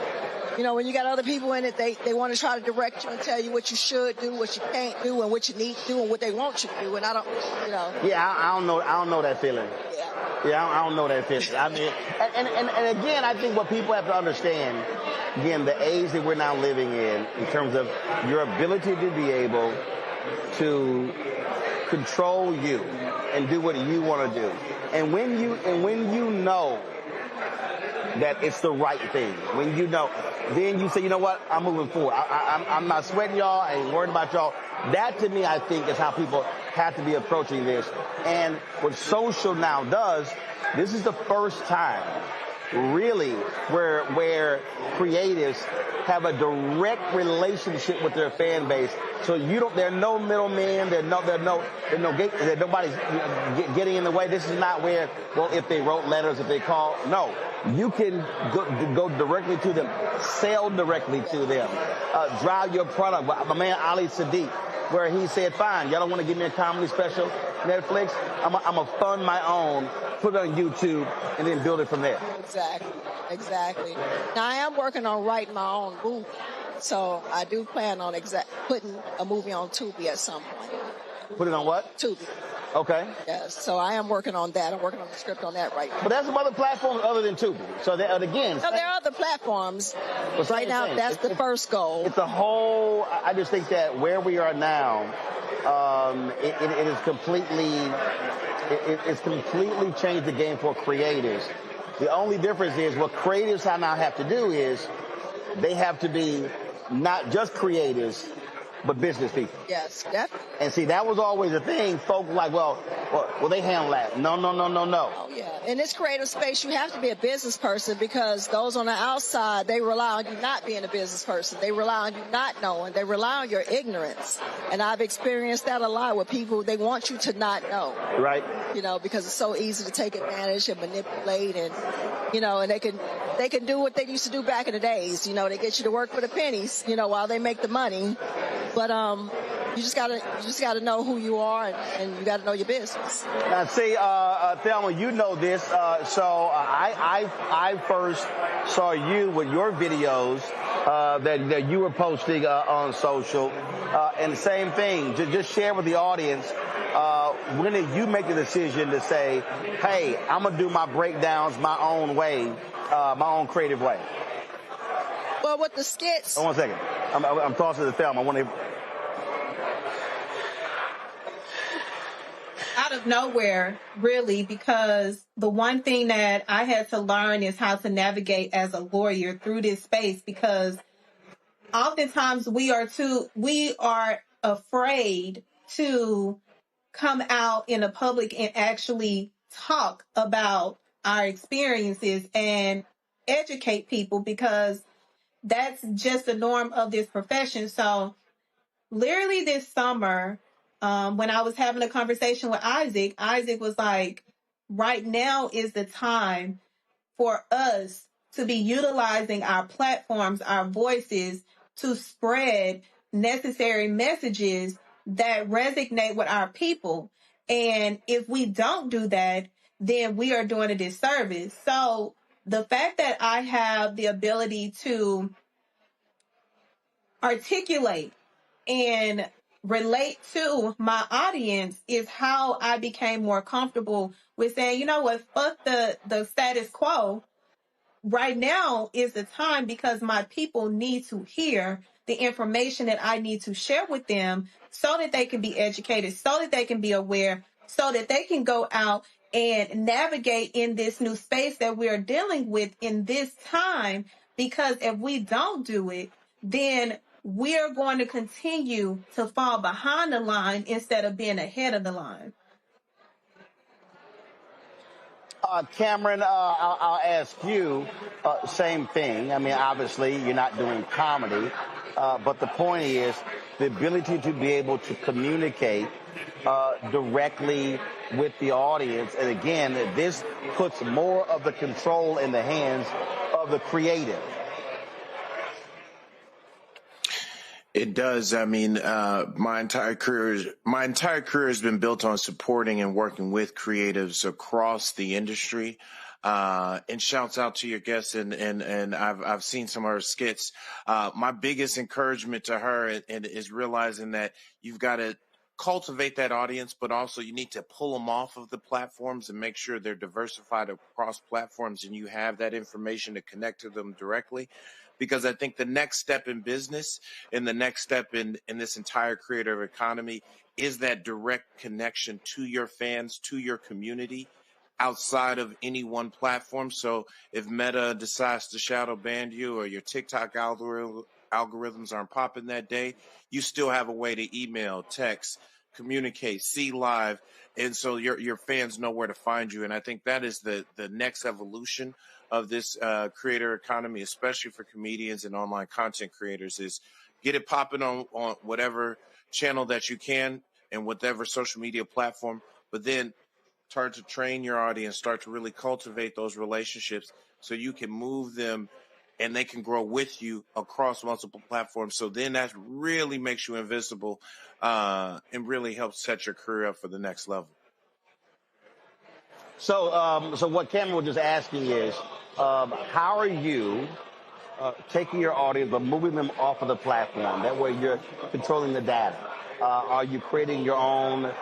you know, when you got other people in it, they want to try to direct you and tell you what you should do, what you can't do, and what you need to do, and what they want you to do. And I don't, you know. Yeah, I don't know that feeling. Yeah, I don't know that feeling. I mean, and again, I think what people have to understand, again, the age that we're now living in terms of your ability to be able to control you and do what you want to do. And when you know that it's the right thing, when you know, then you say, you know what, I'm moving forward. I'm not sweating y'all. I ain't worried about y'all. That, to me, I think, is how people have to be approaching this. And what social now does, this is the first time, really, where creatives have a direct relationship with their fan base. So there are no middlemen, nobody's getting in the way. This is not where, well, if they wrote letters, if they called. No, you can go directly to them, sell directly to them, drive your product. My man Ali Sadiq, where he said, fine, y'all don't want to give me a comedy special, Netflix, I'm going to fund my own, put it on YouTube, and then build it from there. Exactly. Now, I am working on writing my own movie, so I do plan on putting a movie on Tubi at some point. Put it on what? Tubi. Okay. Yes, so I am working on that. I'm working on the script on that right now. But there's some other platforms other than Tubi. So again... No, there are other platforms. But right now, that's the first goal. It's a whole... I just think that where we are now, it is completely... It's completely changed the game for creatives. The only difference is what creatives now have to do is they have to be not just creatives, but business people. Yes, definitely. And see, that was always a thing. Folks like, well, they handle that. No. Oh, yeah. In this creative space, you have to be a business person, because those on the outside, they rely on you not being a business person. They rely on you not knowing. They rely on your ignorance. And I've experienced that a lot with people. They want you to not know. Right. You know, because it's so easy to take advantage and manipulate, and, you know, and they can do what they used to do back in the days. You know, they get you to work for the pennies, you know, while they make the money. But you just gotta know who you are, and you gotta know your business. Now, see, Thelma, you know this. So I first saw you with your videos that you were posting on social, and the same thing. Just share with the audience. When did you make the decision to say, "Hey, I'm gonna do my breakdowns my own way, my own creative way"? Well, with the skits. Oh, 1 second. I'm tossing the film. I want to. Out of nowhere, really, because the one thing that I had to learn is how to navigate as a lawyer through this space, because oftentimes we are afraid to come out in the public and actually talk about our experiences and educate people, because that's just the norm of this profession. So literally this summer, when I was having a conversation with Isaac was like, right now is the time for us to be utilizing our platforms, our voices, to spread necessary messages that resonate with our people. And if we don't do that, then we are doing a disservice. So the fact that I have the ability to articulate and relate to my audience is how I became more comfortable with saying, you know what, fuck the status quo. Right now is the time, because my people need to hear the information that I need to share with them, so that they can be educated, so that they can be aware, so that they can go out and navigate in this new space that we're dealing with in this time. Because if we don't do it, then we're going to continue to fall behind the line instead of being ahead of the line. Cameron, I'll ask you, same thing. I mean, obviously, you're not doing comedy, but the point is the ability to be able to communicate directly with the audience. And again, this puts more of the control in the hands of the creative. It does. I mean, my entire career has been built on supporting and working with creatives across the industry. And shouts out to your guests, and I've seen some of her skits. My biggest encouragement to her is realizing that you've got to cultivate that audience, but also you need to pull them off of the platforms and make sure they're diversified across platforms, and you have that information to connect to them directly. Because I think the next step in business and the next step in this entire creative economy is that direct connection to your fans, to your community, outside of any one platform. So if Meta decides to shadow ban you, or your TikTok algorithms aren't popping that day, you still have a way to email, text, communicate, see live. And so your fans know where to find you. And I think that is the next evolution of this creator economy, especially for comedians and online content creators, is get it popping on whatever channel that you can and whatever social media platform, but then start to train your audience, start to really cultivate those relationships so you can move them and they can grow with you across multiple platforms. So then that really makes you invisible and really helps set your career up for the next level. So what Cameron was just asking is, how are you taking your audience but moving them off of the platform? That way you're controlling the data. Are you creating your own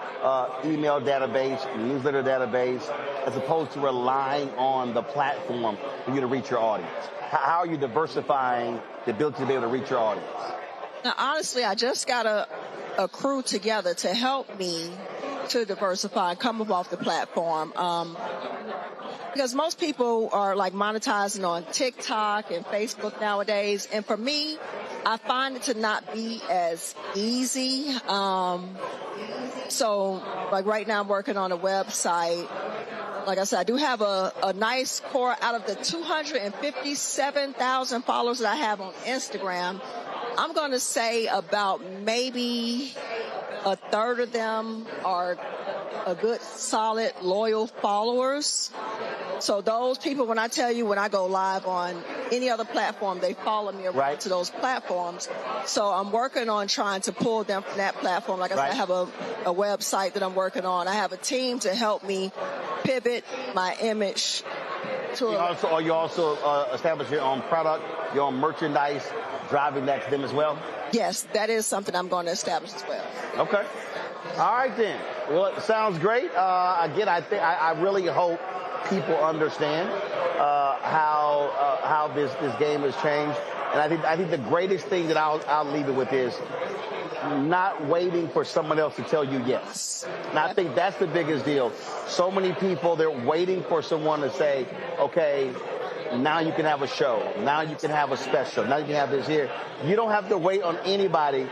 email database, newsletter database, as opposed to relying on the platform for you to reach your audience? How are you diversifying the ability to be able to reach your audience? Now, honestly, I just got a crew together to help me to diversify and come up off the platform. Because most people are like monetizing on TikTok and Facebook nowadays. And for me, I find it to not be as easy. So like right now I'm working on a website. Like I said, I do have a nice core. Out of the 257,000 followers that I have on Instagram, I'm going to say about maybe a third of them are a good, solid, loyal followers. So those people, when I tell you, when I go live on any other platform, they follow me around to those platforms. So I'm working on trying to pull them from that platform. Like I said, I have a website that I'm working on. I have a team to help me pivot my image to you also establish your own product, your own merchandise, driving that to them as well? Yes, that is something I'm going to establish as well. Okay. All right, then. Well, it sounds great. Again, I really hope people understand how this game has changed. And I think the greatest thing that I'll leave it with is not waiting for someone else to tell you yes. And I think that's the biggest deal. So many people, they're waiting for someone to say, okay, now you can have a show. Now you can have a special. Now you can have this here. You don't have to wait on anybody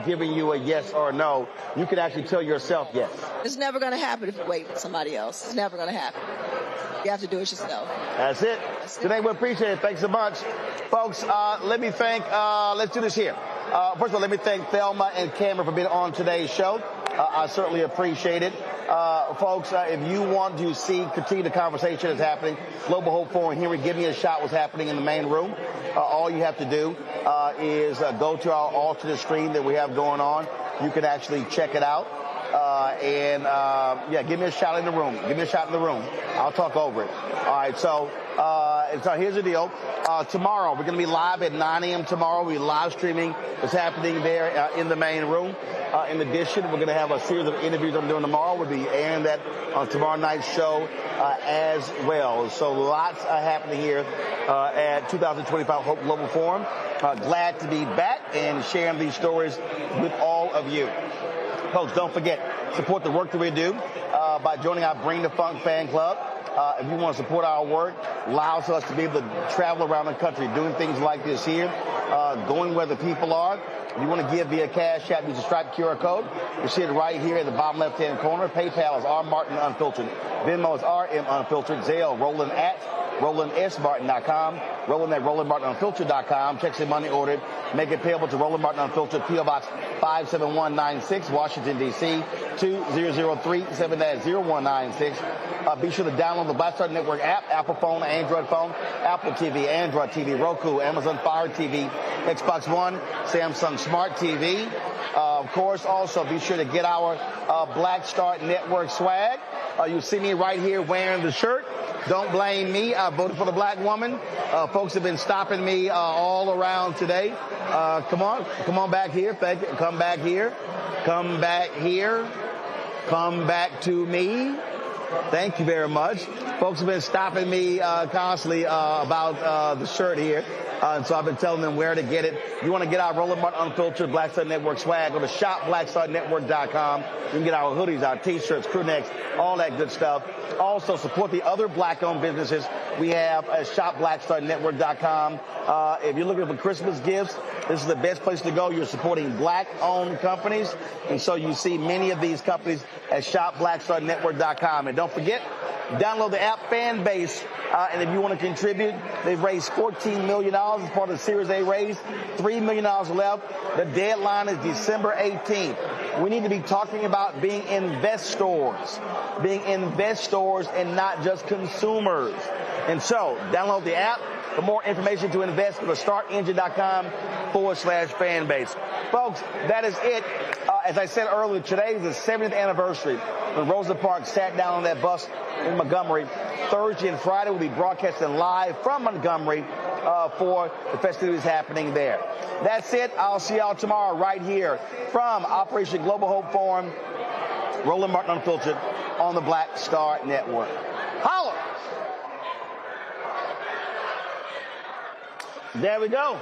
giving you a yes or a no. You can actually tell yourself yes. It's never going to happen if you wait for somebody else. It's never going to happen. You have to do it yourself. That's it. Today we appreciate it. Thanks so much. Folks, let me thank, let's do this here. First of all, let me thank Thelma and Cameron for being on today's show. I certainly appreciate it. Folks, if you want to continue the conversation that's happening, Global Hope Forum, Henry, give me a shot what's happening in the main room. All you have to do is go to our alternate stream that we have going on. You can actually check it out. Give me a shot in the room. Give me a shot in the room. I'll talk over it. All right, so here's the deal. Tomorrow, we're going to be live at 9 a.m. tomorrow. We're live streaming what's happening there in the main room. In addition, we're going to have a series of interviews I'm doing tomorrow. We'll be airing that on tomorrow night's show as well. So lots happening here at 2025 Hope Global Forum. Glad to be back and sharing these stories with all of you. Folks, don't forget, support the work that we do by joining our Bring the Funk fan club. If you want to support our work, allows us to be able to travel around the country doing things like this here, going where the people are. If you want to give via Cash App, use the Stripe QR code. You see it right here in the bottom left-hand corner. PayPal is R. Martin Unfiltered. Venmo is RM Unfiltered. Zelle, Roland at RolandSMartin.com. Roland at RolandMartinUnfiltered.com. Checks and money ordered. Make it payable to Roland Martin Unfiltered, P.O. Box 57196, Washington, D.C. 20037, that's 0196. Be sure to download the Black Star Network app, Apple phone, Android phone, Apple TV, Android TV, Roku, Amazon Fire TV, Xbox One, Samsung Smart TV. Of course, also be sure to get our Black Star Network swag. You see me right here wearing the shirt. Don't blame me. I voted for the black woman. Folks have been stopping me all around today. Come on back here. Thank you. Come back here. Come back here. Come back to me. Thank you very much. Folks have been stopping me constantly about the shirt here. So I've been telling them where to get it. You want to get our Roland Martin Unfiltered Black Star Network swag, go to shopblackstarnetwork.com. You can get our hoodies, our T-shirts, crew necks, all that good stuff. Also, support the other black-owned businesses we have at shopblackstarnetwork.com. If you're looking for Christmas gifts, this is the best place to go. You're supporting black-owned companies, and so you see many of these companies at shopblackstarnetwork.com. And don't forget, download the app Fanbase, and if you want to contribute, they've raised $14 million as part of the Series A raise. $3 million left. The deadline is December 18th. We need to be talking about being investors and not just consumers. And so, download the app. For more information to invest, go to startengine.com/fanbase. Folks, that is it. As I said earlier, today is the 70th anniversary when Rosa Parks sat down on that bus in Montgomery. Thursday and Friday will be broadcasting live from Montgomery for the festivities happening there. That's it. I'll see y'all tomorrow right here from Operation Global Hope Forum, Roland Martin Unfiltered on the Black Star Network. Holla! There we go.